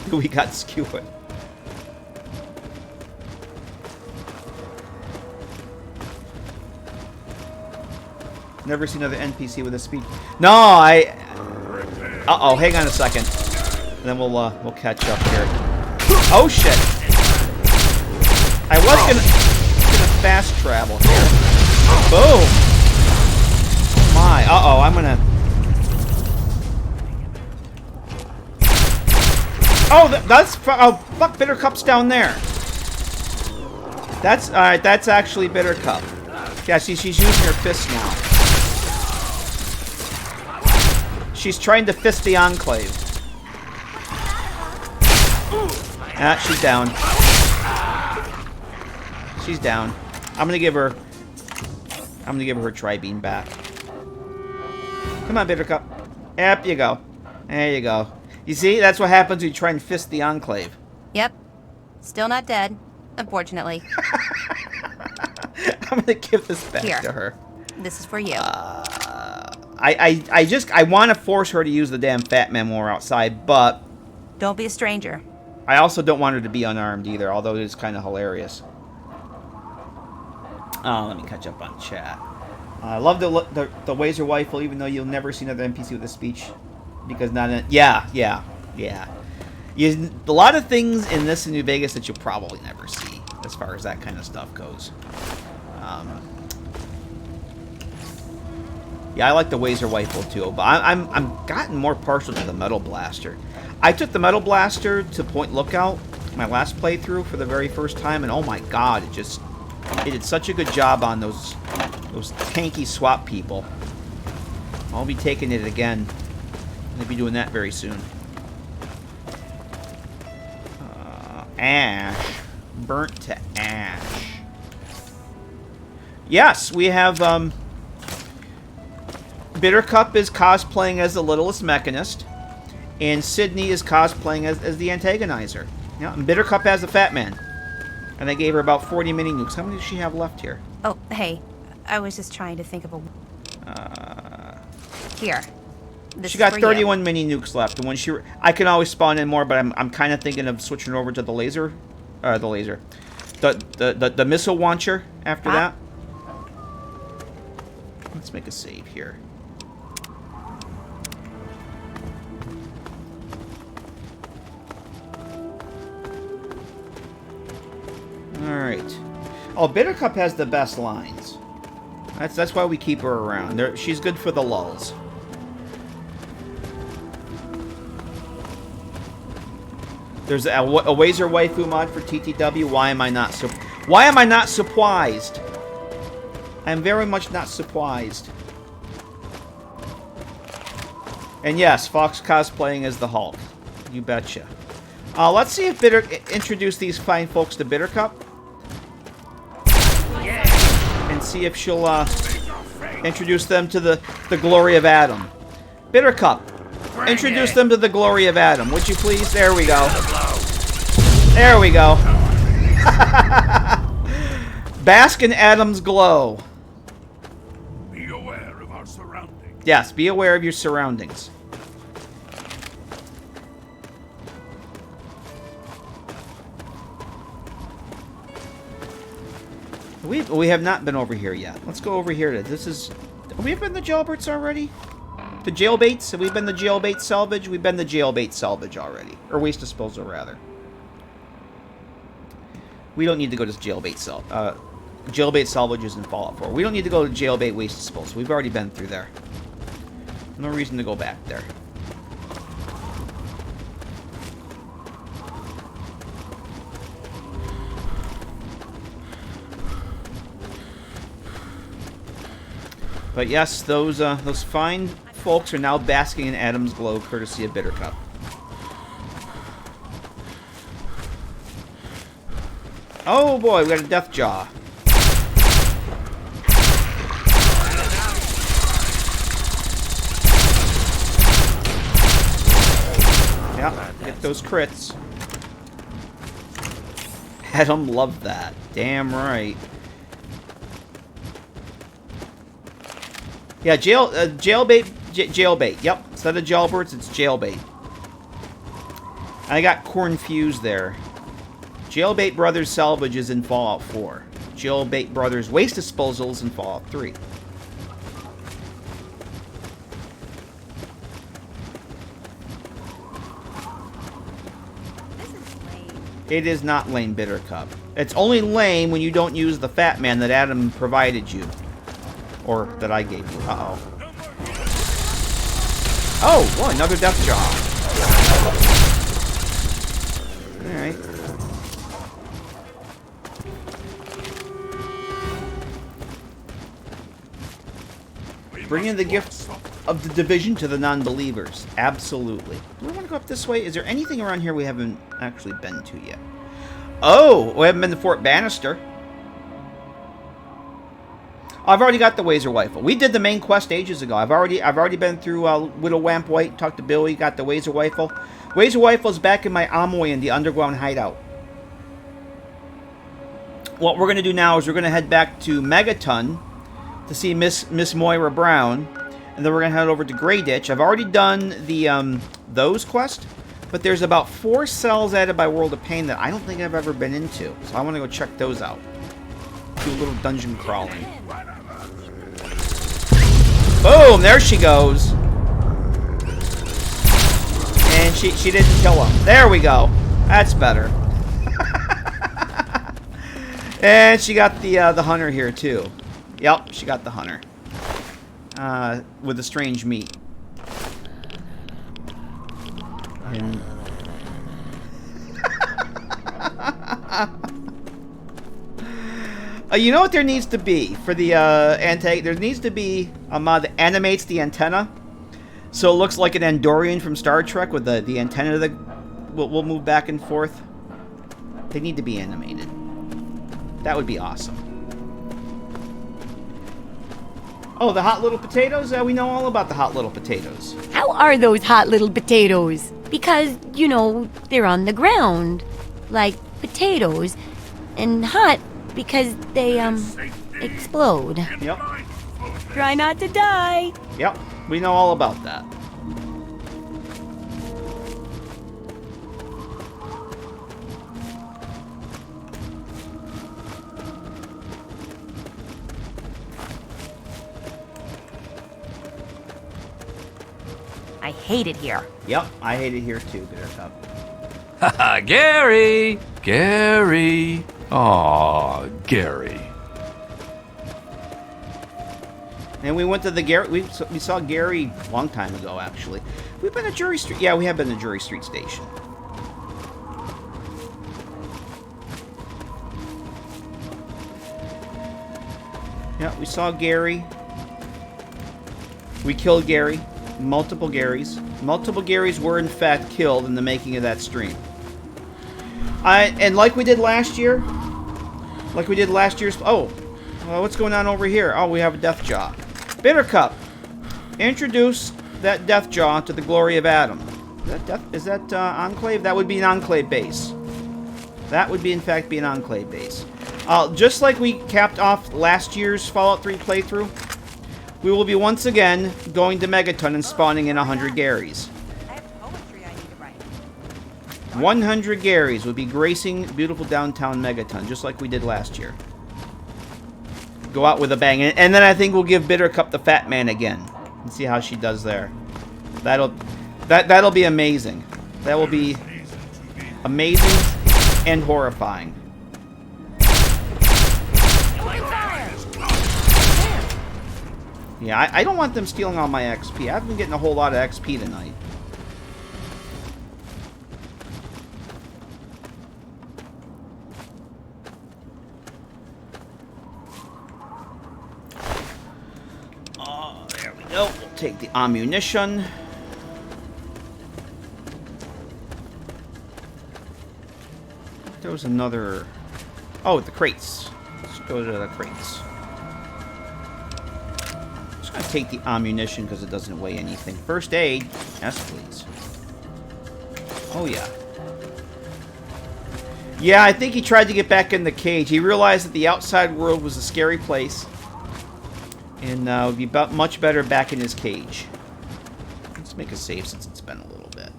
We got skewered. Never seen another NPC with a speech. No, Uh-oh, hang on a second. And then we'll catch up here. Oh shit! I was gonna fast travel here. Boom! Oh my! Uh-oh, I'm gonna. Oh, that's fuck! Bittercup's down there. That's alright. That's actually Bittercup. Yeah, she's using her fist now. She's trying to fist the Enclave. Ah, she's down. She's down. I'm gonna give her her tri-beam back. Come on, Bittercup. Up you go. There you go. You see, that's what happens when you try and fist the Enclave. Yep. Still not dead, unfortunately. I'm gonna give this back to her. This is for you. I want to force her to use the damn Fat Man when we're outside, but... Don't be a stranger. I also don't want her to be unarmed either, although it is kind of hilarious. Oh, let me catch up on chat. I love the Wazer Rifle, even though you'll never see another NPC with a speech. Because not in... Yeah. A lot of things in this in New Vegas that you'll probably never see, as far as that kind of stuff goes. Yeah, I like the Wazer Rifle too, but I'm gotten more partial to the Metal Blaster. I took the Metal Blaster to Point Lookout, my last playthrough, for the very first time, and oh my god, it did such a good job on those tanky swap people. I'll be taking it again. I'm gonna be doing that very soon. Ash, burnt to ash. Yes, we have Bittercup is cosplaying as the Littlest Mechanist, and Sydney is cosplaying as the Antagonizer. Yeah, and Bittercup has the Fat Man. And they gave her about 40 mini nukes. How many does she have left here? Oh, hey. I was just trying to think of a... Here. This she got is for 31 you. mini nukes left. And when I can always spawn in more, but I'm kind of thinking of switching over to the laser. The missile launcher after that. Let's make a save here. Alright. Oh, Bittercup has the best lines. That's why we keep her around. She's good for the lulls. There's a Wazer waifu mod for TTW. Why am I not surprised? I am very much not surprised. And yes, Fox cosplaying as the Hulk. You betcha. Let's see if introduce these fine folks to Bittercup. And see if she'll introduce them to the glory of Adam. Bittercup, introduce them to the glory of Adam, would you please? There we go. There we go. Bask in Adam's glow. Be aware of our surroundings. Yes, be aware of your surroundings. We have not been over here yet. Let's go over here. Have we been the Jailbirds already? The jailbaits? Have we been the jailbait salvage? We've been the jailbait salvage already. Or waste disposal, rather. We don't need to go to jailbait salvages in Fallout 4. We don't need to go to jailbait waste disposal. We've already been through there. No reason to go back there. But yes, those fine folks are now basking in Adam's glow, courtesy of Bittercup. Oh boy, we got a death jaw. Yeah, get those crits. Adam loved that. Damn right. Yeah, jailbait. Yep, instead of jailbirds, it's jailbait. I got corn fused there. Jailbait Brothers Salvage is in Fallout 4. Jailbait Brothers Waste Disposals in Fallout 3. This is lame. It is not lame, Bittercup. It's only lame when you don't use the Fat Man that Adam provided you. Or that I gave you. Uh-oh. Oh, well, another death jaw. Alright. Bringing the gift of the division to the non-believers. Absolutely. Do we want to go up this way? Is there anything around here we haven't actually been to yet? Oh, we haven't been to Fort Bannister. I've already got the Wazer Rifle. We did the main quest ages ago. I've already been through Widow Wamp White, talked to Billy, got the Wazer Rifle. Wazer Rifle's back in my Armory in the underground hideout. What we're going to do now is we're going to head back to Megaton to see Miss Moira Brown, and then we're going to head over to Grey Ditch. I've already done the those quests, but there's about 4 cells added by World of Pain that I don't think I've ever been into, so I want to go check those out. Do a little dungeon crawling. Boom! There she goes. And she didn't kill him. There we go. That's better. And she got the hunter here too. Yep, she got the hunter. With the strange meat. And you know what there needs to be for the there needs to be a mod that animates the antenna, so it looks like an Andorian from Star Trek with the antenna that will move back and forth. They need to be animated. That would be awesome. Oh, the hot little potatoes? We know all about the hot little potatoes. How are those hot little potatoes? Because, you know, they're on the ground. Like potatoes. And hot because they, explode. Yep. Try not to die. Yep. We know all about that. I hate it here. Yep, I hate it here too, Bittercup. Haha, Gary! Gary! Aw, Gary. And we went to the Gary. We saw Gary a long time ago, actually. We've been to Jury Street. Yeah, we have been to Jury Street Station. Yeah, we saw Gary. We killed Gary. Multiple Garys. Multiple Garys were in fact killed in the making of that stream. And like we did last year. Like we did last year's. Oh, what's going on over here? Oh, we have a death jaw. Bittercup, introduce that death jaw to the glory of Adam. Is that Enclave? That would be an Enclave base. That would be, in fact, be an Enclave base. Just like we capped off last year's Fallout 3 playthrough, we will be once again going to Megaton and spawning in 100 Garys. I have poetry I need to write. 100 Garys will be gracing beautiful downtown Megaton, just like we did last year. Go out with a bang. And then I think we'll give Bittercup the Fat Man again. And see how she does there. That'll be amazing. That will be amazing and horrifying. Yeah, I don't want them stealing all my XP. I've been getting a whole lot of XP tonight. There we go. We'll take the ammunition. There was another... Oh, the crates. Let's go to the crates. I'm just going to take the ammunition because it doesn't weigh anything. First aid. Yes, please. Oh, yeah. Yeah, I think he tried to get back in the cage. He realized that the outside world was a scary place. And would be much better back in his cage. Let's make a save since it's been a little bit.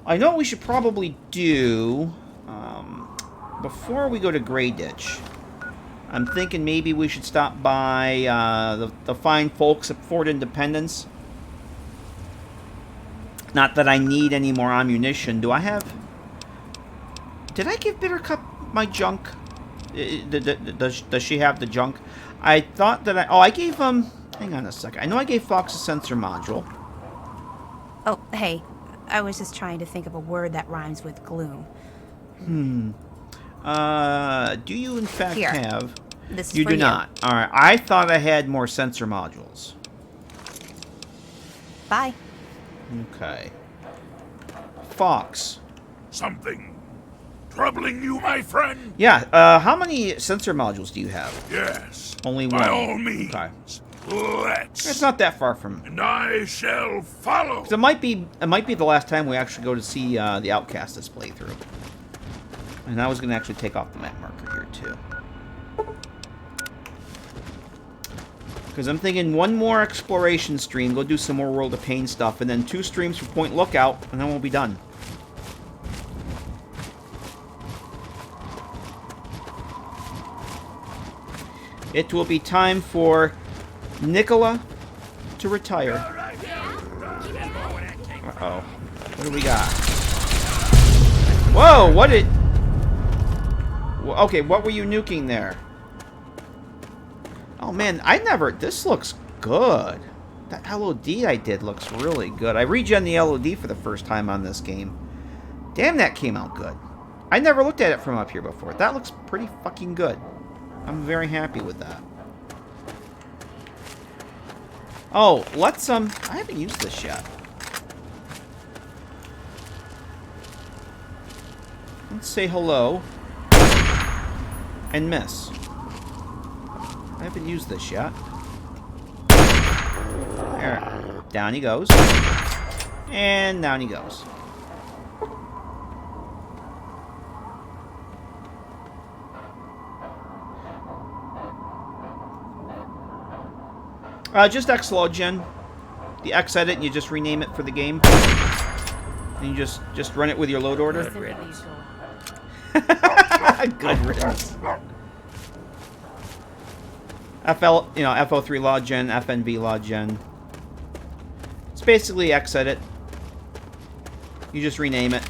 I know what we should probably do before we go to Grey Ditch. I'm thinking maybe we should stop by the fine folks at Fort Independence. Not that I need any more ammunition. Do I have... Did I give Bittercup my junk? Does she have the junk? I thought that I gave, hang on a second. I know I gave Fox a sensor module. Oh, hey. I was just trying to think of a word that rhymes with gloom. Do you in fact Here. have... This is You for do not. Alright, I thought I had more sensor modules. Bye. Okay. Fox. Something troubling you, my friend? Yeah, how many sensor modules do you have? Yes. Only one. By all means. Okay. Let's. It's not that far from... And I shall follow. 'Cause it might be the last time we actually go to see the Outcast display through. And I was going to actually take off the map marker here, too. Because I'm thinking one more exploration stream, go do some more World of Pain stuff, and then 2 streams for Point Lookout, and then we'll be done. It will be time for Nikola to retire. Uh-oh. What do we got? Whoa, what did... Okay, what were you nuking there? Oh man, this looks good. That LOD I did looks really good. I regen the LOD for the first time on this game. Damn, that came out good. I never looked at it from up here before. That looks pretty fucking good. I'm very happy with that. Oh, let's, I haven't used this yet. Let's say hello. And miss. I haven't used this yet. There. Down he goes. And down he goes. Just Xlogen. The X edit, and you just rename it for the game. And you just run it with your load order. Good riddance. Good riddance. FO3 log gen, FNV log gen. It's basically X edit. You just rename it.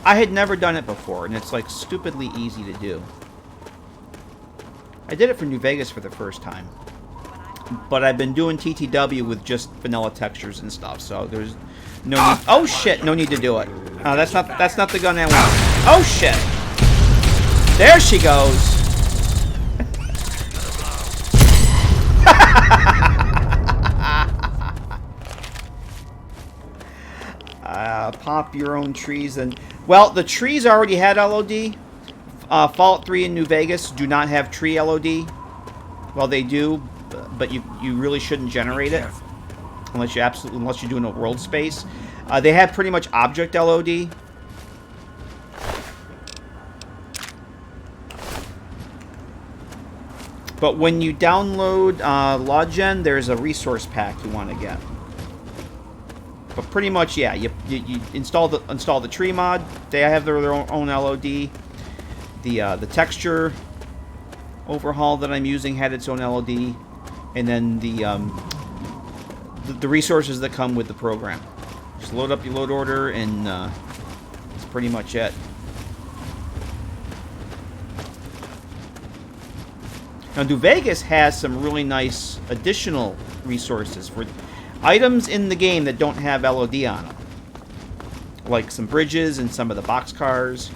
I had never done it before, and it's like stupidly easy to do. I did it for New Vegas for the first time. But I've been doing TTW with just vanilla textures and stuff, so there's no need. Oh shit, no need to do it. Oh, that's not the gun I want. Oh shit. There she goes. Pop your own trees and... Well, the trees already had LOD. Fallout 3 in New Vegas do not have tree LOD. Well, they do, but you really shouldn't generate it unless you're doing a world space. They have pretty much object LOD. But when you download Logen, there's a resource pack you want to get. But pretty much, yeah, you install the tree mod. They have their own LOD. The texture overhaul that I'm using had its own LOD, and then the resources that come with the program. Just load up your load order, and that's pretty much it. Now, New Vegas has some really nice additional resources for items in the game that don't have LOD on them. Like some bridges and some of the boxcars.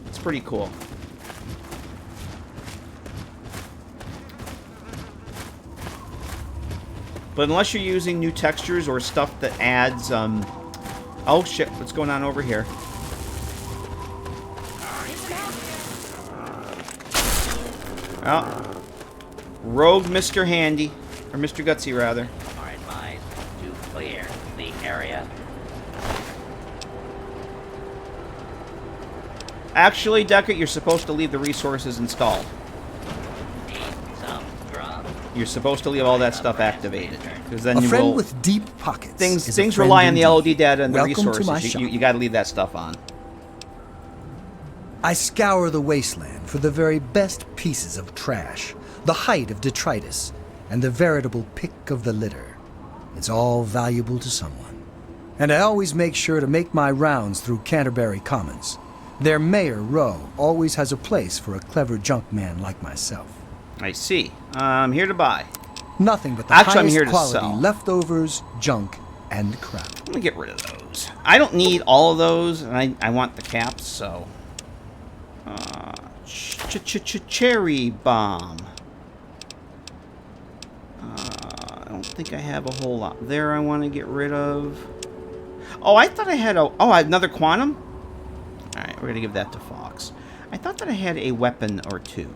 It's pretty cool. But unless you're using new textures or stuff that adds, oh shit, what's going on over here? Oh. Rogue Mr. Handy. Or Mr. Gutsy, rather. Are advised to clear the area. Actually, Deckard, you're supposed to leave the resources installed. Need some grub. You're supposed to leave all that stuff activated. Because then A you friend will... with deep pockets. Things rely on the LOD data and the Welcome to resources. my You shop. gotta leave that stuff on. I scour the wasteland for the very best pieces of trash, the height of detritus, and the veritable pick of the litter. It's all valuable to someone. And I always make sure to make my rounds through Canterbury Commons. Their mayor, Rowe, always has a place for a clever junk man like myself. I see. I'm here to buy. Nothing but the Actually, I'm highest here to quality sell. levtovers, junk, and crap. I'm gonna get rid of those. I don't need all of those, and I want the caps, so... Cherry bomb. I don't think I have a whole lot there I want to get rid of. Oh, I thought I had a... Oh, another quantum? Alright, we're going to give that to Fox. I thought that I had a weapon or two.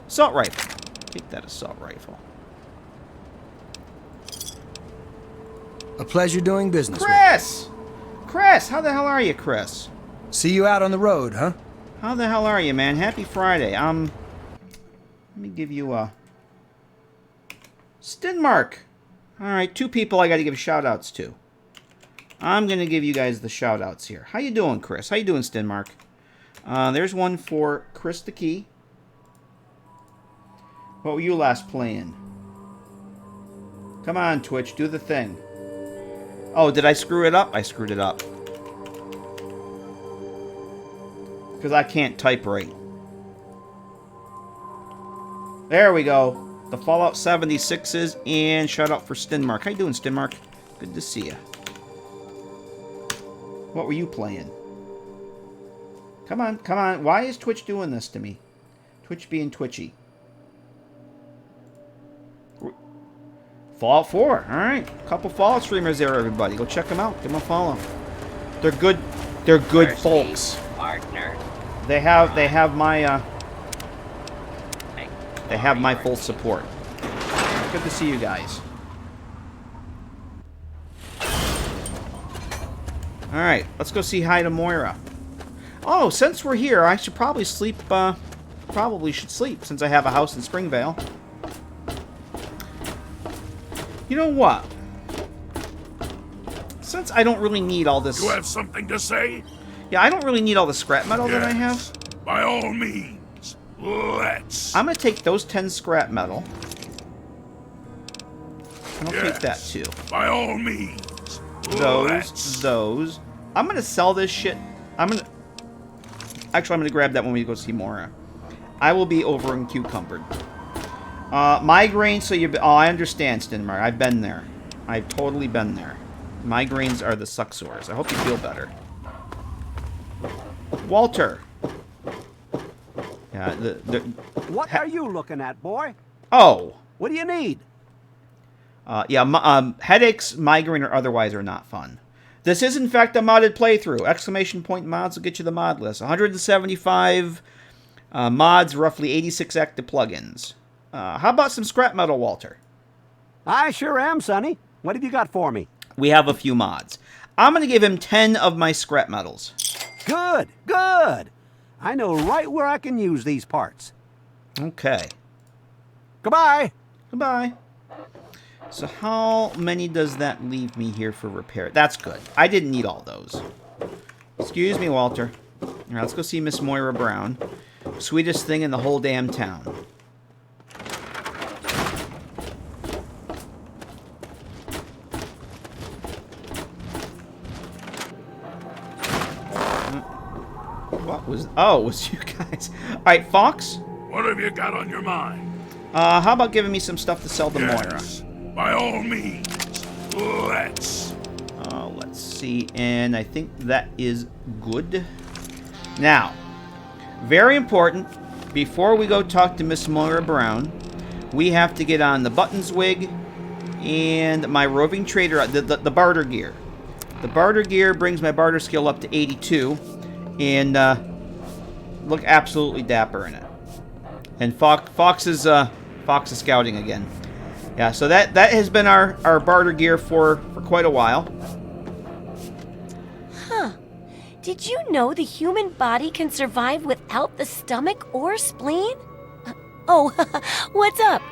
Assault rifle. Take that assault rifle. A pleasure doing business with Chris! Chris! How the hell are you, Chris? you. See you out on the road, huh? How the hell are you, man? Happy Friday. Let me give you a... Stinmark. Alright, 2 people I got to give shout-outs to. I'm going to give you guys the shout-outs here. How you doing, Chris? How you doing, Stinmark? There's one for Chris the Key. What were you last playing? Come on, Twitch. Do the thing. Oh, did I screw it up? I screwed it up. Because I can't type right. There we go. The Fallout 76s and shout out for Stinmark. How you doing, Stinmark? Good to see you. What were you playing? Come on, come on. Why is Twitch doing this to me? Twitch being twitchy. Fallout 4. Alright. A couple Fallout streamers there, everybody. Go check them out. Give them a follow. They're good. They're good folks. Partner. They have my full support. Good to see you guys. Alright, let's go say hi to Moira. Oh, since we're here, I should probably sleep, probably should sleep, since I have a house in Springvale. You know what? Since I don't really need all this... You have something to say? Yeah, I don't really need all the scrap metal that I have. By all means, let's... I'm gonna take those 10 scrap metal. And I'll take that too. By all means, Those. I'm gonna sell this shit. Actually, I'm gonna grab that when we go see Mora. I will be over in Cucumbered. Migraines, so you... Oh, I understand, Stinmar. I've been there. I've totally been there. Migraines are the suck sores. I hope you feel better. Walter. Yeah, What are you looking at, boy? Oh. What do you need? Headaches, migraine, or otherwise are not fun. This is, in fact, a modded playthrough. Exclamation point mods will get you the mod list. 175 mods, roughly 86 active plugins. How about some scrap metal, Walter? I sure am, Sonny. What have you got for me? We have a few mods. I'm going to give him 10 of my scrap metals. Good, good. I know right where I can use these parts. Okay. Goodbye. Goodbye. So how many does that leave me here for repair? That's good. I didn't need all those. Excuse me, Walter. All right, let's go see Miss Moira Brown. Sweetest thing in the whole damn town. What was... Oh, it was you guys. All right, Fox? What have you got on your mind? How about giving me some stuff to sell to Yes, by all means. Let's see, and I think that is good. Now, very important, before we go talk to Miss Moira Brown, we have to get on the Buttons wig and my roving trader, the barter gear. The barter gear brings my barter skill up to 82, and look absolutely dapper in it. And Fox is scouting again. Yeah, so that has been our barter gear for quite a while. Huh. Did you know the human body can survive without the stomach or spleen? Oh, what's up?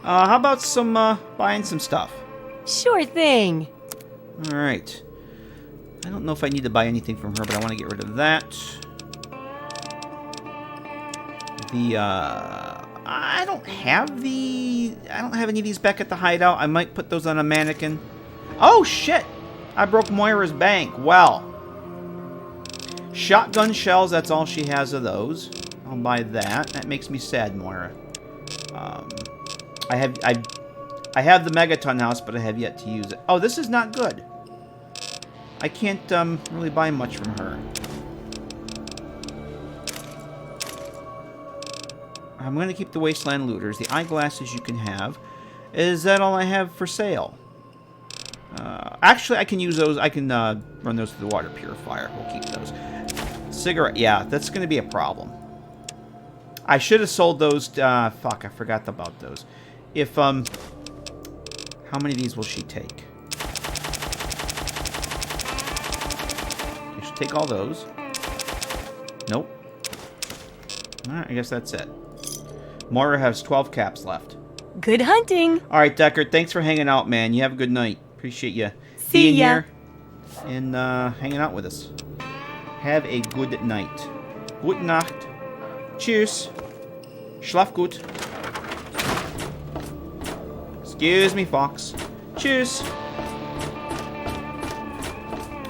How about some buying some stuff? Sure thing. All right. I don't know if I need to buy anything from her, but I want to get rid of that. I don't have any of these back at the hideout. I might put those on a mannequin. Oh shit! I broke Moira's bank. Well, shotgun shells. That's all she has of those. I'll buy that. That makes me sad, Moira. I have the Megaton house, but I have yet to use it. Oh, this is not good. I can't really buy much from her. I'm going to keep the Wasteland Looters. The eyeglasses you can have. Is that all I have for sale? Actually, I can use those. I can run those through the water purifier. We'll keep those. Cigarette. Yeah, that's going to be a problem. I should have sold those. Fuck, I forgot about those. If, how many of these will she take? She'll take all those. Nope. Alright, I guess that's it. Moira has 12 caps left. Good hunting. All right, Deckard, thanks for hanging out, man. You have a good night. Appreciate you See being ya. here and hanging out with us. Have a good night. Gute Nacht. Cheers. Schlaf gut. Excuse me, Fox. Cheers.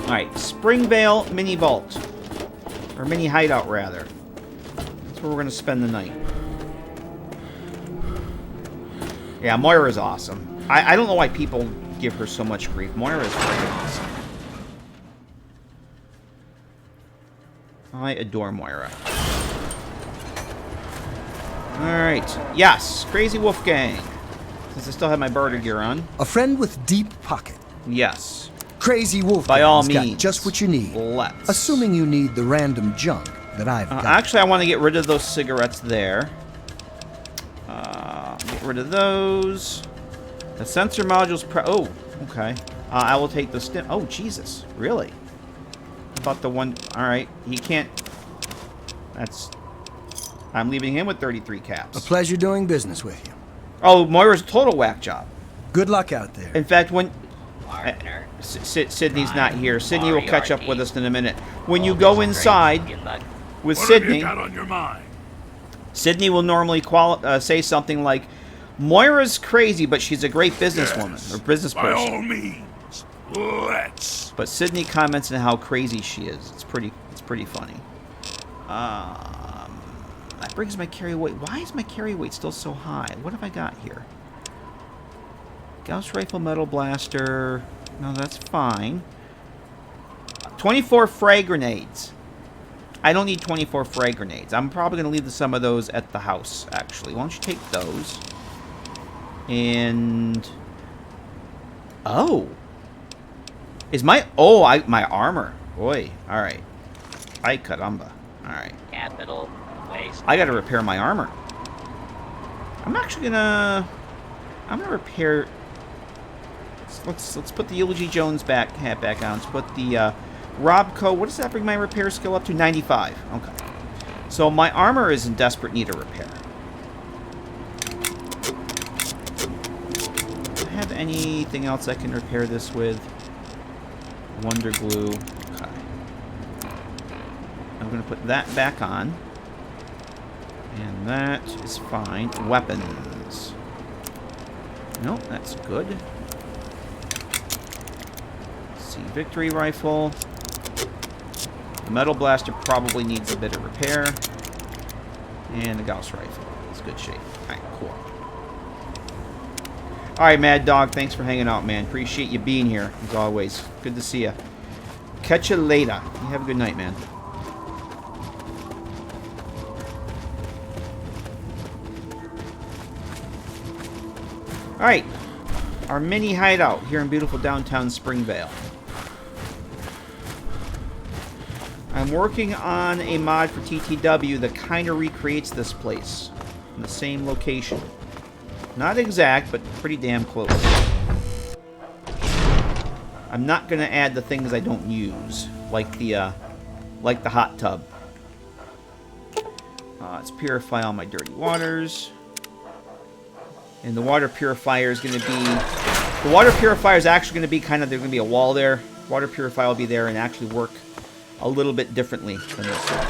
All right, Springvale Mini Vault. Or Mini Hideout, rather. That's where we're going to spend the night. Yeah, Moira is awesome. I don't know why people give her so much grief. Moira is very awesome. I adore Moira. Alright. Yes, Crazy Wolfgang. Since I still have my barter gear on. A friend with deep pocket. Yes. Crazy Wolf. By all got means. just what you need. Let's. Assuming you need the random junk that I've got. Actually, I want to get rid of those cigarettes there. Get rid of those. The sensor modules. Oh, okay. I will take the stim. Oh, Jesus. Really? About the one. All right. He can't. That's. I'm leaving him with 33 caps. A pleasure doing business with you. Oh, Moira's a total whack job. Good luck out there. In fact, when Sydney's not here, Sydney will catch up with us in a minute. When you go inside with Sydney, What have you got on your mind? Sydney will normally say something like, "Moira's crazy, but she's a great businesswoman or business By person." all means, let's. But Sydney comments on how crazy she is. It's pretty funny. That brings my carry weight. Why is my carry weight still so high? What have I got here? Gauss Rifle Metal Blaster. No, that's fine. 24 frag grenades. I don't need 24 frag grenades. I'm probably going to leave some of those at the house, actually. Why don't you take those? And... Oh. Is my... Oh, my armor. Boy. Alright. Ay caramba. Alright. Capital waste. I gotta repair my armor. I'm actually gonna... I'm gonna repair... Let's put the Eulogy Jones hat back on. Let's put the Robco... What does that bring my repair skill up to? 95. Okay. So my armor is in desperate need of repair. I have anything else I can repair this with? Wonder glue. Okay. I'm going to put that back on. And that is fine. Weapons. Nope, that's good. Let's see, victory rifle. The metal blaster probably needs a bit of repair. And the Gauss rifle. It's good shape. Alright, cool. Alright, Mad Dog, thanks for hanging out, man. Appreciate you being here, as always. Good to see you. Catch you later. You have a good night, man. Alright. Our mini hideout here in beautiful downtown Springvale. I'm working on a mod for TTW that kind of recreates this place in the same location. Not exact, but pretty damn close. I'm not going to add the things I don't use, like the hot tub. Let's purify all my dirty waters. And the water purifier is going to be... The water purifier is actually going to be kind of... There's going to be a wall there. Water purifier will be there and actually work a little bit differently than this one.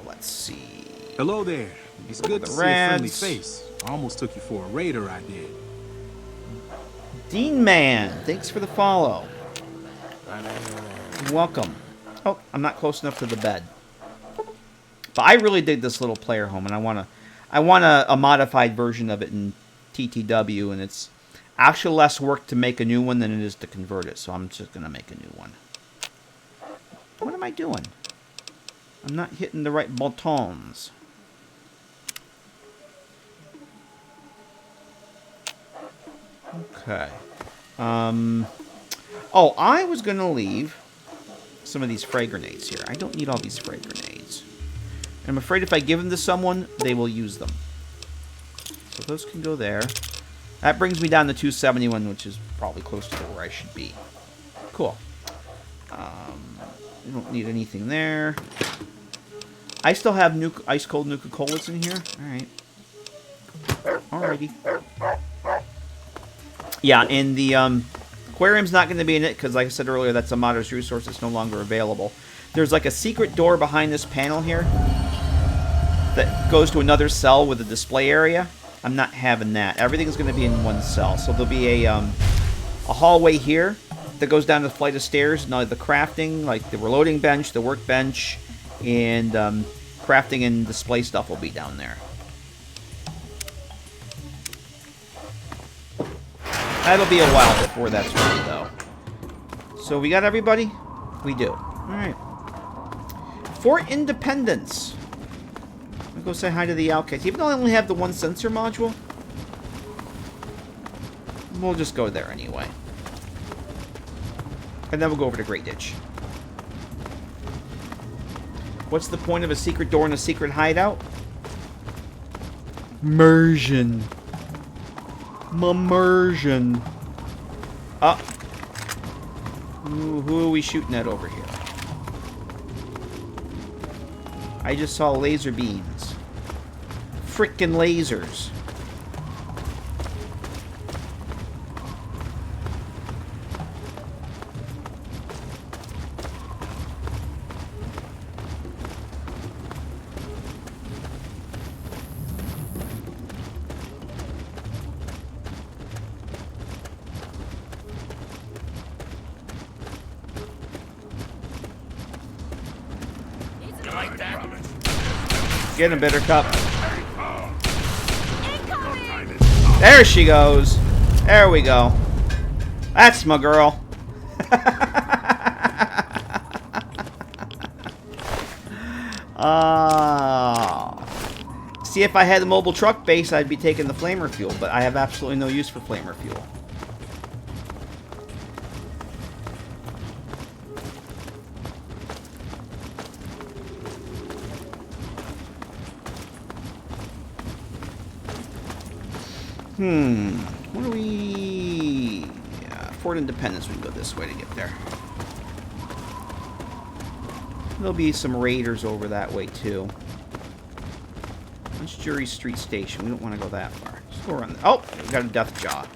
Let's see. Hello there. It's good to see a friendly face. I almost took you for a raider, I did. Dean Man, thanks for the follow. Welcome. Oh, I'm not close enough to the bed. But I really dig this little player home, and I want a modified version of it in TTW, and it's actually less work to make a new one than it is to convert it, so I'm just going to make a new one. What am I doing? I'm not hitting the right buttons. Okay. Oh, I was going to leave some of these frag grenades here. I don't need all these frag grenades. And I'm afraid if I give them to someone, they will use them. So those can go there. That brings me down to 271, which is probably close to where I should be. Cool. I don't need anything there. I still have ice-cold Nuka-Colas in here. Alright. Alrighty. Yeah, and the aquarium's not going to be in it, because like I said earlier, that's a modder's resource that's no longer available. There's like a secret door behind this panel here that goes to another cell with a display area. I'm not having that. Everything's going to be in one cell. So there'll be a hallway here that goes down the flight of stairs. Now the crafting, like the reloading bench, the workbench, and crafting and display stuff will be down there. That'll be a while before that's ready, though. So we got everybody? We do. Alright. Fort Independence. I'll go say hi to the Outcasts. Even though I only have the one sensor module, we'll just go there anyway. And then we'll go over to Great Ditch. What's the point of a secret door and a secret hideout? Immersion. Immersion. Up. Who are we shooting at over here? I just saw laser beams. Frickin' lasers. Get him, Bittercup. There she goes. There we go. That's my girl. See, if I had the mobile truck base, I'd be taking the flamer fuel, but I have absolutely no use for flamer fuel. What do we... Fort Independence, we can go this way to get there. There'll be some raiders over that way, too. That's Jury Street Station. We don't want to go that far. Just We're on. Oh, we got a death jaw.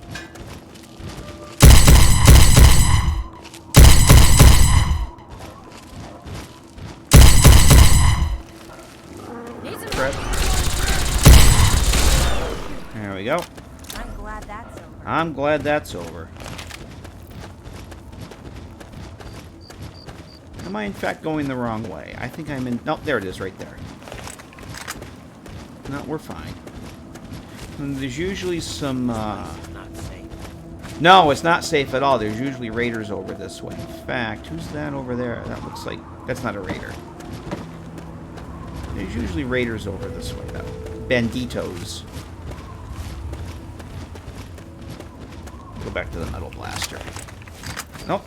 There we go. I'm glad that's over. I'm glad that's over. Am I in fact going the wrong way? I think I'm in... Nope, there it is right there. No, we're fine. And there's usually some... No, it's not safe at all. There's usually raiders over this way. In fact, who's that over there? That looks like... That's not a raider. There's usually raiders over this way, though. Banditos. Go back to the metal blaster. Nope.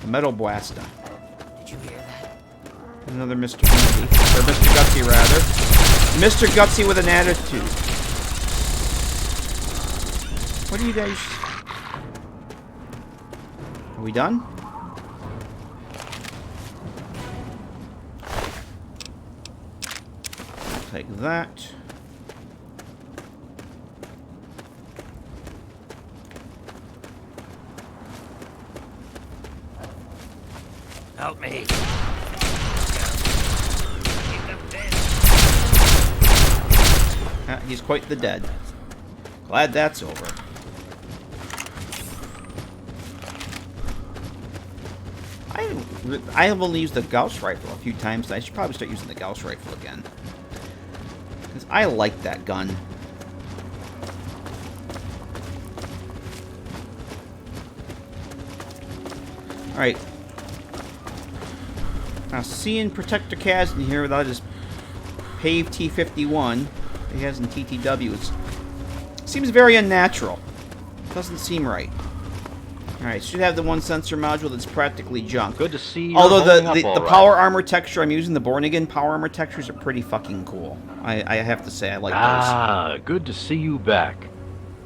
The metal blaster. Did you hear that? Another Mr. Gutsy. Or Mr. Gutsy, rather. Mr. Gutsy with an attitude. What are you guys... Are we done? Take that. Help me. He's quite the dead. Glad that's over. I have only used the Gauss rifle a few times. I should probably start using the Gauss rifle again. Because I like that gun. Alright. Now, seeing Protector Kaz in here without his paved T-51 that he has in TTWs seems very unnatural. Doesn't seem right. Alright, should have the one sensor module that's practically junk. Good to see you. Although the power armor texture I'm using, the Born Again power armor textures are pretty fucking cool. I have to say, I like those. Ah, good to see you back.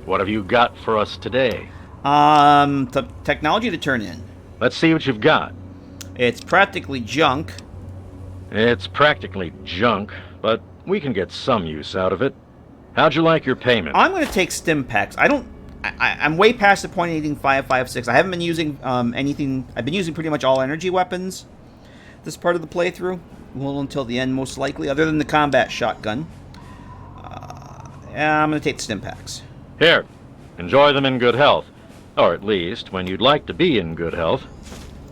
What have you got for us today? Technology to turn in. Let's see what you've got. It's practically junk. It's practically junk, but we can get some use out of it. How'd you like your payment? I'm going to take stim packs. I'm way past the point of needing 5.56. I haven't been using anything. I've been using pretty much all energy weapons this part of the playthrough. Well, until the end, most likely, other than the combat shotgun. Yeah, I'm going to take the stim packs. Here, enjoy them in good health. Or at least, when you'd like to be in good health.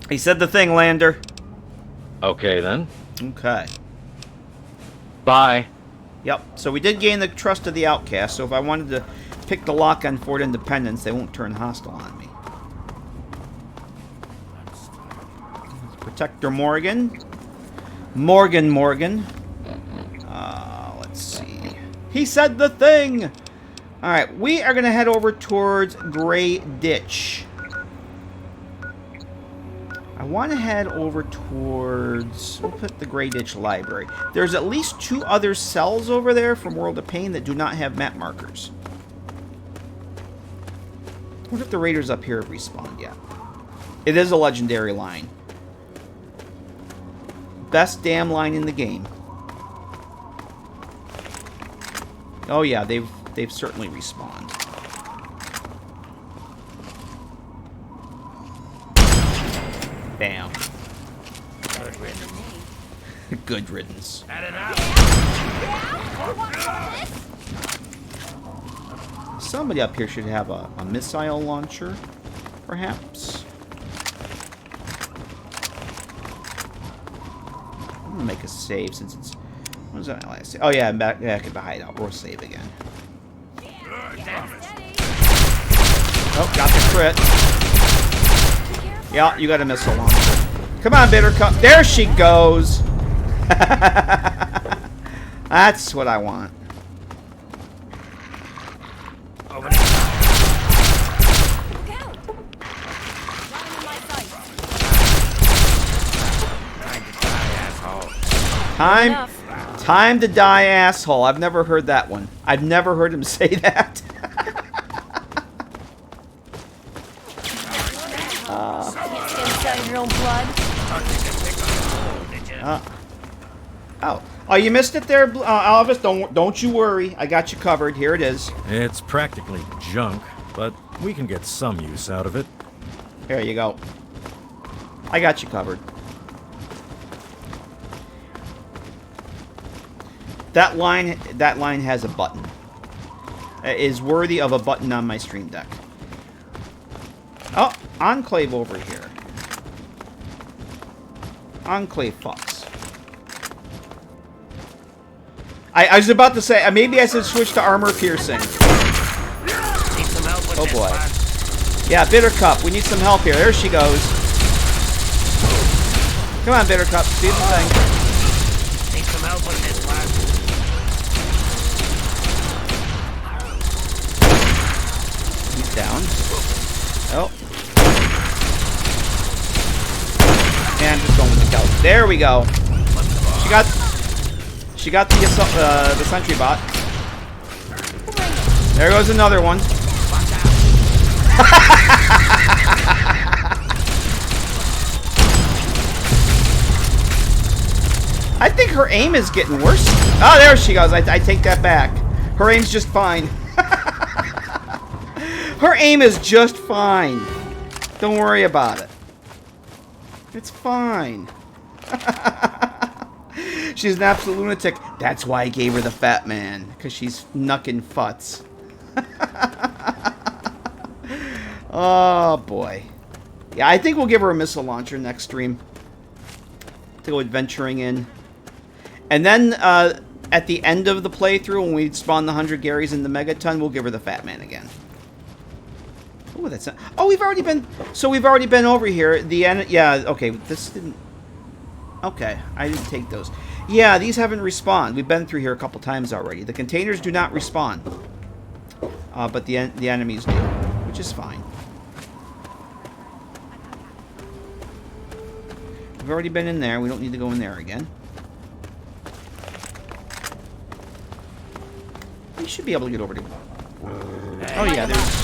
He said the thing, Lander. Okay, then. Okay. Bye. Yep, so we did gain the trust of the outcast, so if I wanted to pick the lock on Fort Independence, they won't turn hostile on me. Protector Morgan. Morgan. Let's see. He said the thing! Alright, we are going to head over towards Grey Ditch. I want to head over towards... We'll put the Grey Ditch Library. There's at least 2 other cells over there from World of Pain that do not have map markers. What if the raiders up here have respawned yet? It is a legendary line. Best damn line in the game. Oh yeah, they've certainly respawned. Bam. Good riddance. Good riddance. Somebody up here should have a missile launcher, perhaps. I'm gonna make a save since it's... What was that last save? Oh yeah, I'm back at the hideout. We'll save again. Oh, got the crit. Yeah, you got a missile launcher. Come on, Bittercup. There she goes. That's what I want. Time to die, asshole. I've never heard that one. I've never heard him say that. Inside your own blood. Oh, you missed it there, Elvis. Don't you worry. I got you covered. Here it is. It's practically junk, but we can get some use out of it. There you go. I got you covered. That line has a button. It is worthy of a button on my stream deck. Oh, Enclave over here. Enclave fucks. I was about to say, maybe I should switch to armor piercing. Oh boy. Yeah, Bittercup, we need some help here. There she goes. Come on, Bittercup, do the thing. Need some help with this one. He's down. Oh. And I'm just going with the couch. There we go. She got the sentry bot. There goes another one. I think her aim is getting worse. Oh, there she goes. I take that back. Her aim's just fine. Her aim is just fine. Don't worry about it. It's fine. She's an absolute lunatic. That's why I gave her the fat man. Because she's knucking futs. Oh, boy. Yeah, I think we'll give her a missile launcher next stream. To go adventuring in. And then, at the end of the playthrough, when we spawn the 100 Garys in the Megaton, we'll give her the fat man again. Oh, that's not... Oh, we've already been... So we've already been over here. The end... Yeah, okay. This didn't... Okay, I didn't take those. Yeah, these haven't respawned. We've been through here a couple times already. The containers do not respawn. But the enemies do, which is fine. We've already been in there. We don't need to go in there again. We should be able to get over to... Oh, yeah, there's...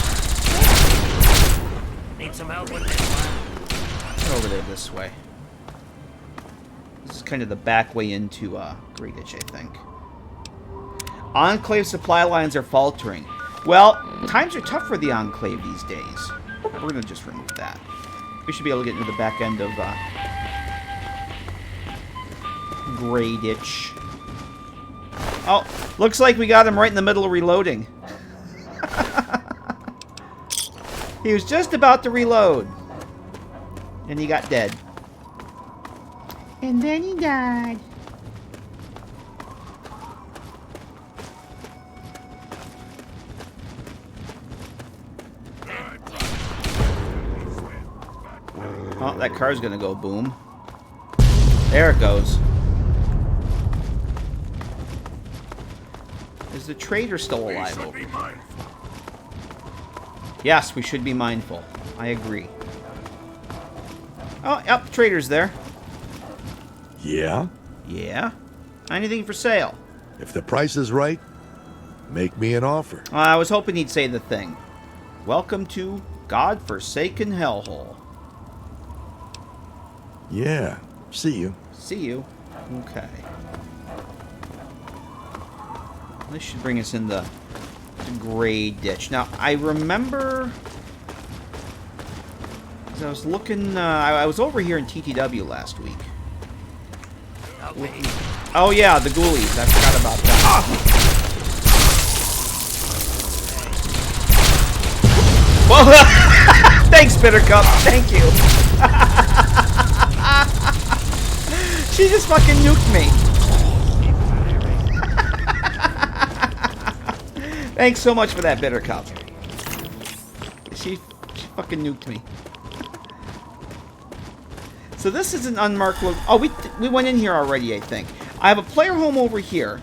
Need some help with this one. Over there this way. This is kind of the back way into Great Ditch, I think. Enclave supply lines are faltering. Well, times are tough for the Enclave these days. We're going to just remove that. We should be able to get into the back end of Great Ditch. Oh, looks like we got him right in the middle of reloading. He was just about to reload. And he got dead. And then he died. Oh, that car's gonna go boom. There it goes. Is the trader still alive over here? Yes, we should be mindful. I agree. Oh, yep, the trader's there. Yeah? Yeah? Anything for sale? If the price is right, make me an offer. I was hoping he'd say the thing. Welcome to God-forsaken hellhole. Yeah, see you. See you. Okay. This should bring us in the Gray Ditch. Now, I remember... As I was looking... I was over here in TTW last week. Oh yeah, the ghoulies. I forgot about that. Well, thanks, Bittercup. Thank you. She just fucking nuked me. Thanks so much for that, Bittercup. She fucking nuked me. So this is an unmarked location. Oh, we went in here already, I think. I have a player home over here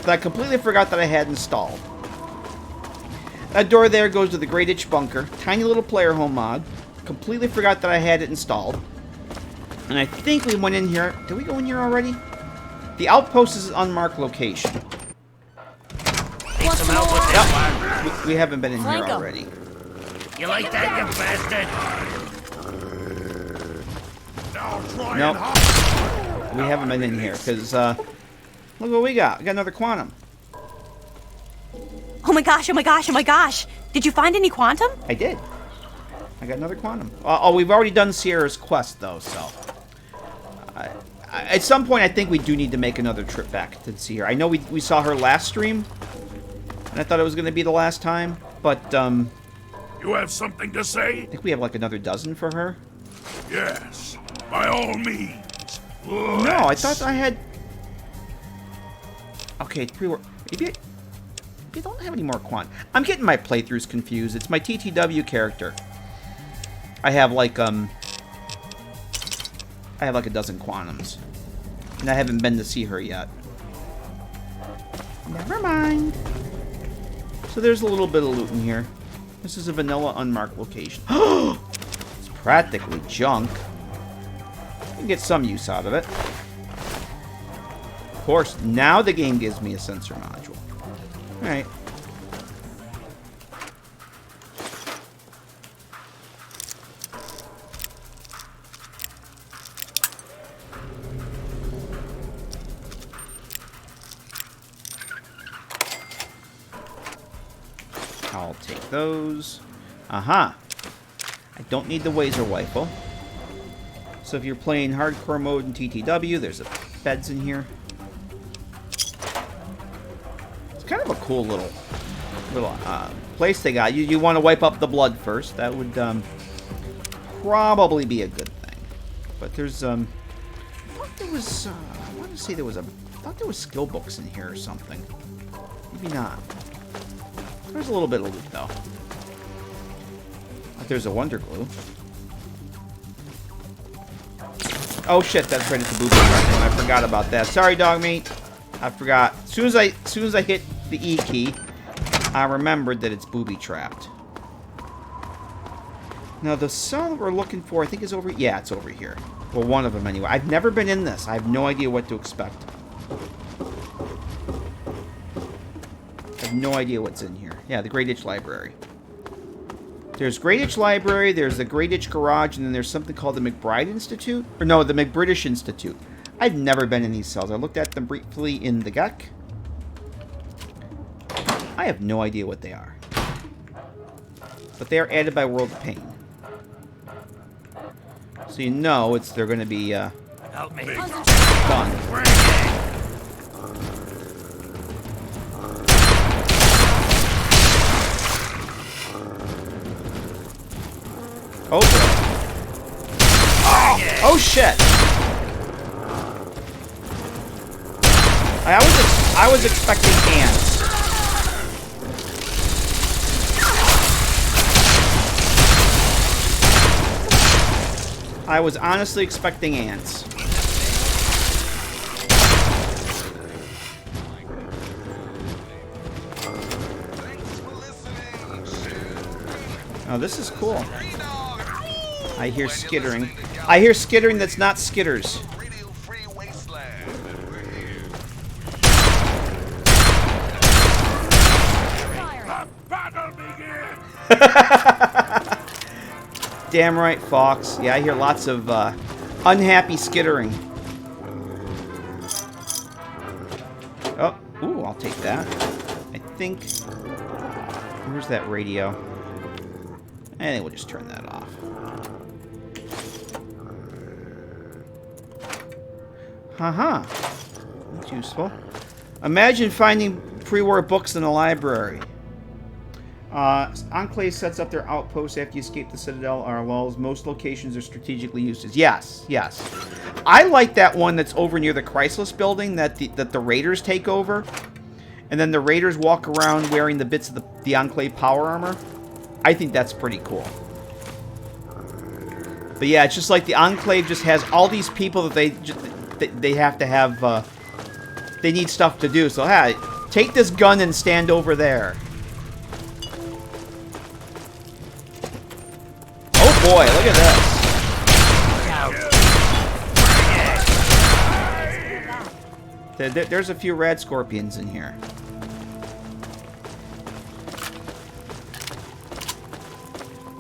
that I completely forgot that I had installed. That door there goes to the Great Ditch Bunker. Tiny little player home mod. Completely forgot that I had it installed. And I think we went in here. Did we go in here already? The outpost is an unmarked location. Need some help with this one. We haven't been in here already. You like that, you bastard? Nope. We haven't been in here, because Look what we got. We got another quantum. Oh my gosh, oh my gosh, oh my gosh. Did you find any quantum? I did. I got another quantum. Oh, we've already done Sierra's quest, though, so... at some point, I think we do need to make another trip back to see her. I know we saw her last stream, and I thought it was going to be the last time, but, You have something to say? I think we have, like, another dozen for her. Yes, by all means. No, I thought I had... Okay, maybe I don't have any more quant. I'm getting my playthroughs confused. It's my TTW character. I have like a dozen quantums. And I haven't been to see her yet. Never mind. So there's a little bit of loot in here. This is a vanilla unmarked location. It's practically junk. You can get some use out of it. Of course, now the game gives me a sensor module. Alright. I'll take those. Aha! I don't need the Wazer rifle. So if you're playing hardcore mode in TTW, there's beds in here. It's kind of a cool little place they got. You want to wipe up the blood first. That would probably be a good thing. But there's I thought there was I want to say there was I thought there was skill books in here or something. Maybe not. There's a little bit of loot though. But there's a wonder glue. Oh shit, that's right at the booby trap. I forgot about that. Sorry, dog meat. I forgot. As soon as I hit the E key, I remembered that it's booby trapped. Now the cell we're looking for, I think, is over. Yeah, it's over here. Well, one of them anyway. I've never been in this. I have no idea what to expect. I have no idea what's in here. Yeah, the Great Itch Library. There's Great Itch Library, there's the Great Itch Garage, and then there's something called the McBride Institute? Or no, the McBritish Institute. I've never been in these cells. I looked at them briefly in the GEC. I have no idea what they are. But they are added by World of Pain. So you know they're going to be Help me. fun. Oh, oh shit! I was expecting ants. I was honestly expecting ants. Oh, this is cool. I hear skittering. I hear skittering that's not skitters. Damn right, Fox. Yeah, I hear lots of unhappy skittering. Oh, ooh, I'll take that. I think... Where's that radio? And then we'll just turn that off. Haha. That's useful. Imagine finding pre-war books in a library. Enclave sets up their outposts after you escape the Citadel RLLs. Most locations are strategically used as... Yes, yes. I like that one that's over near the Chrysalis building that the Raiders take over. And then the Raiders walk around wearing the bits of the Enclave power armor. I think that's pretty cool. But yeah, it's just like the Enclave just has all these people that they have to have... they need stuff to do. So, hey, take this gun and stand over there. Oh boy, look at this. There's a few rad scorpions in here.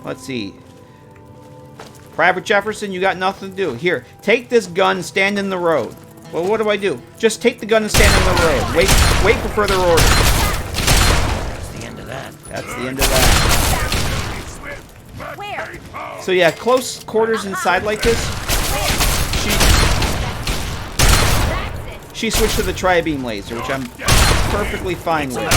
Let's see. Private Jefferson, you got nothing to do. Here, take this gun, stand in the road. Well, what do I do? Just take the gun and stand on the road. Wait for further orders. That's the end of that. That's the end of that. Where? So yeah, close quarters inside like this. She switched to the tri-beam laser, which I'm perfectly fine with.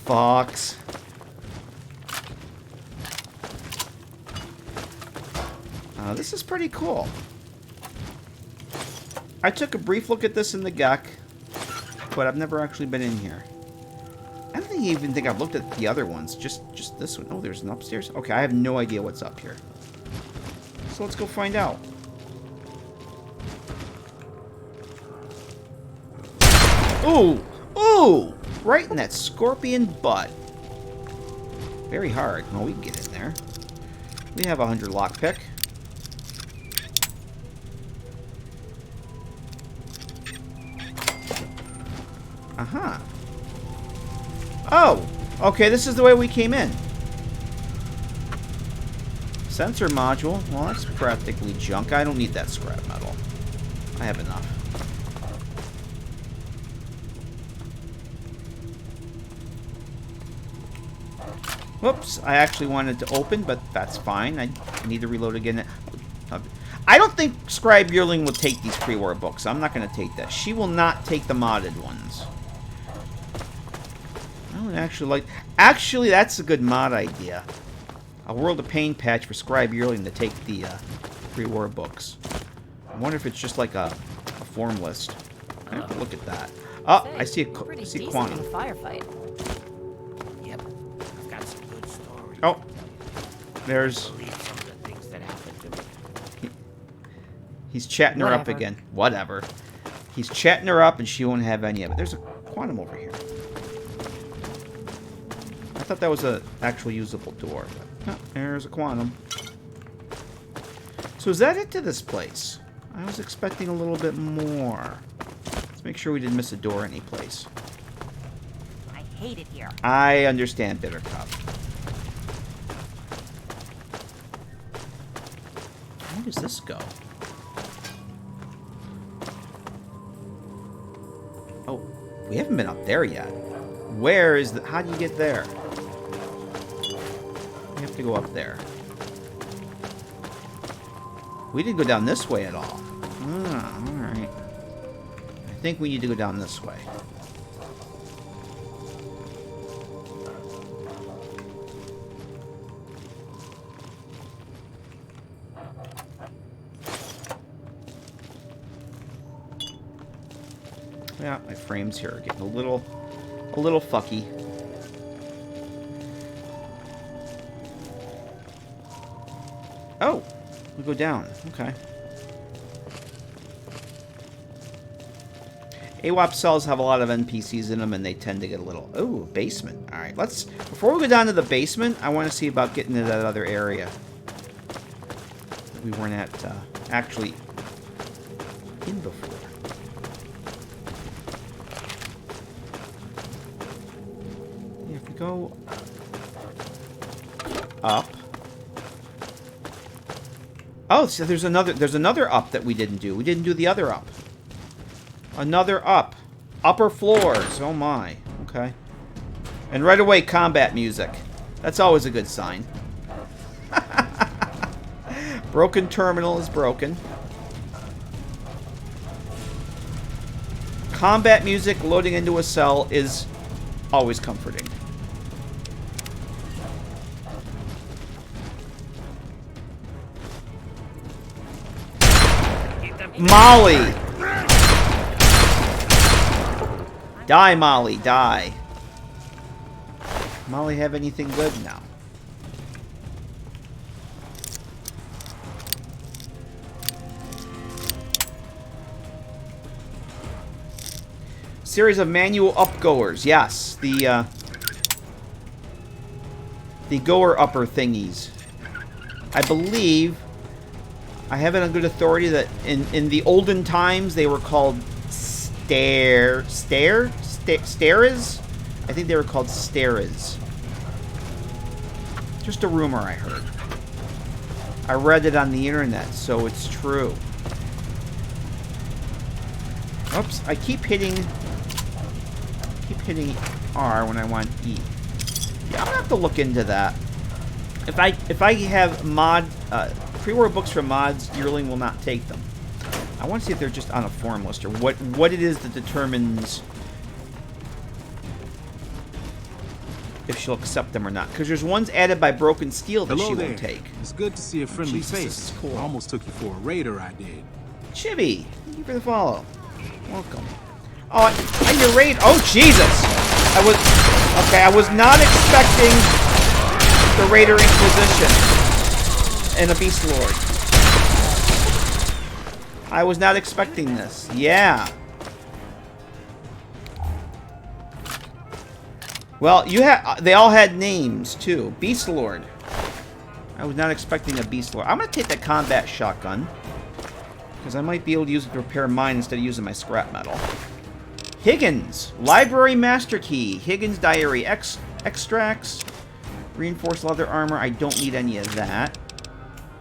Fox. This is pretty cool. I took a brief look at this in the GEC, but I've never actually been in here. I don't even think I've looked at the other ones. Just this one. Oh, there's an upstairs. Okay, I have no idea what's up here. So let's go find out. Ooh! Ooh! Right in that scorpion butt. Very hard. Well, we can get in there. We have 100 lockpick. Uh-huh. Oh! Okay, this is the way we came in. Sensor module. Well, that's practically junk. I don't need that scrap metal. I have enough. Whoops, I actually wanted to open, but that's fine. I need to reload again. I don't think Scribe Yearling will take these pre-war books. I'm not going to take that. She will not take the modded ones. I don't actually like... Actually, that's a good mod idea. A World of Pain patch for Scribe Yearling to take the pre-war books. I wonder if it's just like a form list. I have to look at that. Oh, I see a quantum. Firefight. Yep, I've got some good stories. Oh, there's... Some of the things that happened to me. He's chatting her up again. Whatever. He's chatting her up and she won't have any of it. There's a quantum over here. I thought that was an actual usable door. But no, there's a quantum. So is that it to this place? I was expecting a little bit more. Let's make sure we didn't miss a door any place. I hate it here. I understand, Bitter Cup. Where does this go? Oh, we haven't been up there yet. Where is the... How do you get there? We have to go up there. We didn't go down this way at all. Ah, alright. I think we need to go down this way. Yeah, my frames here are getting a little fucky. Oh, we go down. Okay. AWAP cells have a lot of NPCs in them, and they tend to get a little... Oh, basement. All right, let's... Before we go down to the basement, I want to see about getting to that other area that we weren't at actually in before. Yeah, if we go up... Oh, so there's another up that we didn't do. We didn't do the other up. Another up. Upper floors. Oh my. Okay. And right away, combat music. That's always a good sign. Broken terminal is broken. Combat music loading into a cell is always comforting. Molly! Die, Molly, die. Molly have anything good now? Series of manual upgoers. Yes, the goer upper thingies. I believe I have it on good authority that in the olden times they were called Steras? I think they were called Steras. Just a rumor I heard. I read it on the internet, so it's true. Oops, I keep hitting R when I want E. Yeah, I'm gonna have to look into that. If I have pre-order books from mods, Yearling will not take them. I want to see if they're just on a forum list or what it is that determines if she'll accept them or not. Because there's ones added by Broken Steel that she won't take. It's good to see a friendly Jesus, face. this is cool. I almost took you for a raider, I did. Chibi, thank you for the follow. Welcome. Oh, and your raid. Oh, Jesus! I was not expecting the Raider Inquisition and a Beast Lord. I was not expecting this. Yeah. Well, they all had names too. Beast Lord. I was not expecting a Beast Lord. I'm gonna take that combat shotgun because I might be able to use it to repair mine instead of using my scrap metal. Higgins, Library Master Key, Higgins Diary Extracts, Reinforced Leather Armor. I don't need any of that.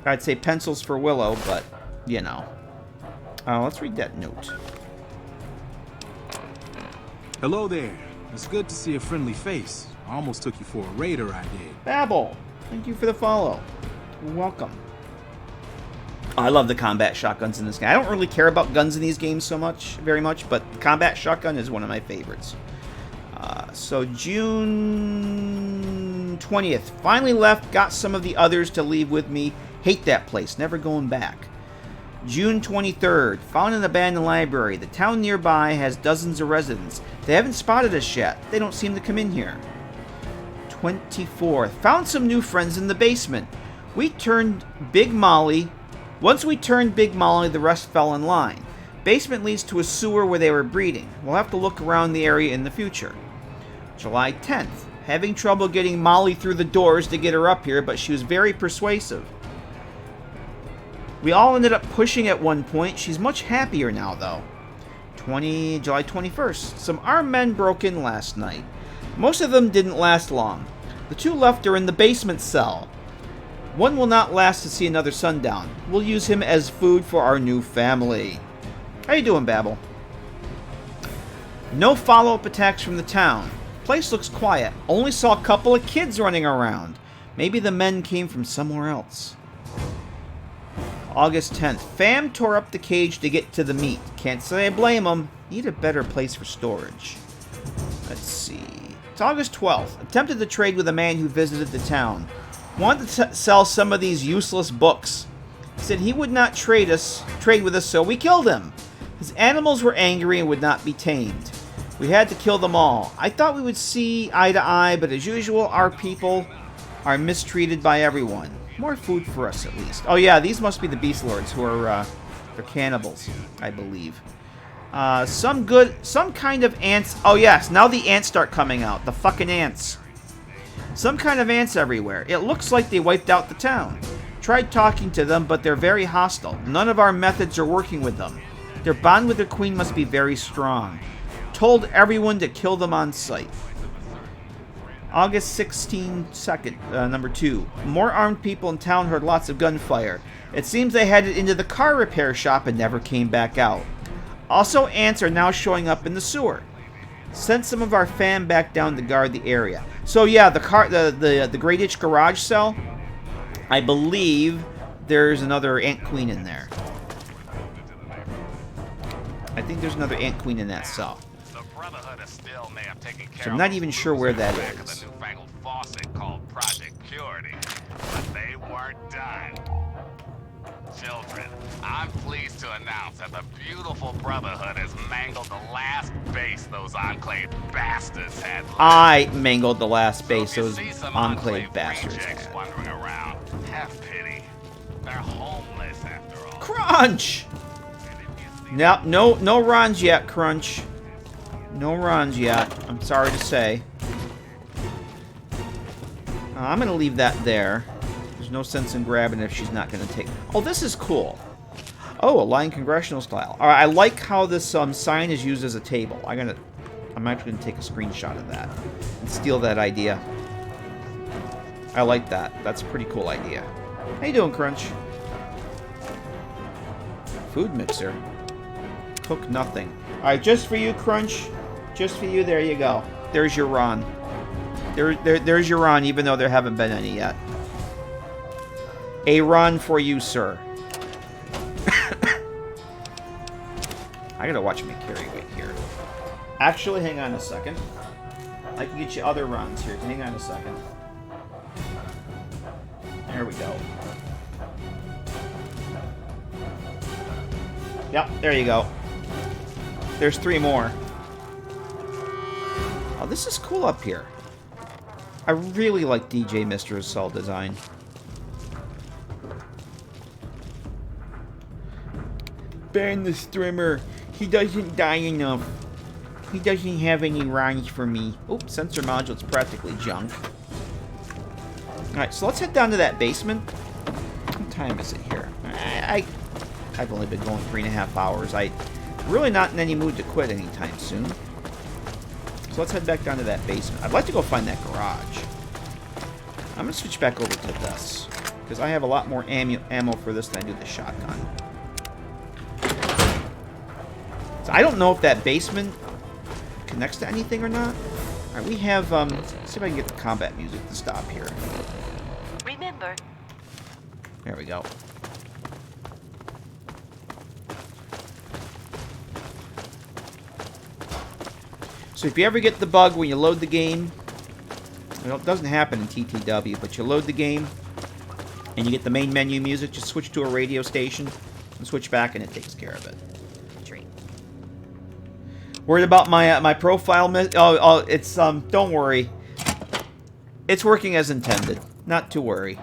I'd say pencils for Willow, but you know. Let's read that note. Hello there. It's good to see a friendly face. I almost took you for a raider, I did. Babel, thank you for the follow. Welcome. I love the combat shotguns in this game. I don't really care about guns in these games very much, but the combat shotgun is one of my favorites. So June 20th, finally left, got some of the others to leave with me. Hate that place, never going back. June 23rd, found an abandoned library. The town nearby has dozens of residents. They haven't spotted us yet. They don't seem to come in here. 24th, found some new friends in the basement. Once we turned Big Molly, the rest fell in line. Basement leads to a sewer where they were breeding. We'll have to look around the area in the future. July 10th, having trouble getting Molly through the doors to get her up here, but she was very persuasive. We all ended up pushing at one point. She's much happier now, though. July 21st, some armed men broke in last night. Most of them didn't last long. The two left are in the basement cell. One will not last to see another sundown. We'll use him as food for our new family. How you doing, Babel? No follow-up attacks from the town. Place looks quiet. Only saw a couple of kids running around. Maybe the men came from somewhere else. August 10th. Fam tore up the cage to get to the meat. Can't say I blame them. Need a better place for storage. Let's see. It's August 12th. Attempted to trade with a man who visited the town. Wanted to sell some of these useless books. Said he would not trade with us, so we killed him. His animals were angry and would not be tamed. We had to kill them all. I thought we would see eye to eye, but as usual, our people are mistreated by everyone. More food for us, at least. Oh yeah, these must be the Beast Lords, who are they're cannibals, I believe. Some kind of ants. Oh yes, now the ants start coming out. The fucking ants. Some kind of ants everywhere. It looks like they wiped out the town. Tried talking to them, but they're very hostile. None of our methods are working with them. Their bond with their queen must be very strong. Told everyone to kill them on sight. August 16nd, number 2. More armed people in town heard lots of gunfire. It seems they headed into the car repair shop and never came back out. Also, ants are now showing up in the sewer. Sent some of our fam back down to guard the area. So yeah, the Great Itch garage cell, I believe there's another ant queen in there. I think there's another ant queen in that cell. So I'm not even sure where that is. Children, I'm pleased to announce that the beautiful Brotherhood has mangled the last base those Enclave bastards had left. I mangled the last base those Enclave bastards had. Wandering around, have pity. They're homeless after all. Crunch! No runs yet, Crunch. No runs yet, I'm sorry to say. I'm going to leave that there. There's no sense in grabbing it if she's not going to take... Oh, this is cool. Oh, a line congressional style. All right, I like how this sign is used as a table. I'm actually going to take a screenshot of that and steal that idea. I like that. That's a pretty cool idea. How you doing, Crunch? Food mixer. Cook nothing. Alright, just for you, Crunch. Just for you, there you go. There's your Ron. There's your Ron, even though there haven't been any yet. A Ron for you, sir. I gotta watch my carry weight here. Actually, hang on a second. I can get you other runs here. Hang on a second. There we go. Yep, there you go. There's 3 more. Oh, this is cool up here. I really like DJ Mr. Assault design. Ban the streamer. He doesn't die enough. He doesn't have any runs for me. Oops, sensor module's practically junk. Alright, so let's head down to that basement. What time is it here? I've only been going 3.5 hours. I'm really not in any mood to quit anytime soon. So let's head back down to that basement. I'd like to go find that garage. I'm going to switch back over to this, because I have a lot more ammo for this than I do the shotgun. So I don't know if that basement connects to anything or not. Alright, we have, let's see if I can get the combat music to stop here. Remember. There we go. So if you ever get the bug when you load the game, it doesn't happen in TTW, but you load the game and you get the main menu music, just switch to a radio station and switch back and it takes care of it. Worried about my profile? It's don't worry. It's working as intended. Not to worry.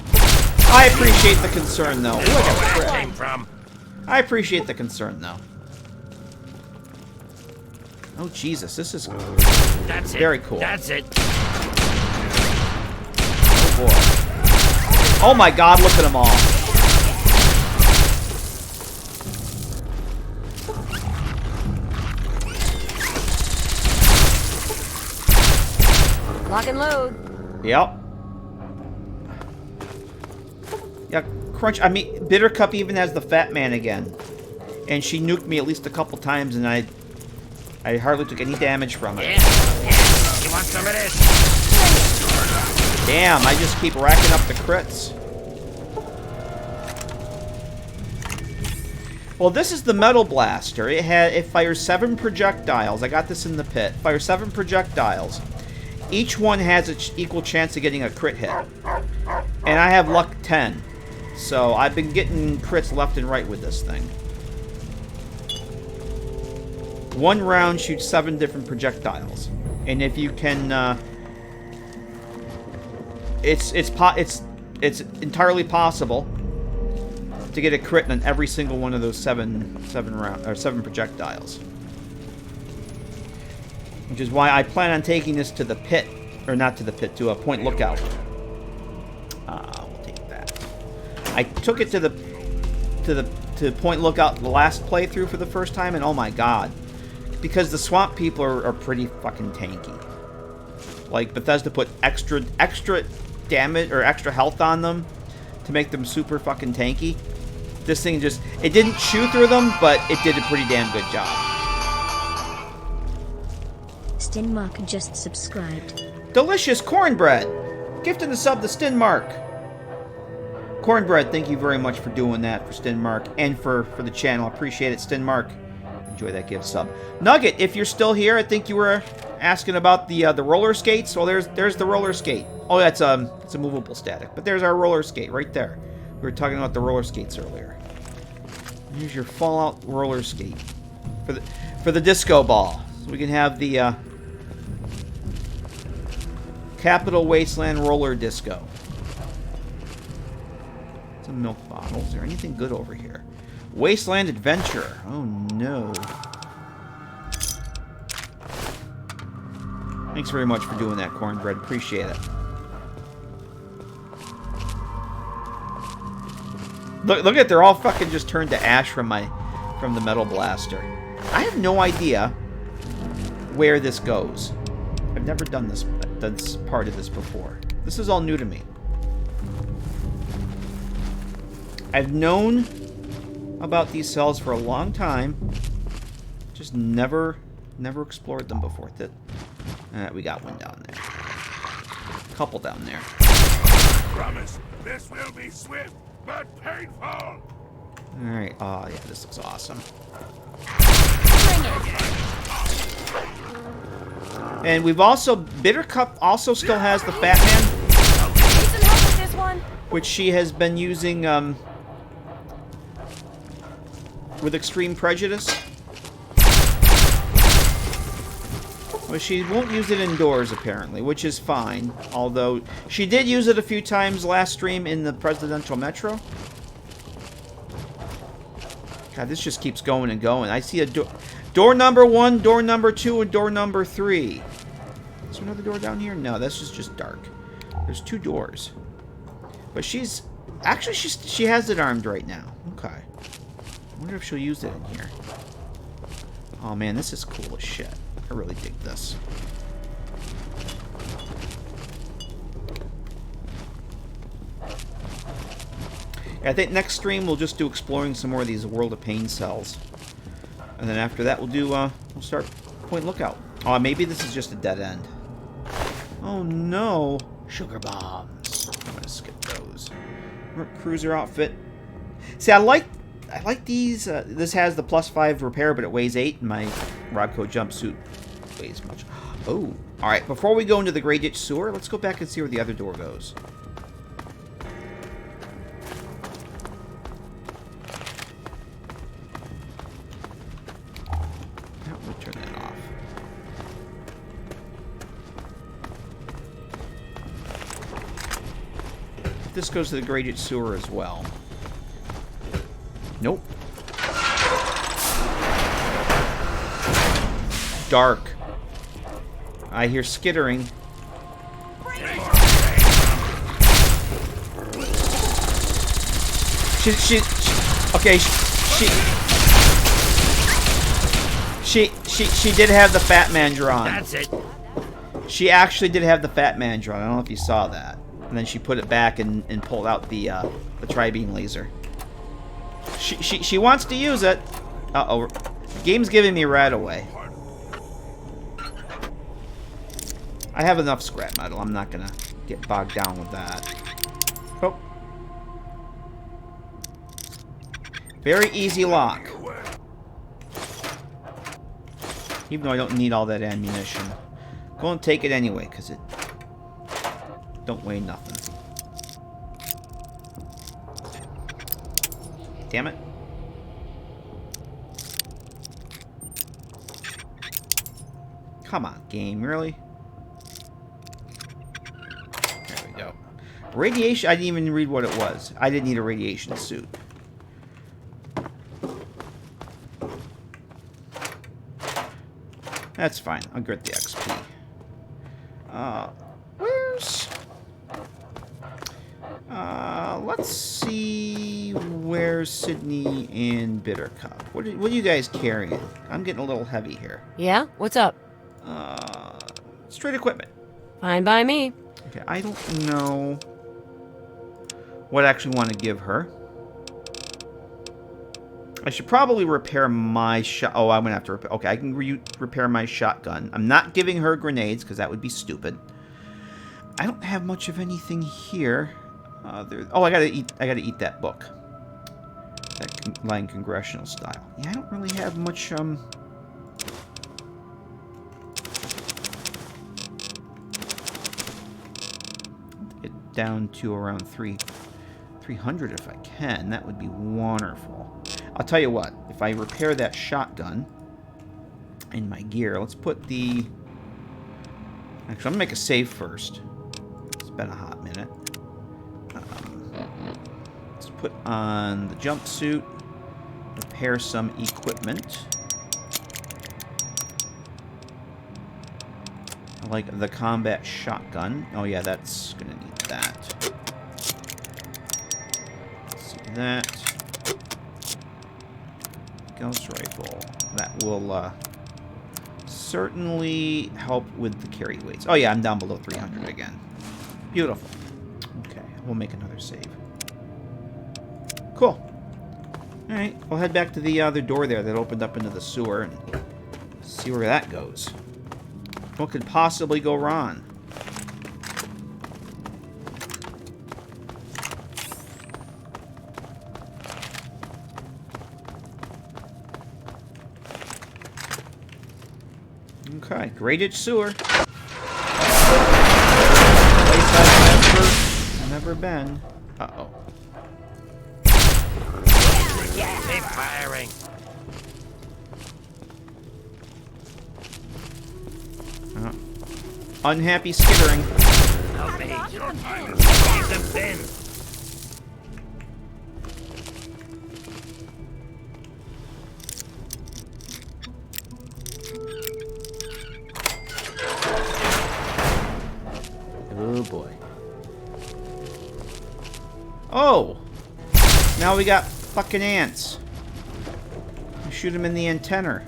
I appreciate the concern, though. Ooh, I got a crit. Came from. I appreciate the concern, though. Oh Jesus, this is very cool. That's it. Oh boy. Oh my God! Look at them all. Lock and load. Yep. Yeah, Crunch. I mean, Bittercup even has the Fat Man again, and she nuked me at least a couple times, and I hardly took any damage from it. Yeah. You want some of this? Damn! I just keep racking up the crits. Well, this is the Metal Blaster. It fires 7 projectiles. I got this in the pit. Fires 7 projectiles. Each one has an equal chance of getting a crit hit. And I have luck 10. So I've been getting crits left and right with this thing. One round shoots 7 different projectiles. And if you can... it's entirely possible to get a crit on every single one of those 7 projectiles. Which is why I plan on taking this to the pit, or not to the pit, to a Point Lookout. We'll take that. I took it to Point Lookout the last playthrough for the first time, and oh my God, because the swamp people are pretty fucking tanky. Like Bethesda put extra damage or extra health on them to make them super fucking tanky. This thing it didn't chew through them, but it did a pretty damn good job. Stinmark just subscribed. Delicious cornbread! Gifting the sub to Stinmark. Cornbread, thank you very much for doing that for Stinmark and for the channel. Appreciate it, Stinmark. Enjoy that gift sub. Nugget, if you're still here, I think you were asking about the roller skates. Well, there's the roller skate. Oh, it's a movable static, but there's our roller skate right there. We were talking about the roller skates earlier. Here's your Fallout roller skate for the disco ball. So we can have the Capital Wasteland roller disco. Some milk bottles. Is there anything good over here? Wasteland Adventure. Oh no. Thanks very much for doing that, Cornbread. Appreciate it. Look at, they're all fucking just turned to ash from the Metal Blaster. I have no idea where this goes. I've never done that's part of this before. This is all new to me. I've known about these cells for a long time. Just never explored them before. We got one down there. Couple down there. Promise, this will be swift but painful. Alright, oh yeah, this looks awesome. And we've also, Bittercup also still has the Fat Man. Need some help with this one? Which she has been using, with extreme prejudice. Well, she won't use it indoors, apparently, which is fine. Although, she did use it a few times last stream in the presidential metro. God, this just keeps going and going. I see a door number 1, door number 2, and door number 3. Is there another door down here? No, this is just dark. There's 2 doors. But she's... Actually, she has it armed right now. Okay. I wonder if she'll use it in here. Oh, man, this is cool as shit. I really dig this. I think next stream we'll just do exploring some more of these World of Pain cells. And then after that we'll do, we'll start Point Lookout. Oh, maybe this is just a dead end. Oh no. Sugar bombs. I'm gonna skip those. Cruiser outfit. See, I like these. This has the +5 repair, but it weighs 8. And my Robco jumpsuit weighs much. Oh. Alright, before we go into the Grey Ditch Sewer, let's go back and see where the other door goes. Turn that off. This goes to the Grey Ditch Sewer as well. Nope. Dark. I hear skittering. She did have the Fat Man drawn. That's it. She actually did have the Fat Man drawn. I don't know if you saw that. And then she put it back and pulled out the tri-beam laser. She wants to use it. Uh-oh. Game's giving me right away. I have enough scrap metal. I'm not gonna get bogged down with that. Oh. Very easy lock. Even though I don't need all that ammunition. Go and take it anyway, because it don't weigh nothing. Damn it. Come on, game, really? There we go. Radiation, I didn't even read what it was. I didn't need a radiation suit. That's fine. I'll get the XP. Where's... let's see where's Sydney and Bittercup. What are you guys carrying? I'm getting a little heavy here. Yeah? What's up? Straight equipment. Fine by me. Okay, I don't know what I actually want to give her. I should probably repair my shot. Oh, I'm going to have to repair. Okay, I can repair my shotgun. I'm not giving her grenades because that would be stupid. I don't have much of anything here. Oh, I gotta eat that book. That line congressional style. Yeah, I don't really have much. Get down to around 300 if I can. That would be wonderful. I'll tell you what. If I repair that shotgun in my gear, let's put the. Actually, I'm gonna make a save first. It's been a hot minute. Let's put on the jumpsuit, repair some equipment. I like the combat shotgun. Oh yeah, that's gonna need that. Let's see that. Ghost rifle. That will certainly help with the carry weights. Oh yeah, I'm down below 300 again. Beautiful. Okay, we'll make another save. Cool. Alright, we'll head back to the other door there that opened up into the sewer and see where that goes. What could possibly go wrong? Okay, graded sewer. Place I've never been. Uh-oh. Keep firing. Unhappy skittering. Help me. Keep them thin. Oh boy. Oh! Now we got fucking ants. We shoot them in the antenna.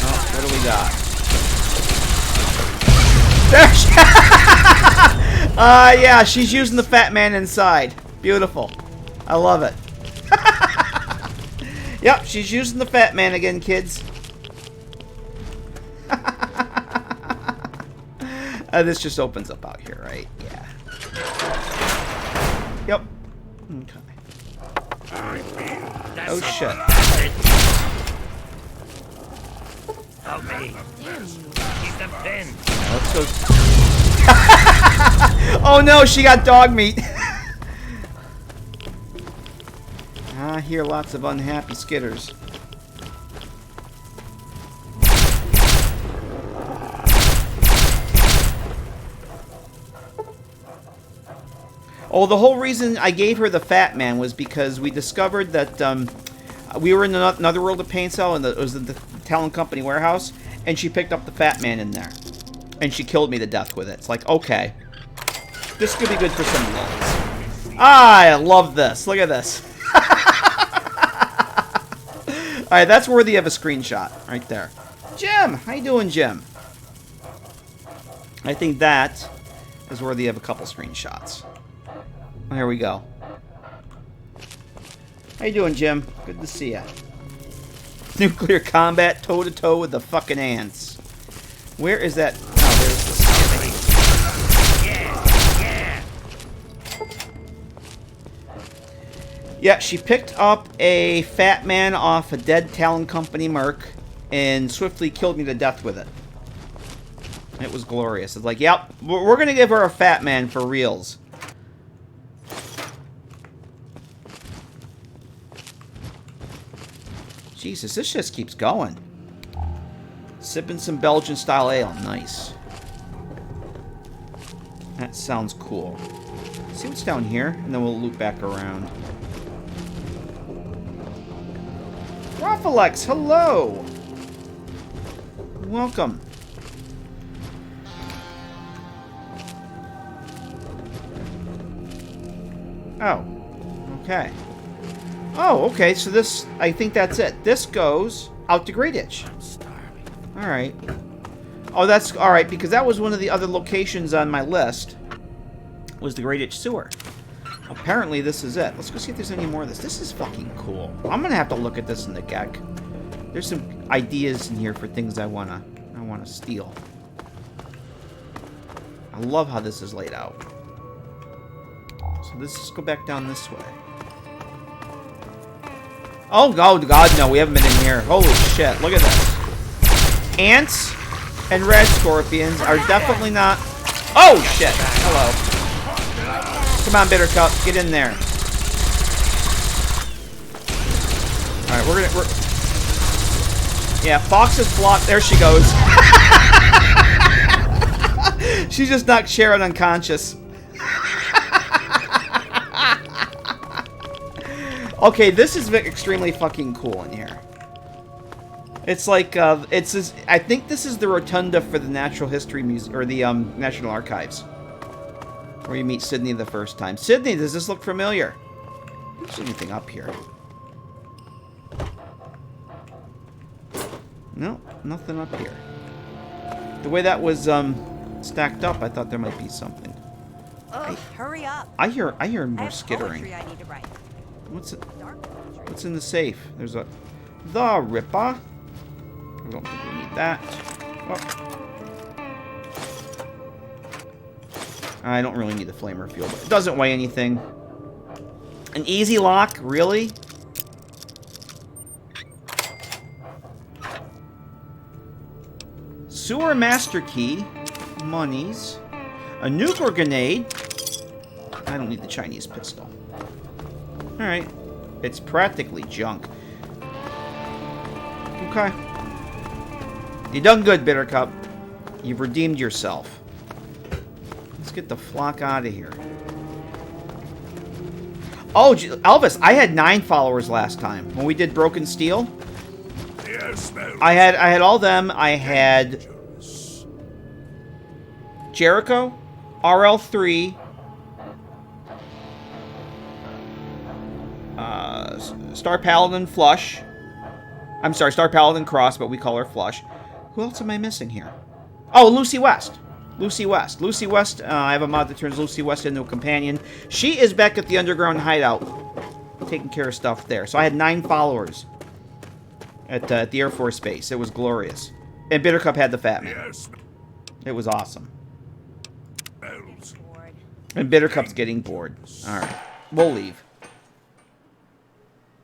Oh, what do we got? There she yeah, she's using the fat man inside. Beautiful. I love it. Yep, she's using the fat man again, kids. This just opens up out here, right? Yeah. Yep. Okay. Oh shit. Help me. Keep them thin. Let's go. Oh no, she got dog meat. I hear lots of unhappy skitters. Oh, the whole reason I gave her the Fat Man was because we discovered that we were in another world of paint cell, and it was in the Talon Company warehouse, and she picked up the Fat Man in there. And she killed me to death with it. It's like, okay. This could be good for some lulls. I love this. Look at this. Alright, that's worthy of a screenshot right there. Jim! How you doing, Jim? I think that is worthy of a couple screenshots. Here we go. How you doing, Jim? Good to see ya. Nuclear combat, toe-to-toe with the fucking ants. Where is that? Oh, there's the skipping. Yeah, she picked up a Fat Man off a dead Talon Company merc and swiftly killed me to death with it. It was glorious. It's like, yep, we're gonna give her a Fat Man for reals. Jesus, this just keeps going. Sipping some Belgian-style ale. Nice. That sounds cool. Let's see what's down here, and then we'll loop back around. Raphalex, hello! Welcome. Oh. Okay. Oh, okay, so this, I think that's it. This goes out to Great Itch. Alright. Oh, that's, alright, because that was one of the other locations on my list, was the Great Itch Sewer. Apparently, this is it. Let's go see if there's any more of this. This is fucking cool. I'm gonna have to look at this in the GEC. There's some ideas in here for things I wanna steal. I love how this is laid out. So let's just go back down this way. Oh, God, no, we haven't been in here. Holy shit, look at this. Ants and red scorpions are definitely not... Oh, shit. Hello. Come on, Bittercup, get in there. Alright, we're... Yeah, Fox is blocked. There she goes. She just knocked Sharon unconscious. Okay, this is extremely fucking cool in here. It's like, I think this is the rotunda for the Natural History Museum, or the, National Archives. Where you meet Sydney the first time. Sydney, does this look familiar? Is there anything up here? No, nothing up here. The way that was stacked up, I thought there might be something. Ugh, hurry up. I hear I more have skittering. poetry I need to write. What's in the safe? There's the Ripper. I don't think we need that. Oh. I don't really need the flamer fuel, but it doesn't weigh anything. An easy lock, really? Sewer master key, monies, a nuclear grenade. I don't need the Chinese pistol. All right, it's practically junk. Okay, you done good, Bittercup. You've redeemed yourself. Let's get the flock out of here. Oh, Elvis, I had 9 followers last time when we did Broken Steel. I had all them. I had Jericho, RL3, Star Paladin Flush. I'm sorry, Star Paladin Cross, but we call her Flush. Who else am I missing here? Oh, Lucy West. Lucy West. Lucy West, I have a mod that turns Lucy West into a companion. She is back at the underground hideout, taking care of stuff there. So I had 9 followers at the Air Force Base. It was glorious. And Bittercup had the Fat Man. It was awesome. And Bittercup's getting bored. Alright, we'll leave.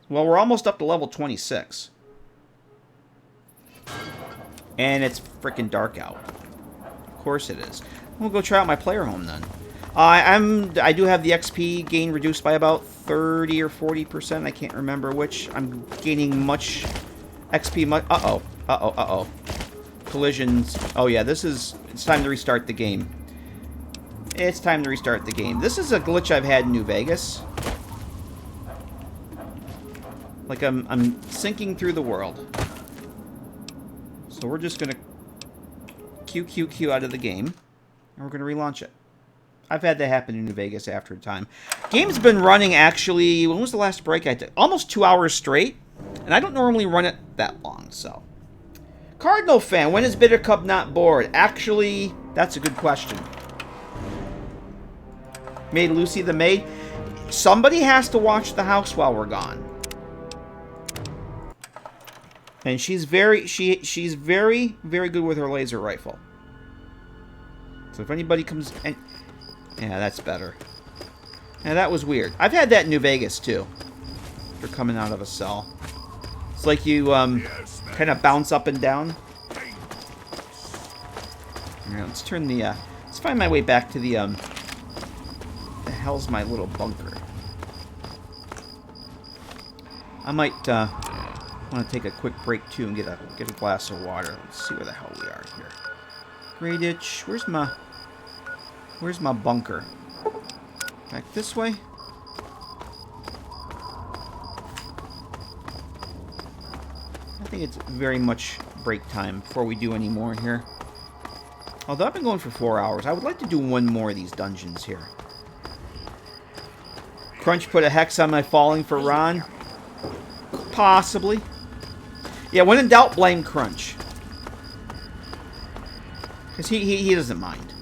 Well, we're almost up to level 26. And it's freaking dark out. Of course it is. We'll go try out my player home then. I do have the XP gain reduced by about 30 or 40%. I can't remember which. I'm gaining much XP. Uh-oh. Collisions. Oh yeah, it's time to restart the game. It's time to restart the game. This is a glitch I've had in New Vegas. Like I'm sinking through the world. So we're just gonna Q out of the game, and we're gonna relaunch it. I've had that happen in New Vegas after a time. Game's been running actually. When was the last break I took? Almost 2 hours straight, and I don't normally run it that long. So, Cardinal fan, when is Bittercup not bored? Actually, that's a good question. Maid Lucy the maid. Somebody has to watch the house while we're gone. And she's very good with her laser rifle. So if anybody comes and yeah, that's better. Yeah, that was weird. I've had that in New Vegas too. For coming out of a cell. It's like you kind of bounce up and down. Alright, let's turn the let's find my way back to the hell's my little bunker. I might want to take a quick break too and get a glass of water. Let's see where the hell we are here. Grey Ditch. Where's my bunker? Back this way. I think it's very much break time before we do any more here. Although I've been going for 4 hours, I would like to do one more of these dungeons here. Crunch put a hex on my falling for Ron. Possibly. Yeah, when in doubt, blame Crunch. Because he doesn't mind.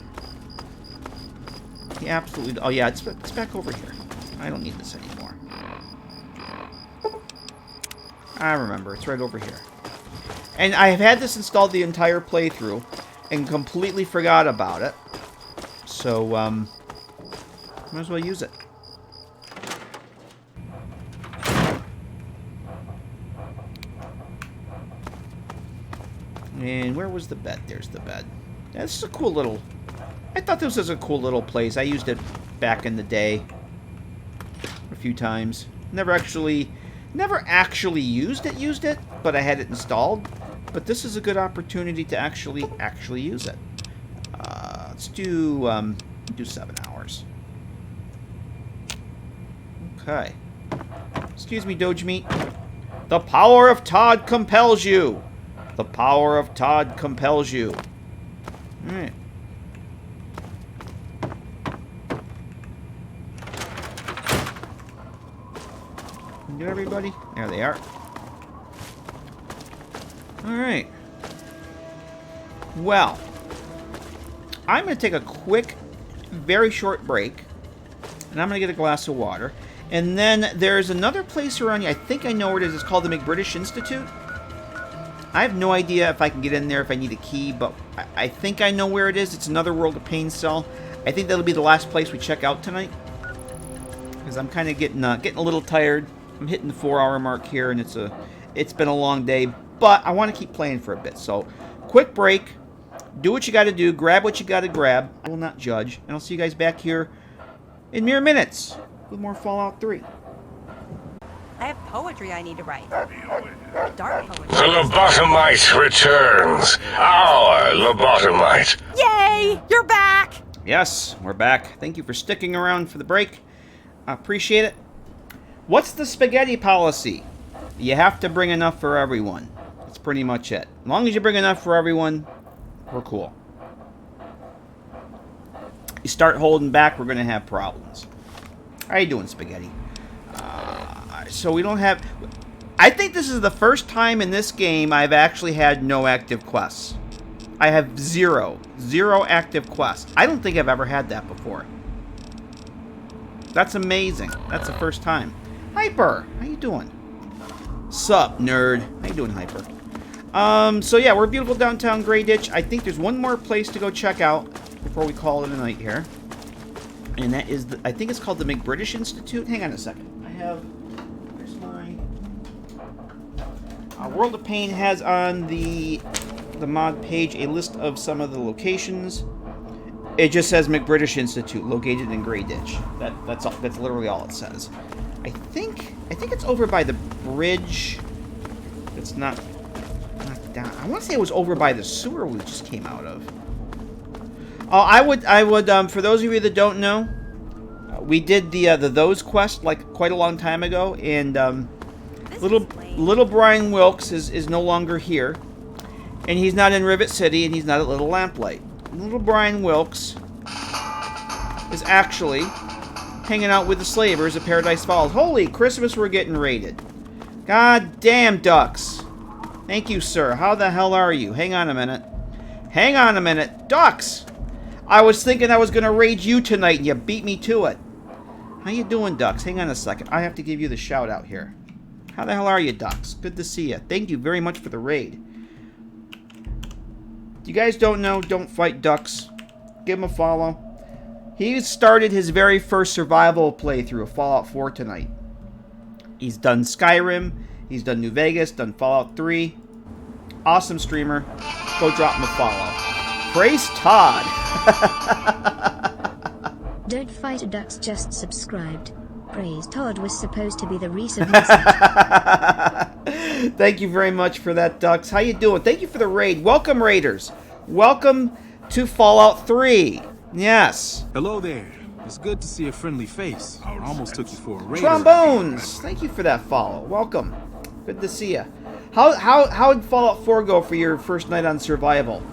He absolutely... Oh, yeah, it's back over here. I don't need this anymore. I remember. It's right over here. And I have had this installed the entire playthrough and completely forgot about it. So, might as well use it. And where was the bed? There's the bed. Yeah, this is a cool little... I thought this was a cool little place. I used it back in the day a few times. Never actually used it, but I had it installed. But this is a good opportunity to actually use it. Let's do 7 hours. Okay. Excuse me, Doge Meat. The power of Todd compels you. The power of Todd compels you. Alright. Get everybody? There they are. Alright. Well, I'm going to take a quick, very short break, and I'm going to get a glass of water. And then there's another place around here. I think I know where it is. It's called the McBritish Institute. I have no idea if I can get in there, if I need a key, but I think I know where it is. It's another World of Pain cell. I think that'll be the last place we check out tonight, because I'm kind of getting a little tired. I'm hitting the 4-hour mark here, and it's been a long day, but I want to keep playing for a bit. So, quick break. Do what you got to do. Grab what you got to grab. I will not judge, and I'll see you guys back here in mere minutes with more Fallout 3. I have poetry I need to write. Dark poetry. The lobotomite returns. Our lobotomite. Yay! You're back! Yes, we're back. Thank you for sticking around for the break. I appreciate it. What's the spaghetti policy? You have to bring enough for everyone. That's pretty much it. As long as you bring enough for everyone, we're cool. You start holding back, we're going to have problems. How you doing, Spaghetti? So we don't have... I think this is the first time in this game I've actually had no active quests. I have zero active quests. I don't think I've ever had that before. That's amazing. That's the first time. Hyper, how you doing? Sup, nerd? How you doing, Hyper? So yeah, we're beautiful downtown Grey Ditch. I think there's one more place to go check out before we call it a night here. And that is, I think it's called the McBritish Institute. Hang on a second. I have, where's my... World of Pain has on the mod page a list of some of the locations. It just says McBritish Institute, located in Grey Ditch. That's all, that's literally all it says. I think it's over by the bridge. It's not down. I want to say it was over by the sewer we just came out of. I would for those of you that don't know, we did the those quest like quite a long time ago, and little Brian Wilkes is no longer here, and he's not in Rivet City, and he's not at Little Lamplight. Little Brian Wilkes is actually hanging out with the slavers at Paradise Falls. Holy Christmas, we're getting raided. God damn ducks. Thank you, sir. How the hell are you? Hang on a minute. Hang on a minute. Ducks! I was thinking I was going to raid you tonight, and you beat me to it. How you doing, Ducks? Hang on a second. I have to give you the shout out here. How the hell are you, Ducks? Good to see you. Thank you very much for the raid. If you guys don't know, don't fight Ducks. Give him a follow. He started his very first survival playthrough of Fallout 4 tonight. He's done Skyrim. He's done New Vegas. Done Fallout 3. Awesome streamer. Go drop him a follow. Praise Todd. Don't fight ducks, just subscribed. Praise Todd was supposed to be the recent message. Thank you very much for that, Ducks. How you doing? Thank you for the raid. Welcome, Raiders. Welcome to Fallout 3. Yes. Hello there. It's good to see a friendly face. I almost took you for a raider. Trombones. Thank you for that follow. Welcome. Good to see you. How did Fallout 4 go for your first night on survival?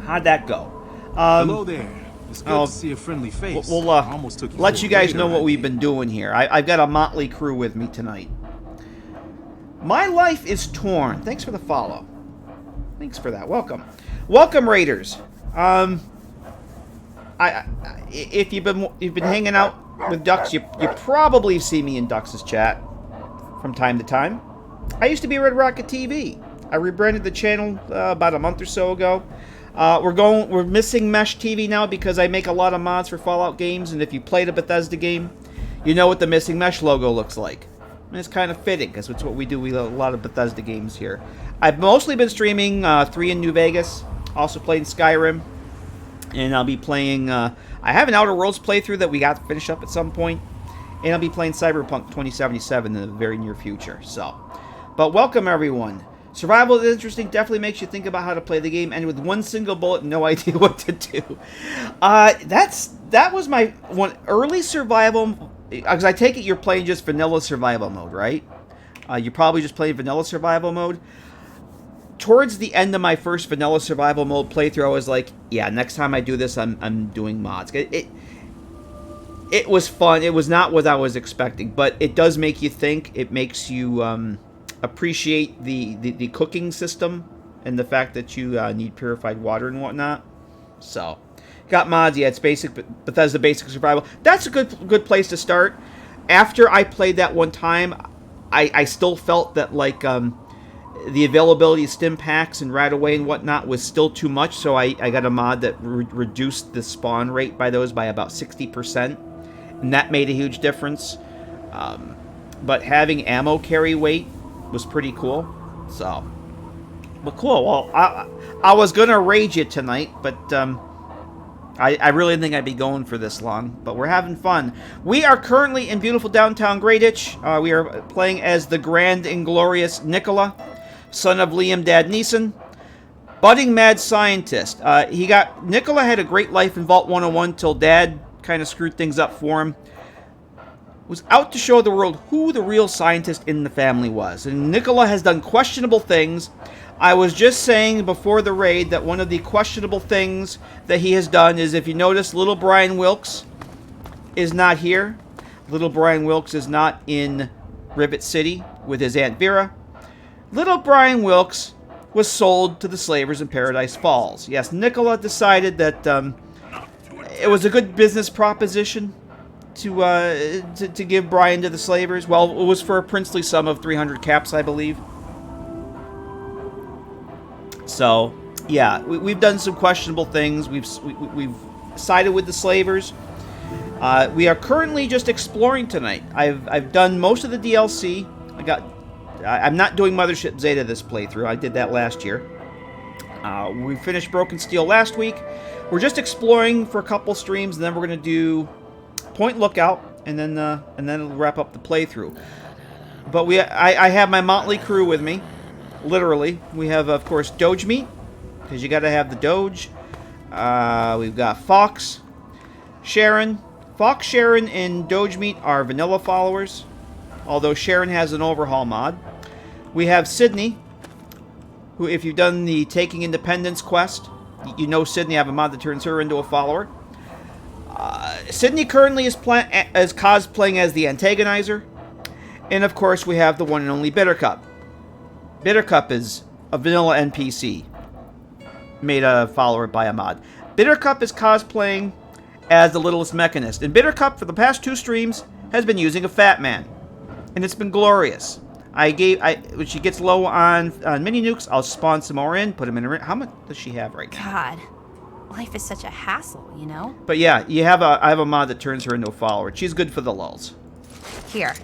How'd that go? Hello there. It's good to see a friendly face. We'll almost took you let for you a guys raider know what idea. we've been doing here. I've got a motley crew with me tonight. My life is torn. Thanks for the follow. Thanks for that. Welcome. Welcome, Raiders. If you've been hanging out with Ducks, you probably see me in Ducks' chat from time to time. I used to be Red Rocket TV. I rebranded the channel about a month or so ago. We're missing Mesh TV now because I make a lot of mods for Fallout games, and if you played a Bethesda game, you know what the missing Mesh logo looks like. And it's kind of fitting because it's what we do. We do a lot of Bethesda games here. I've mostly been streaming 3 in New Vegas, also playing Skyrim, and I'll be playing. I have an Outer Worlds playthrough that we got to finish up at some point, and I'll be playing Cyberpunk 2077 in the very near future. So, but welcome everyone. Survival is interesting, definitely makes you think about how to play the game, and with one single bullet, no idea what to do. That was my one early survival, because I take it you're playing just vanilla survival mode, right? You're probably just playing vanilla survival mode. Towards the end of my first vanilla survival mode playthrough, I was like, yeah, next time I do this, I'm doing mods. It was fun. It was not what I was expecting, but it does make you think. It makes you appreciate the cooking system and the fact that you need purified water and whatnot. So, got mods. Yeah, it's basic, but Bethesda basic survival. That's a good place to start. After I played that one time, I still felt that like the availability of stim packs and right away and whatnot was still too much. So I got a mod that reduced the spawn rate by those by about 60%, and that made a huge difference. But having ammo carry weight was pretty cool. So, but cool. Well, I was gonna rage it tonight, but I really didn't think I'd be going for this long. But we're having fun. We are currently in beautiful downtown Greyditch. We are playing as the grand and glorious Nikola, son of Liam Dad Neeson, budding mad scientist. Nikola had a great life in Vault 101 till Dad kind of screwed things up for him. Was out to show the world who the real scientist in the family was. And Nikola has done questionable things. I was just saying before the raid that one of the questionable things that he has done is, if you notice, little Brian Wilkes is not here. Little Brian Wilkes is not in Rivet City with his Aunt Vera. Little Brian Wilkes was sold to the slavers in Paradise Falls. Yes, Nikola decided that it was a good business proposition to give Brian to the slavers. Well, it was for a princely sum of 300 caps, I believe. So, yeah, we've done some questionable things. We've sided with the slavers. We are currently just exploring tonight. I've done most of the DLC. I'm not doing Mothership Zeta this playthrough. I did that last year. We finished Broken Steel last week. We're just exploring for a couple streams, and then we're going to do Point Lookout, and then it'll wrap up the playthrough. But I have my motley crew with me, literally. We have, of course, Doge Meat, because you got to have the Doge. We've got Fox, Sharon. Fox, Sharon, and Doge Meat are vanilla followers, although Sharon has an overhaul mod. We have Sydney, who, if you've done the Taking Independence quest, you know Sydney. I have a mod that turns her into a follower. Sydney currently is cosplaying as the Antagonizer. And, of course, we have the one and only Bittercup. Bittercup is a vanilla NPC made a follower by a mod. Bittercup is cosplaying as the Littlest Mechanist. And Bittercup, for the past 2 streams, has been using a Fat Man. And it's been glorious. When she gets low on mini nukes, I'll spawn some more in, put them in her. How much does she have right now? God. Life is such a hassle, you know? But yeah, I have a mod that turns her into a follower. She's good for the lulz. Here.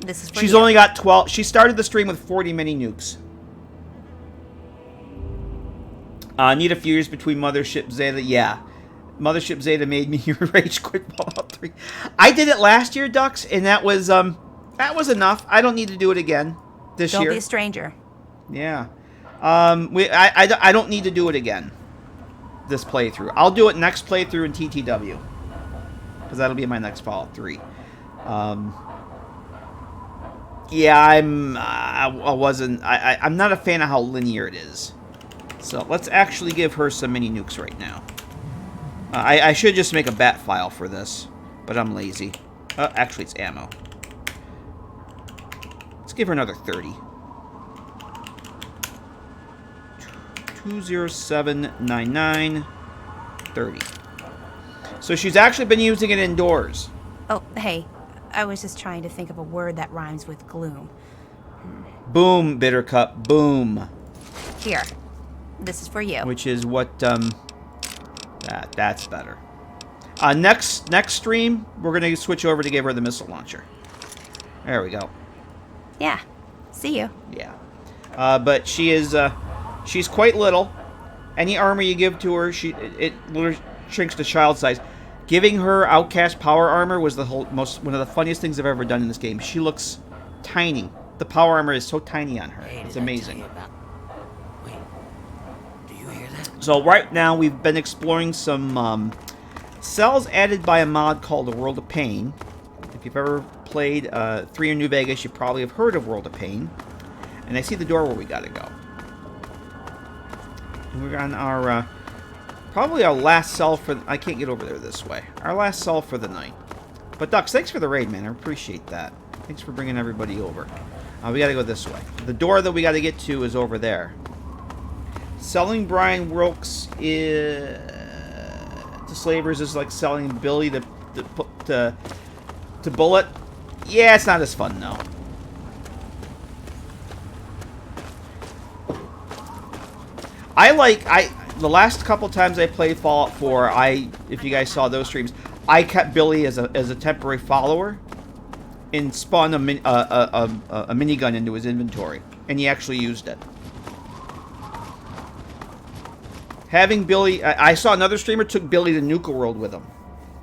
This is for She's you. only got 12. She started the stream with 40 mini nukes. Need a few years between Mothership Zeta. Yeah. Mothership Zeta made me rage quit Fallout 3. I did it last year, Ducks, and that was enough. I don't need to do it again this year. Don't be a stranger. Yeah. I don't need to do it again. This playthrough. I'll do it next playthrough in TTW, because that'll be my next Fallout 3. Yeah, I'm not a fan of how linear it is. So let's actually give her some mini nukes right now. I should just make a bat file for this, but I'm lazy. Actually, it's ammo. Let's give her another 30. 20799 30. So she's actually been using it indoors. Oh, hey. I was just trying to think of a word that rhymes with gloom. Boom, Bittercup. Boom. Here. This is for you. Which is what, that's better. Next stream, we're going to switch over to give her the missile launcher. There we go. Yeah. See you. Yeah. But she is, she's quite little. Any armor you give to her, it literally shrinks to child size. Giving her Outcast power armor was one of the funniest things I've ever done in this game. She looks tiny. The power armor is so tiny on her. It's amazing. Wait, do you hear that? So right now we've been exploring some cells added by a mod called The World of Pain. If you've ever played 3 in New Vegas, you probably have heard of World of Pain. And I see the door where we gotta go. And we're on our probably our last cell for... I can't get over there this way. Our last cell for the night. But Ducks, thanks for the raid, man. I appreciate that. Thanks for bringing everybody over. We gotta go this way. The door that we gotta get to is over there. Selling Brian Wilkes to slavers is like selling Billy to Bullet. Yeah, it's not as fun, though. The last couple times I played Fallout 4, if you guys saw those streams, I kept Billy as a temporary follower and spawned a minigun into his inventory, and he actually used it. Having Billy, I saw another streamer took Billy to Nuka World with him,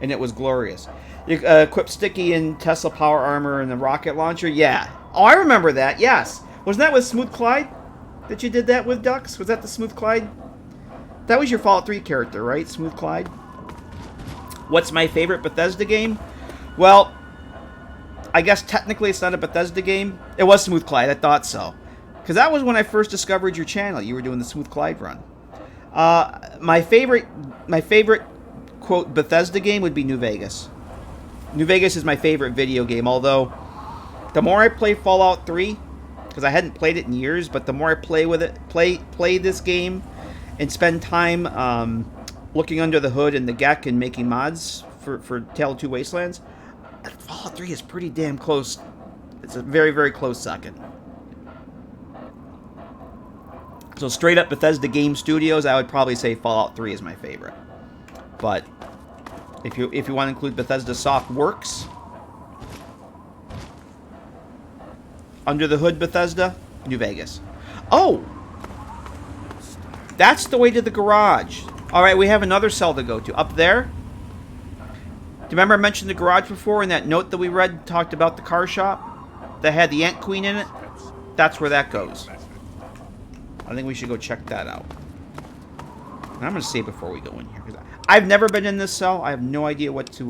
and it was glorious. You equip Sticky and Tesla power armor and the rocket launcher. Yeah. Oh, I remember that. Yes. Wasn't that with Smooth Clyde that you did that with, Dux? Was that the Smooth Clyde? That was your Fallout 3 character, right? Smooth Clyde? What's my favorite Bethesda game? Well, I guess technically it's not a Bethesda game. It was Smooth Clyde. I thought so. Because that was when I first discovered your channel. You were doing the Smooth Clyde run. My favorite, quote, Bethesda game would be New Vegas. New Vegas is my favorite video game, although the more I play Fallout 3, because I hadn't played it in years, but the more I play with it, play this game, and spend time looking under the hood in the GEC and making mods for Tale of Two Wastelands, Fallout 3 is pretty damn close. It's a very, very close second. So straight up Bethesda Game Studios, I would probably say Fallout 3 is my favorite. But if you want to include Bethesda Soft Works, under the hood Bethesda, New Vegas. Oh! That's the way to the garage. Alright, we have another cell to go to. Up there? Do you remember I mentioned the garage before, and that note that we read talked about the car shop that had the Ant Queen in it? That's where that goes. I think we should go check that out. And I'm going to save before we go in here. I've never been in this cell. I have no idea what to...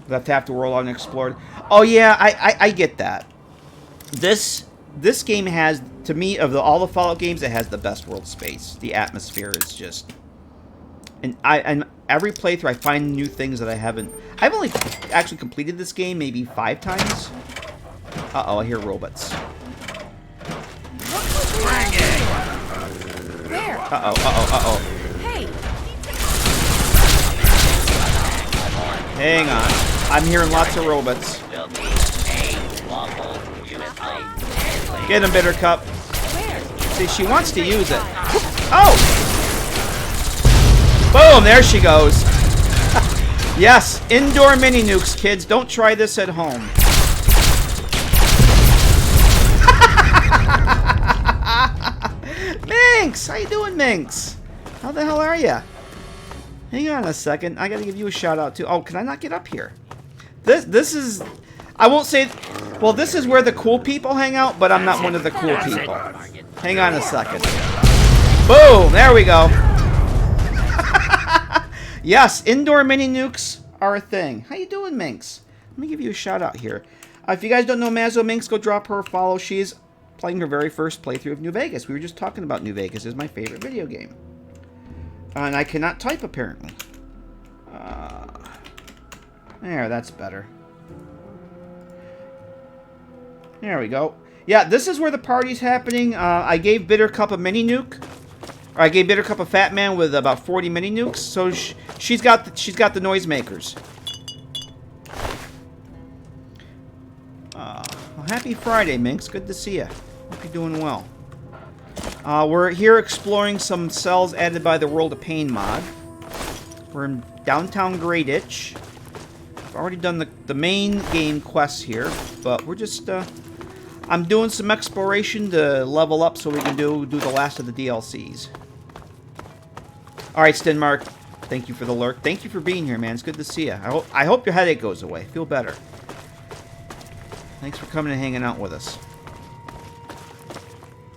We'll have to roll out and explore. Oh, yeah, I get that. This game has, to me, of all the Fallout games, it has the best world space. The atmosphere is just... And every playthrough, I find new things that I haven't... I've only actually completed this game maybe 5 times. Uh-oh, I hear robots. Where? Uh-oh. Hey. Hang on. I'm hearing lots of robots. Get him, Bittercup. See, she wants to use it. Oh! Boom, there she goes. Yes, indoor mini nukes, kids. Don't try this at home. Minx! How you doing, Minx? How the hell are ya? Hang on a second. I gotta give you a shout out too. Oh, can I not get up here? This is... I won't say... Well, this is where the cool people hang out, but I'm not one of the cool people. Hang on a second. Boom! There we go. Yes, indoor mini nukes are a thing. How you doing, Minx? Let me give you a shout out here. If you guys don't know Mazzo Minx, go drop her a follow. She's playing her very first playthrough of New Vegas. We were just talking about New Vegas. It's my favorite video game. And I cannot type, apparently. There, that's better. There we go. Yeah, this is where the party's happening. I gave Bittercup a mini nuke. Or I gave Bittercup a Fat Man with about 40 mini nukes. So she's got the noisemakers. Well, happy Friday, Minx. Good to see you. Hope you're doing well. We're here exploring some cells added by the World of Pain mod. We're in downtown Greyditch. I've already done the main game quests here, but we're just... I'm doing some exploration to level up so we can do the last of the DLCs. Alright, Stenmark. Thank you for the lurk. Thank you for being here, man. It's good to see you. I hope your headache goes away. Feel better. Thanks for coming and hanging out with us.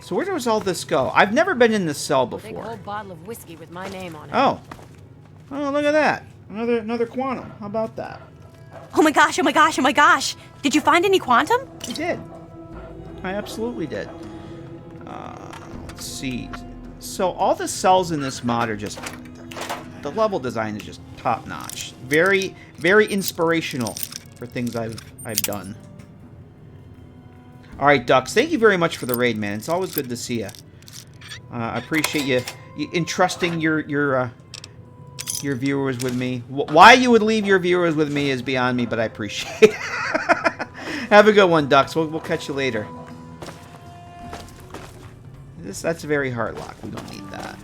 So where does all this go? I've never been in this cell before. Big old bottle of whiskey with my name on it. Oh. Oh, look at that. Another quantum. How about that? Oh my gosh, oh my gosh, oh my gosh. Did you find any quantum? I did. I absolutely did. Let's see. So all the cells in this mod are just... The level design is just top-notch. Very, very inspirational for things I've done. All right, Ducks. Thank you very much for the raid, man. It's always good to see you. I appreciate you entrusting your viewers with me. Why you would leave your viewers with me is beyond me, but I appreciate it. Have a good one, Ducks. We'll catch you later. That's a very hard lock. We don't need that.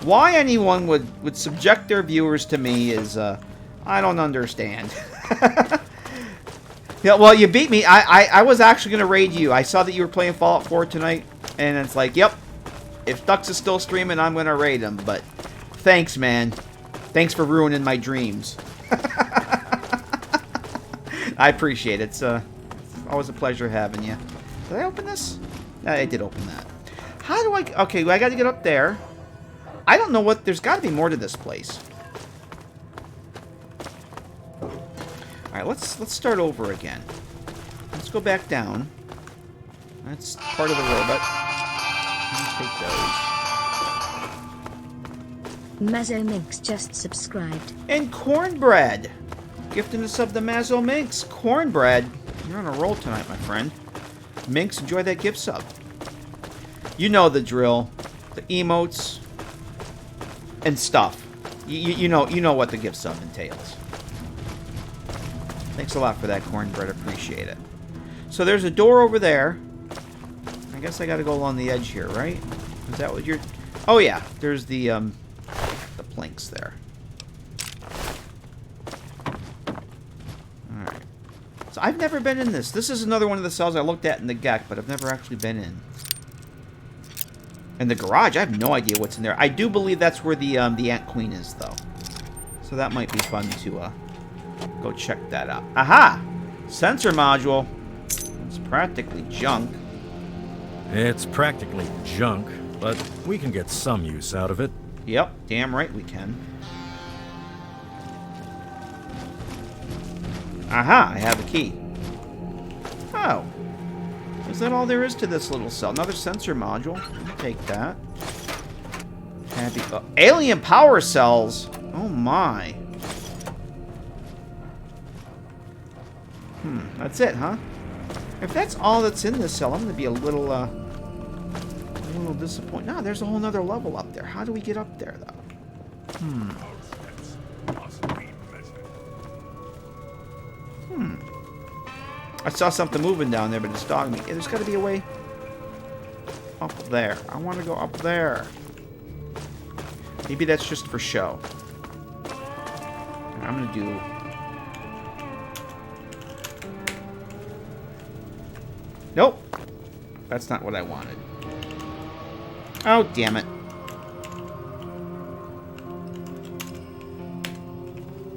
Why anyone would subject their viewers to me is, I don't understand. Yeah, well, you beat me. I was actually going to raid you. I saw that you were playing Fallout 4 tonight, and it's like, yep, if Ducks is still streaming, I'm going to raid him. But thanks, man. Thanks for ruining my dreams. I appreciate it. It's always a pleasure having you. Did I open this? I did open that. How do I... Okay, I got to get up there. I don't know what... There's got to be more to this place. Alright, let's start over again. Let's go back down. That's part of the robot. Take those. Mazzo Minx just subscribed. And Cornbread! Gifting us up the Mazzo Minx. Cornbread, you're on a roll tonight, my friend. Minx, enjoy that gift sub. You know the drill. The emotes and stuff. You know what the gift sub entails. Thanks a lot for that, Cornbread. Appreciate it. So there's a door over there. I guess I got to go along the edge here, right? Is that what you're... Oh, yeah. There's the planks there. Alright. So I've never been in this. This is another one of the cells I looked at in the GEC, but I've never actually been in. And the garage, I have no idea what's in there. I do believe that's where the Ant Queen is, though. So that might be fun to go check that out. Aha! Sensor module. It's practically junk. It's practically junk, but we can get some use out of it. Yep, damn right we can. Aha, I have a key. Oh. Is that all there is to this little cell? Another sensor module. I'll take that. Happy. Alien power cells. Oh my. That's it, huh? If that's all that's in this cell, I'm going to be a little disappointed. No, there's a whole nother level up there. How do we get up there, though? I saw something moving down there, but it's dogging me. There's got to be a way up there. I want to go up there. Maybe that's just for show. I'm going to do... Nope. That's not what I wanted. Oh, damn it.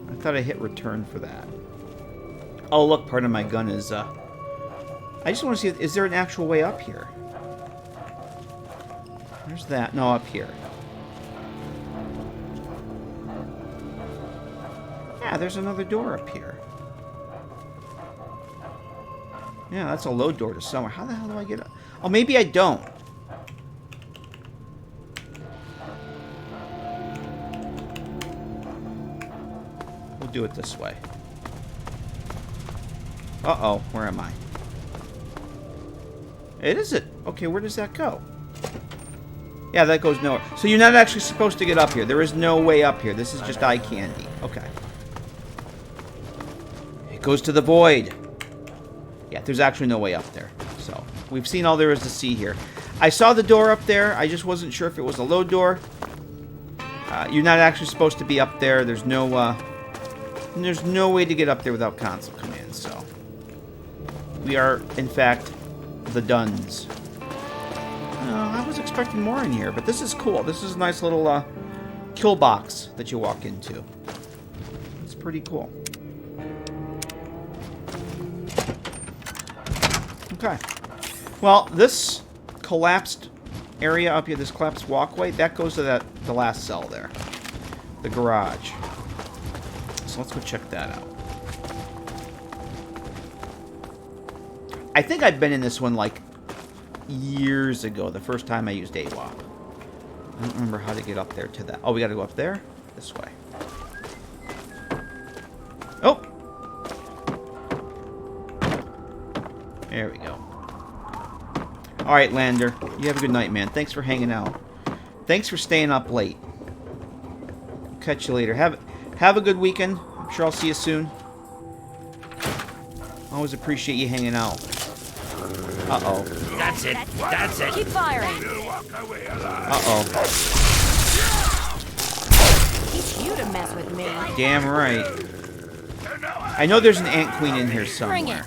I thought I hit return for that. Oh, look, part of my gun is, I just want to see, is there an actual way up here? There's that. No, up here. Yeah, there's another door up here. Yeah, that's a load door to somewhere. How the hell do I get up? Oh, maybe I don't. We'll do it this way. Uh-oh, where am I? It is it. Okay, where does that go? Yeah, that goes nowhere. So you're not actually supposed to get up here. There is no way up here. This is just eye candy. Okay. It goes to the void. Yeah, there's actually no way up there. So, we've seen all there is to see here. I saw the door up there. I just wasn't sure if it was a load door. You're not actually supposed to be up there. There's no way to get up there without console commands, so... We are, in fact, the Duns. I was expecting more in here, but this is cool. This is a nice little kill box that you walk into. It's pretty cool. Okay. Well, this collapsed area up here, this collapsed walkway, that goes to the last cell there. The garage. So let's go check that out. I think I've been in this one, like, years ago, the first time I used AWOP. I don't remember how to get up there to that. Oh, we gotta go up there? This way. Oh! There we go. Alright, Lander. You have a good night, man. Thanks for hanging out. Thanks for staying up late. Catch you later. Have a good weekend. I'm sure I'll see you soon. Always appreciate you hanging out. Uh-oh. That's it. That's it. Keep firing. Uh-oh. Teach you to mess with me. Damn right. I know there's an ant queen in here somewhere.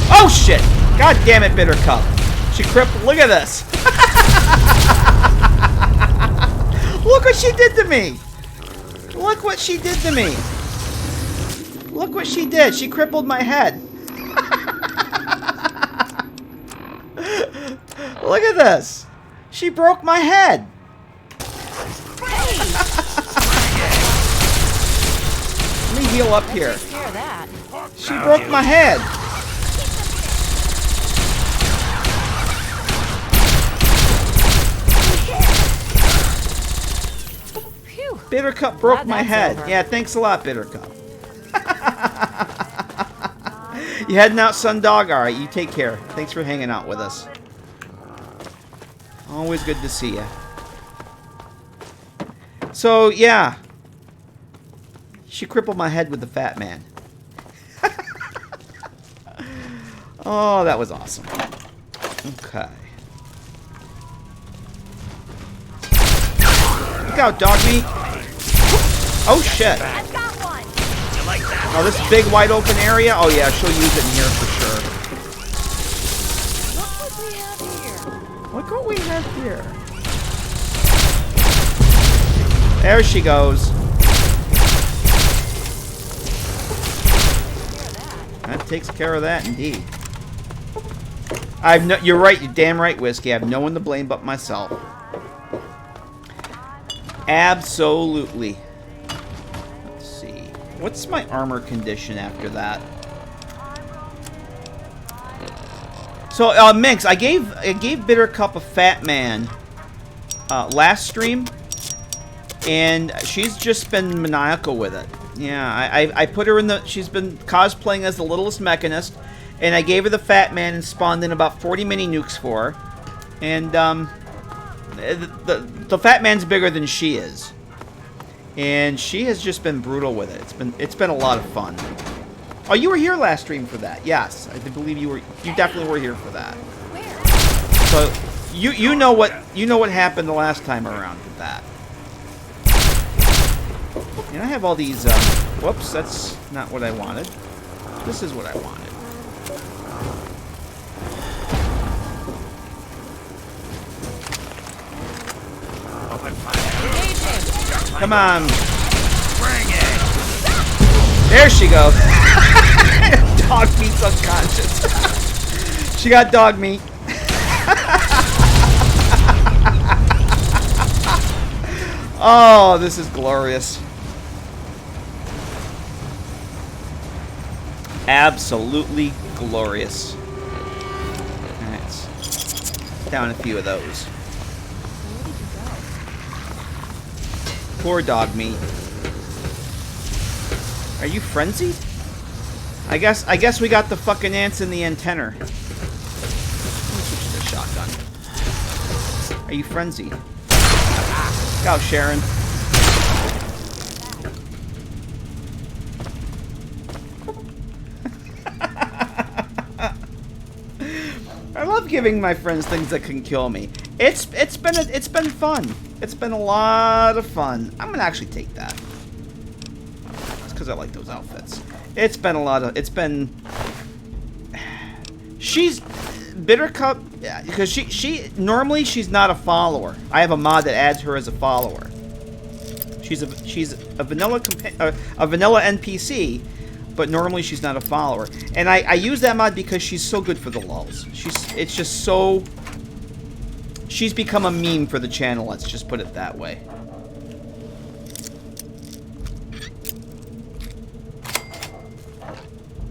Oh, shit! God damn it, Bittercup. She crippled. Look at this. Look what she did to me. Look what she did to me. Look what she did. She crippled my head. Look at this. She broke my head. Let me heal up here. She broke my head. Bittercup broke my head. Yeah, thanks a lot, Bittercup. You heading out, Sundog? Alright, you take care. Thanks for hanging out with us. Always good to see you. So, yeah. She crippled my head with the fat man. Oh, that was awesome. Okay. Look out, dog meat. Oh, shit. Oh, this big wide open area? Oh, yeah, she'll use it in here for sure. Look what we have here. There she goes. That takes care of that, indeed. You're right, you're damn right, Whiskey. I have no one to blame but myself. Absolutely. Let's see. What's my armor condition after that? So, Minx, I gave Bittercup a fat man last stream, and she's just been maniacal with it. Yeah, I put her in the... She's been cosplaying as the Littlest Mechanist, and I gave her the fat man and spawned in about 40 mini nukes for her. And, the fat man's bigger than she is. And she has just been brutal with it. It's been a lot of fun. Oh, you were here last stream for that. Yes, I believe you were. You definitely were here for that. So you know what happened the last time around with that. And I have all these. Whoops, that's not what I wanted. This is what I wanted. Come on. Bring it. There she goes. Dog meat's unconscious. She got dog meat. Oh, this is glorious. Absolutely glorious. Let's down a few of those. Poor dog meat. Are you frenzied? I guess we got the fucking ants in the antenna. Let me switch to the shotgun. Are you frenzied? Go, Sharon. I love giving my friends things that can kill me. It's been fun. It's been a lot of fun. I'm gonna actually take that. It's because I like those outfits. It's been a lot of. It's been. She's Bittercup because she normally she's not a follower. I have a mod that adds her as a follower. She's a vanilla NPC, but normally she's not a follower. And I use that mod because she's so good for the lulz. It's just so. She's become a meme for the channel, let's just put it that way.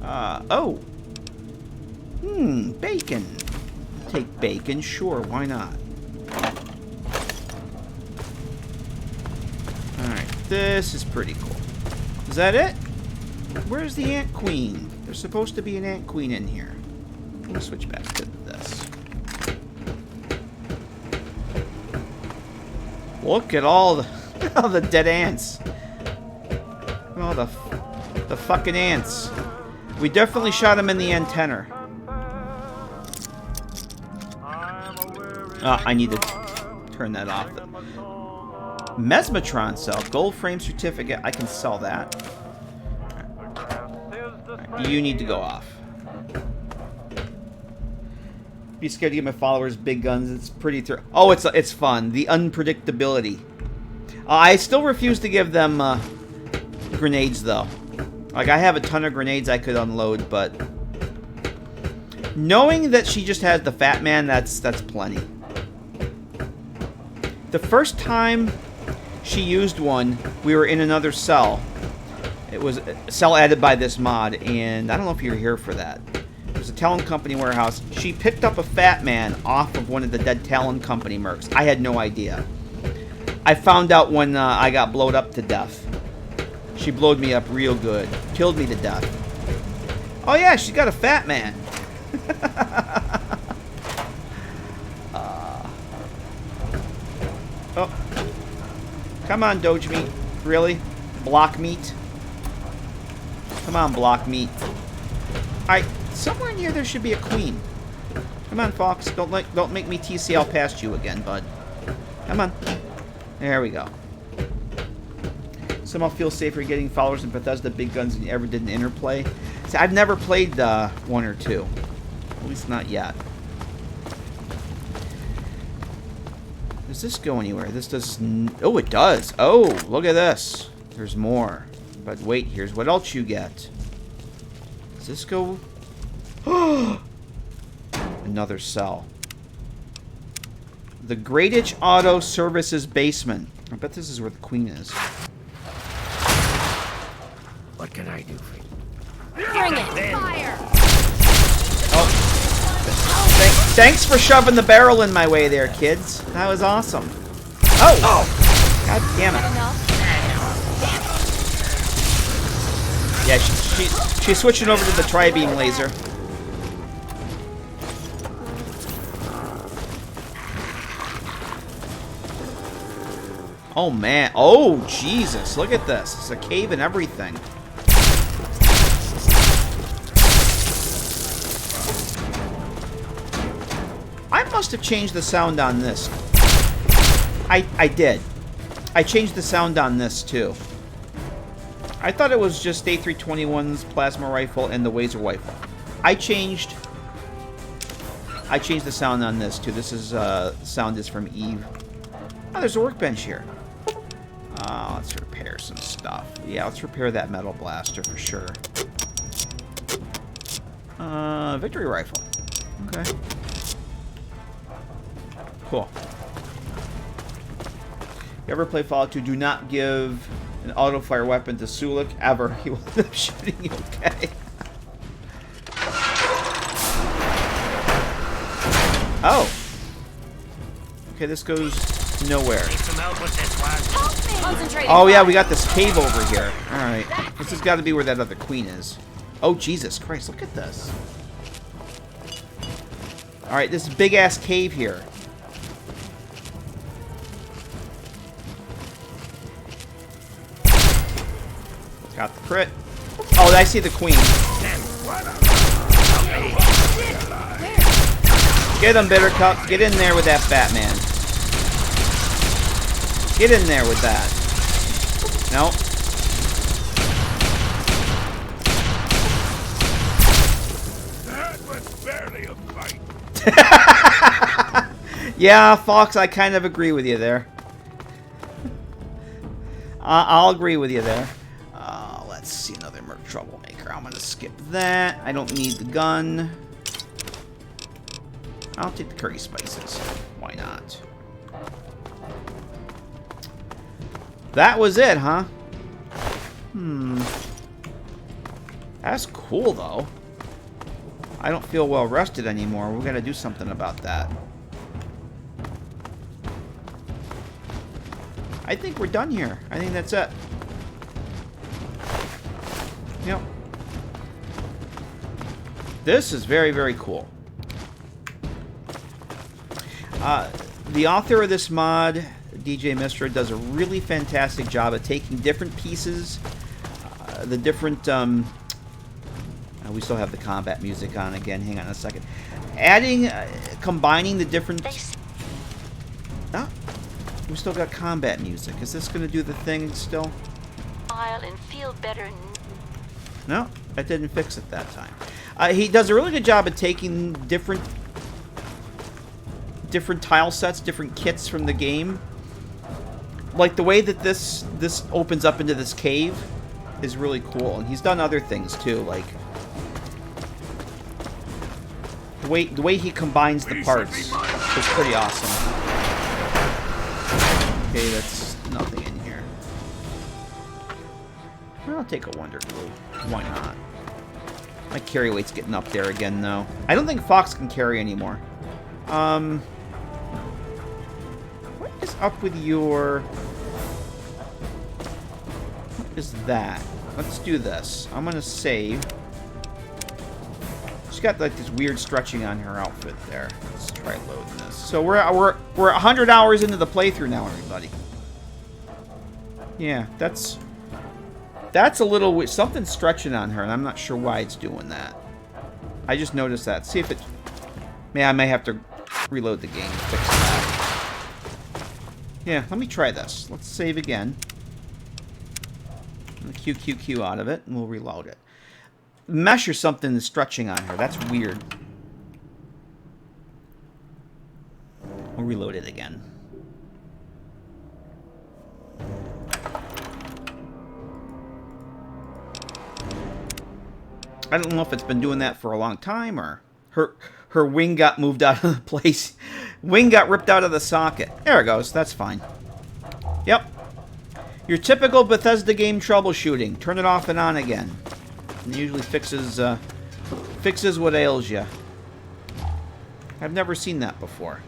Oh. Bacon. Take bacon, sure, why not? Alright, this is pretty cool. Is that it? Where's the ant queen? There's supposed to be an ant queen in here. Let me switch back to this. Look at all the dead ants. All the fucking ants. We definitely shot him in the antenna. I need to turn that off. Mesmatron cell, gold frame certificate. I can sell that. Right. You need to go off. Be scared to give my followers big guns. It's pretty. Oh, it's fun. The unpredictability. I still refuse to give them grenades though. Like I have a ton of grenades I could unload, but knowing that she just has the Fat Man, that's plenty. The first time she used one, we were in another cell. It was a cell added by this mod, and I don't know if you were here for that. It was a Talon Company warehouse. She picked up a Fat Man off of one of the dead Talon Company mercs. I had no idea. I found out when I got blowed up to death. She blowed me up real good. Killed me to death. Oh yeah, she's got a Fat Man. Oh. Come on, Doge Meat. Really? Block Meat? Come on, Block Meat. Alright, somewhere near there should be a queen. Come on, Fox. Don't make me TCL past you again, bud. Come on. There we go. Somehow feel safer getting followers in Bethesda big guns than you ever did in Interplay. See, I've never played 1 or 2. At least not yet. Does this go anywhere? This does... Oh, it does. Oh, look at this. There's more. But wait, here's what else you get. Does this go... Another cell. The Greatitch Auto Services Basement. I bet this is where the queen is. What can I do for you? Bring it! Fire! Oh. Thanks for shoving the barrel in my way there, kids. That was awesome. Oh! God damn it. Yeah, she's switching over to the tri-beam laser. Oh, man. Oh, Jesus. Look at this. It's a cave and everything. I must have changed the sound on this. I did. I changed the sound on this, too. I thought it was just A321's plasma rifle and the Wazer rifle. I changed the sound on this, too. This is, sound is from Eve. Oh, there's a workbench here. Let's repair some stuff. Yeah, let's repair that metal blaster for sure. Victory rifle. Okay. Cool. You ever play Fallout 2? Do not give an auto-fire weapon to Sulik ever. He will end up shooting you, okay? Oh. Okay, this goes nowhere. Need some help with this one? Oh yeah, we got this cave over here. Alright. This has got to be where that other queen is. Oh, Jesus Christ, look at this. Alright, this big-ass cave here. Got the crit. Oh, I see the queen. Get him, Bittercup. Get in there with that Fat Man. Get in there with that. No. That was barely a fight. Yeah, Fox, I kind of agree with you there. I'll agree with you there. Let's see, another Merc Troublemaker. I'm going to skip that. I don't need the gun. I'll take the curry spices. Why not? That was it, huh? That's cool, though. I don't feel well rested anymore. We're going to do something about that. I think we're done here. I think that's it. Yep. This is very, very cool. The author of this mod, DJ Mistra, does a really fantastic job of taking different pieces, the different... we still have the combat music on again. Hang on a second. Adding, combining the different... Oh, we still got combat music. Is this going to do the thing still? And feel better. No, that didn't fix it that time. He does a really good job of taking different tile sets, different kits from the game. Like the way that this opens up into this cave is really cool, and he's done other things too, like the way he combines the parts is pretty awesome. Okay, that's nothing in here. I'll take a Wonder Glue. Why not? My carry weight's getting up there again, though. I don't think Fox can carry anymore. What is up with your... What is that? Let's do this. I'm gonna save. She's got like this weird stretching on her outfit there. Let's try loading this. So we're 100 hours into the playthrough now, everybody. Yeah, that's a little weird. Something's stretching on her, and I'm not sure why it's doing that. I just noticed that. See if it... I may have to reload the game and fix that. Yeah, let me try this. Let's save again. QQQ out of it, and we'll reload it. Mesh or something is stretching on her. That's weird. We'll reload it again. I don't know if it's been doing that for a long time, or her wing got moved out of the place. Wing got ripped out of the socket. There it goes. That's fine. Yep. Your typical Bethesda game troubleshooting. Turn it off and on again. It usually fixes what ails you. I've never seen that before.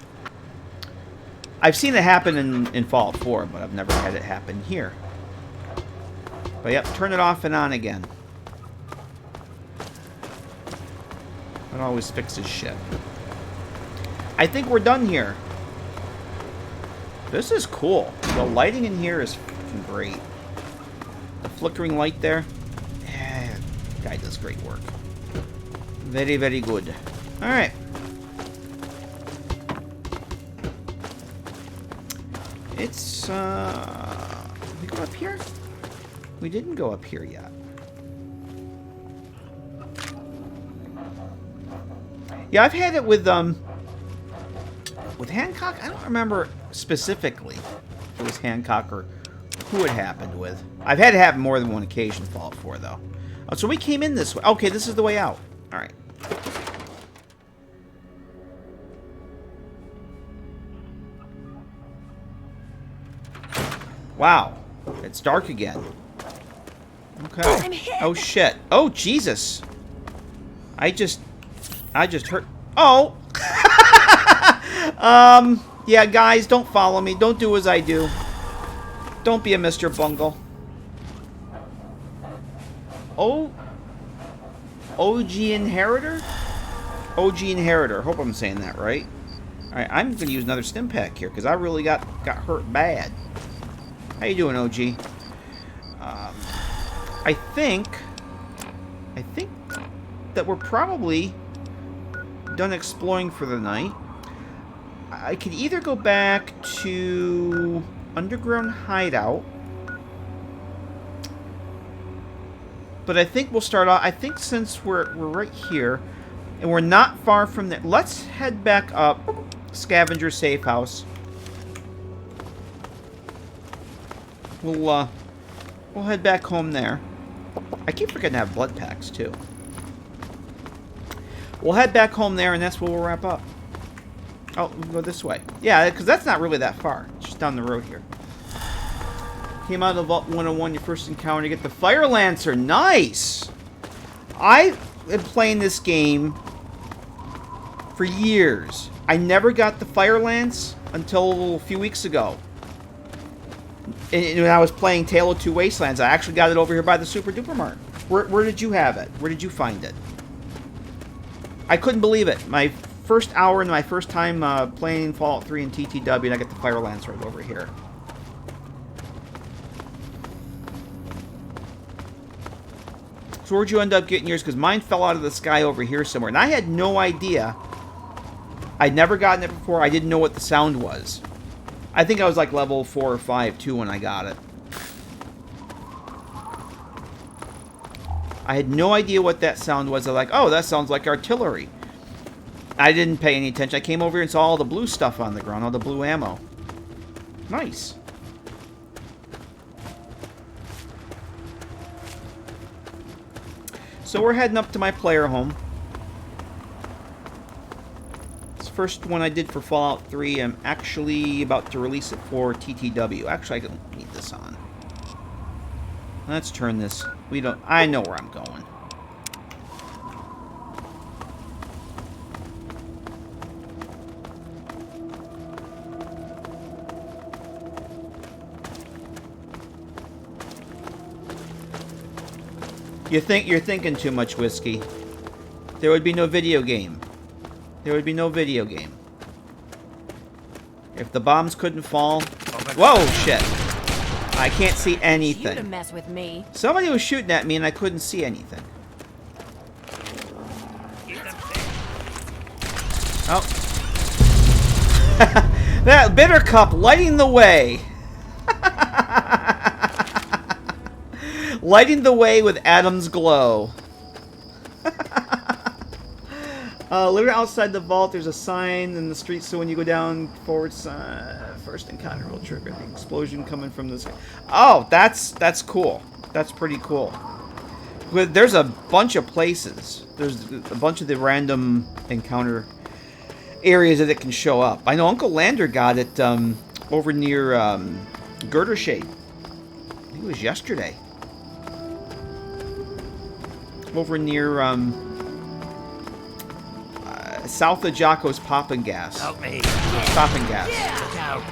I've seen it happen in Fallout 4, but I've never had it happen here. But yep, turn it off and on again. It always fixes shit. I think we're done here. This is cool. The lighting in here is fucking great. The flickering light there. Yeah, guy does great work. Very, very good. Alright. It's, we go up here? We didn't go up here yet. Yeah, I've had it with Hancock. I don't remember specifically if it was Hancock or who it happened with. I've had it happen more than one occasion, Fallout 4, though. Oh, so we came in this way. Okay, this is the way out. All right. Wow. It's dark again. Okay. Oh, shit. Oh, Jesus. I just heard... Oh! Yeah, guys, don't follow me. Don't do as I do. Don't be a Mr. Bungle. Oh... OG Inheritor? OG Inheritor. Hope I'm saying that right. Alright, I'm going to use another stim pack here, because I really got hurt bad. How you doing, OG? I think that we're probably done exploring for the night. I could either go back to Underground Hideout, but I think we'll start off. I think since we're right here and we're not far from there, let's head back up Scavenger Safe House. We'll head back home there. I keep forgetting to have blood packs too. We'll head back home there, and that's where we'll wrap up. Oh, we'll go this way. Yeah, because that's not really that far. It's just down the road here. Came out of Vault 101, your first encounter to get the Fire Lancer. Nice! I've been playing this game for years. I never got the Fire Lance until a few weeks ago. And when I was playing Tale of Two Wastelands, I actually got it over here by the Super Duper Mart. Where did you have it? Where did you find it? I couldn't believe it. My first hour in my first time playing Fallout 3 and TTW, and I get the Fire Lance right over here. So where'd you end up getting yours? Because mine fell out of the sky over here somewhere. And I had no idea. I'd never gotten it before. I didn't know what the sound was. I think I was like level 4 or 5 too when I got it. I had no idea what that sound was. I was like, oh, that sounds like artillery. I didn't pay any attention. I came over here and saw all the blue stuff on the ground, all the blue ammo. Nice. So we're heading up to my player home. This first one I did for Fallout 3. I'm actually about to release it for TTW. Actually, I can leave this on. Let's turn this. I know where I'm going. You're thinking too much, Whiskey. There would be no video game. There would be no video game. If the bombs couldn't fall... Whoa, shit. I can't see anything. You to mess with me. Somebody was shooting at me and I couldn't see anything. Oh. That bitter cup lighting the way. Lighting the way with Adam's glow. Literally outside the vault, there's a sign in the street, so when you go down forward, first encounter will trigger the explosion coming from this. Oh, that's cool. That's pretty cool. There's a bunch of places. There's a bunch of the random encounter areas that it can show up. I know Uncle Lander got it over near Girder Shade. I think it was yesterday. Over near south of Jocko's Poppin' Gas. Help me. Poppin' Gas. Look out.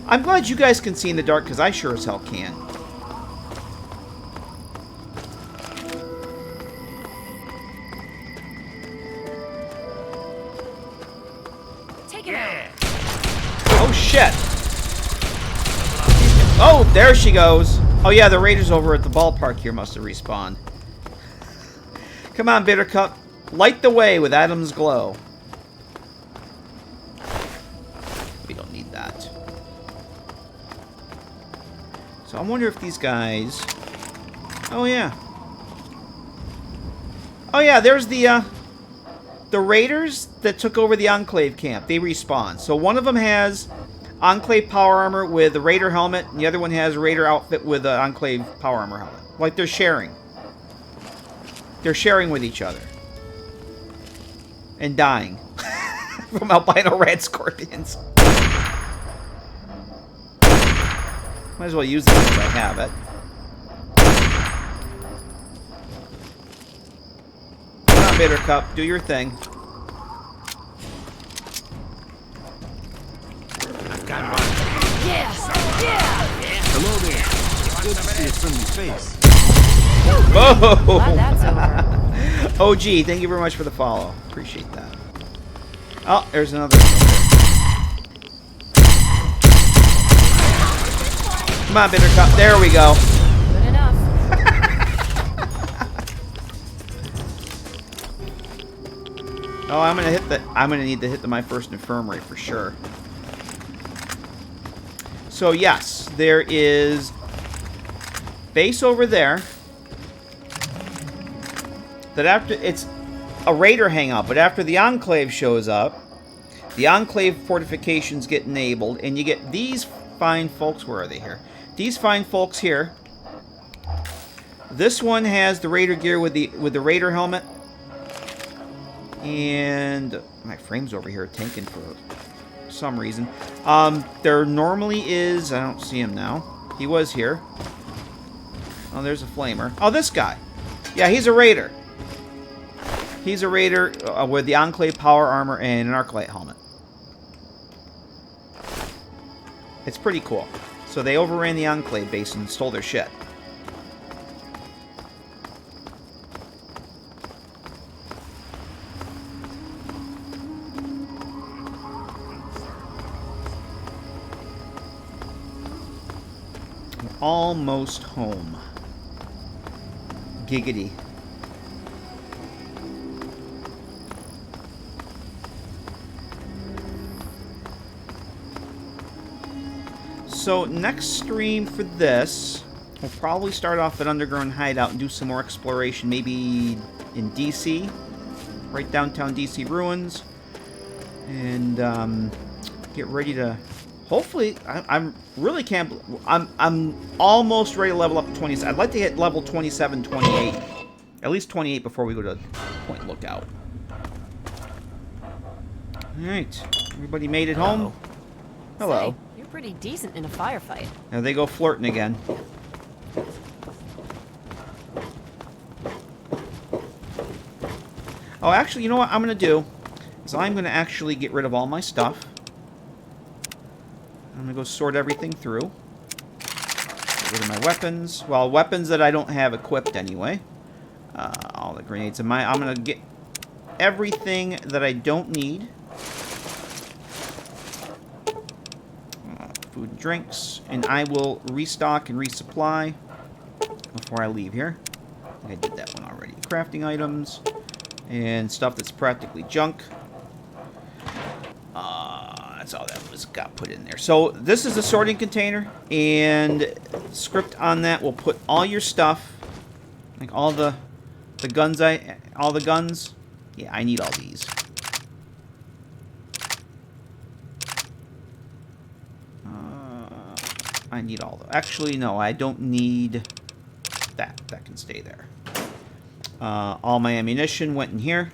I'm glad you guys can see in the dark, because I sure as hell can. Take it out. Oh, shit. Oh, there she goes. Oh, yeah, the Raiders over at the ballpark here must have respawned. Come on, Bittercup. Light the way with Adam's glow. We don't need that. So I wonder if these guys... Oh, yeah. Oh, yeah, there's the Raiders that took over the Enclave camp. They respawn. So one of them has Enclave power armor with a Raider helmet, and the other one has a Raider outfit with an Enclave power armor helmet. Like they're sharing. They're sharing with each other. And dying. From albino red scorpions. Might as well use this if I have it. Come on, Bittercup. Do your thing. I've got one. Yes! Yeah! Hello there. It's good to see a friendly face. Whoa! Glad that's over. OG, thank you very much for the follow. Appreciate that. Oh, there's another. Come on, Bittercup. There we go. Good enough. Oh, I'm gonna need to hit my first infirmary for sure. So yes, there is base over there. That after it's a Raider hangout, but after the Enclave shows up, the Enclave fortifications get enabled, and you get these fine folks. Where are they here? These fine folks here. This one has the Raider gear with the Raider helmet, and my frame's over here tanking for some reason. There normally is. I don't see him now. He was here. Oh, there's a flamer. Oh, this guy. Yeah, he's a Raider. He's a Raider with the Enclave power armor and an Arclight helmet. It's pretty cool. So they overran the Enclave base and stole their shit. almost home. Giggity. So next stream for this, we'll probably start off at Underground Hideout and do some more exploration, maybe in DC, right downtown DC ruins, and get ready to. Hopefully, I'm really can't. I'm almost ready to level up to 20. I'd like to hit level 27, 28, at least 28 before we go to Point Lookout. All right, everybody made it home. Hello. Say, you're pretty decent in a firefight. Now they go flirting again. Oh, actually, you know what I'm going to do? Is I'm going to actually get rid of all my stuff. I'm going to go sort everything through. Get rid of my weapons. Well, weapons that I don't have equipped anyway. All the grenades in my... I'm going to get everything that I don't need. Food and drinks. And I will restock and resupply before I leave here. I think I did that one already. Crafting items. And stuff that's practically junk. That's all that was got put in there. So this is a sorting container, and script on that will put all your stuff, like all the guns all the guns. Yeah, I need all these. I need all the. Actually, no, I don't need that. That can stay there. All my ammunition went in here.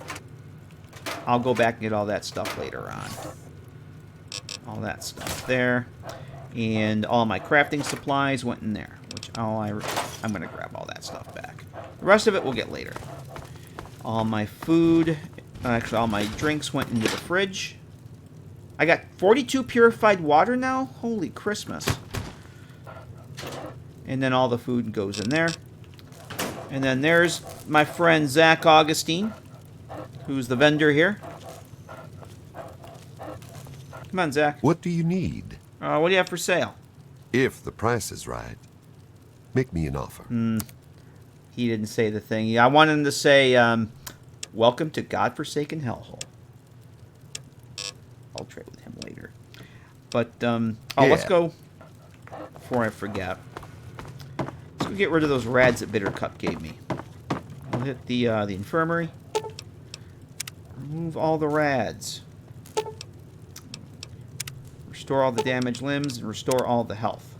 I'll go back and get all that stuff later on. All that stuff there. And all my crafting supplies went in there. Which I'm going to grab all that stuff back. The rest of it we'll get later. All my food, actually all my drinks went into the fridge. I got 42 purified water now? Holy Christmas. And then all the food goes in there. And then there's my friend Zach Augustine, who's the vendor here. Come on, Zach. What do you need? What do you have for sale? If the price is right, make me an offer. He didn't say the thing. Yeah, I wanted him to say, welcome to godforsaken hellhole. I'll trade with him later. But, let's go, before I forget. Let's go get rid of those rads that Bitter Cup gave me. We'll hit the infirmary. Remove all the rads. Restore all the damaged limbs and restore all the health.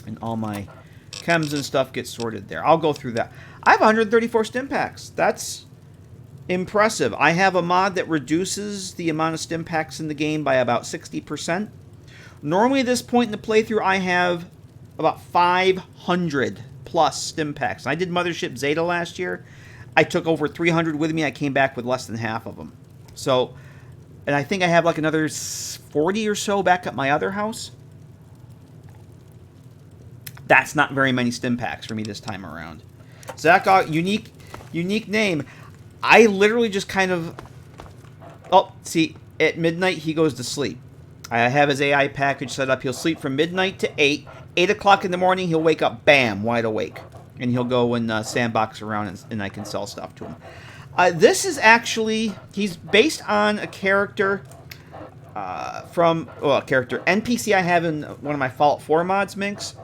And all my chems and stuff get sorted there. I'll go through that. I have 134 stim packs. That's impressive. I have a mod that reduces the amount of stim packs in the game by about 60%. Normally at this point in the playthrough, I have about 500 plus stim packs. I did Mothership Zeta last year. I took over 300 with me. I came back with less than half of them. So, and I think I have like another 40 or so back at my other house. That's not very many stim packs for me this time around. Zach, unique name. I literally just kind of... Oh, see, at midnight he goes to sleep. I have his AI package set up. He'll sleep from midnight to 8. 8 o'clock in the morning, he'll wake up, bam, wide awake. And he'll go and sandbox around, and I can sell stuff to him. This is actually... He's based on a character character NPC I have in one of my Fallout 4 mods, Minx.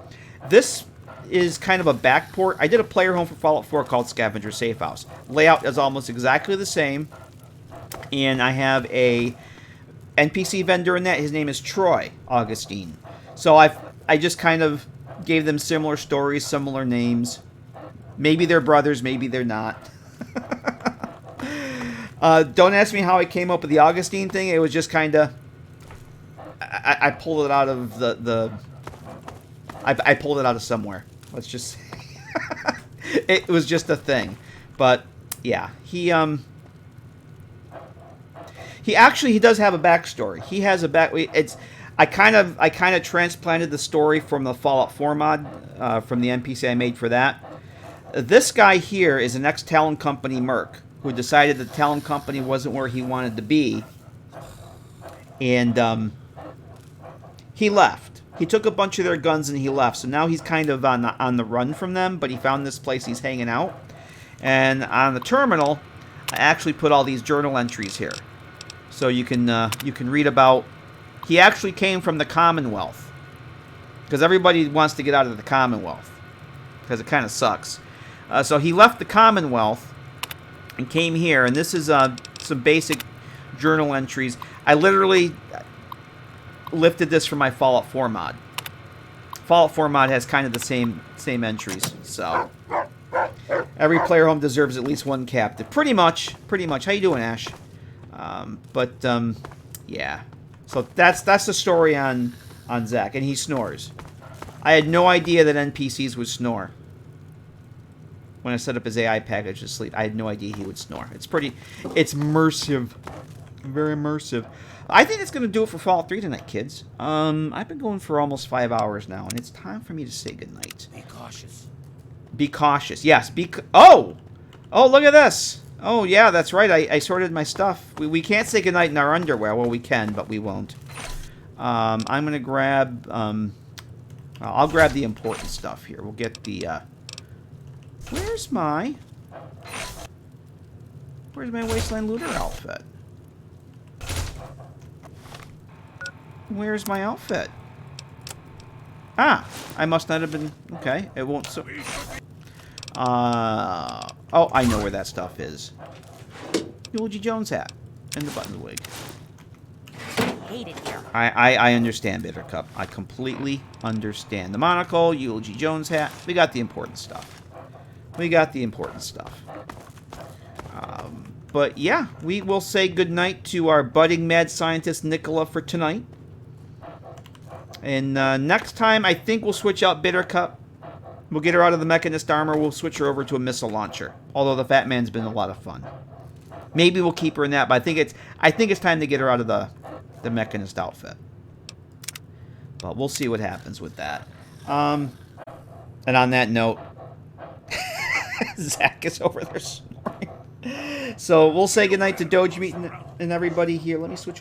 This is kind of a backport. I did a player home for Fallout 4 called Scavenger Safe House. Layout is almost exactly the same. And I have a NPC vendor in that. His name is Troy Augustine. So I just kind of gave them similar stories, similar names. Maybe they're brothers, maybe they're not. Don't ask me how I came up with the Augustine thing. It was just kind of... I pulled it out of I pulled it out of somewhere. Let's just say. It was just a thing. But, yeah. He does have a backstory. He has a back... I kind of transplanted the story from the Fallout 4 mod, from the NPC I made for that. This guy here is an ex-Talon Company merc who decided the Talon Company wasn't where he wanted to be. And he left. He took a bunch of their guns and he left. So now he's kind of on the run from them, but he found this place he's hanging out. And on the terminal, I actually put all these journal entries here. So you can read about... He actually came from the Commonwealth. Because everybody wants to get out of the Commonwealth. Because it kind of sucks. So he left the Commonwealth and came here. And this is some basic journal entries. I literally lifted this from my Fallout 4 mod. Fallout 4 mod has kind of the same entries. So every player home deserves at least one captive. Pretty much. How you doing, Ash? Yeah. So that's the story on Zach, and he snores. I had no idea that NPCs would snore. When I set up his AI package to sleep, I had no idea he would snore. It's immersive. Very immersive. I think that's going to do it for Fallout 3 tonight, kids. I've been going for almost 5 hours now, and it's time for me to say goodnight. Be cautious. Be cautious. Yes. Oh, look at this. Oh, yeah, that's right. I sorted my stuff. We can't say goodnight in our underwear. Well, we can, but we won't. I'm going to grab... I'll grab the important stuff here. We'll get the... Where's my Wasteland Looter outfit? Where's my outfit? Ah, I must not have been... Okay, it won't... Oh, I know where that stuff is. Eulogy Jones hat. And the button wig. Hate it here. I understand, Bittercup. I completely understand. The monocle, Eulogy Jones hat. We got the important stuff. But yeah, we will say goodnight to our budding mad scientist Nikola for tonight. And next time, I think we'll switch out Bittercup. We'll get her out of the Mechanist armor. We'll switch her over to a missile launcher. Although the Fat Man's been a lot of fun. Maybe we'll keep her in that, but I think it's time to get her out of the Mechanist outfit. But we'll see what happens with that. And on that note, Zach is over there snoring. So we'll say goodnight to Doge Meat and everybody here. Let me switch over.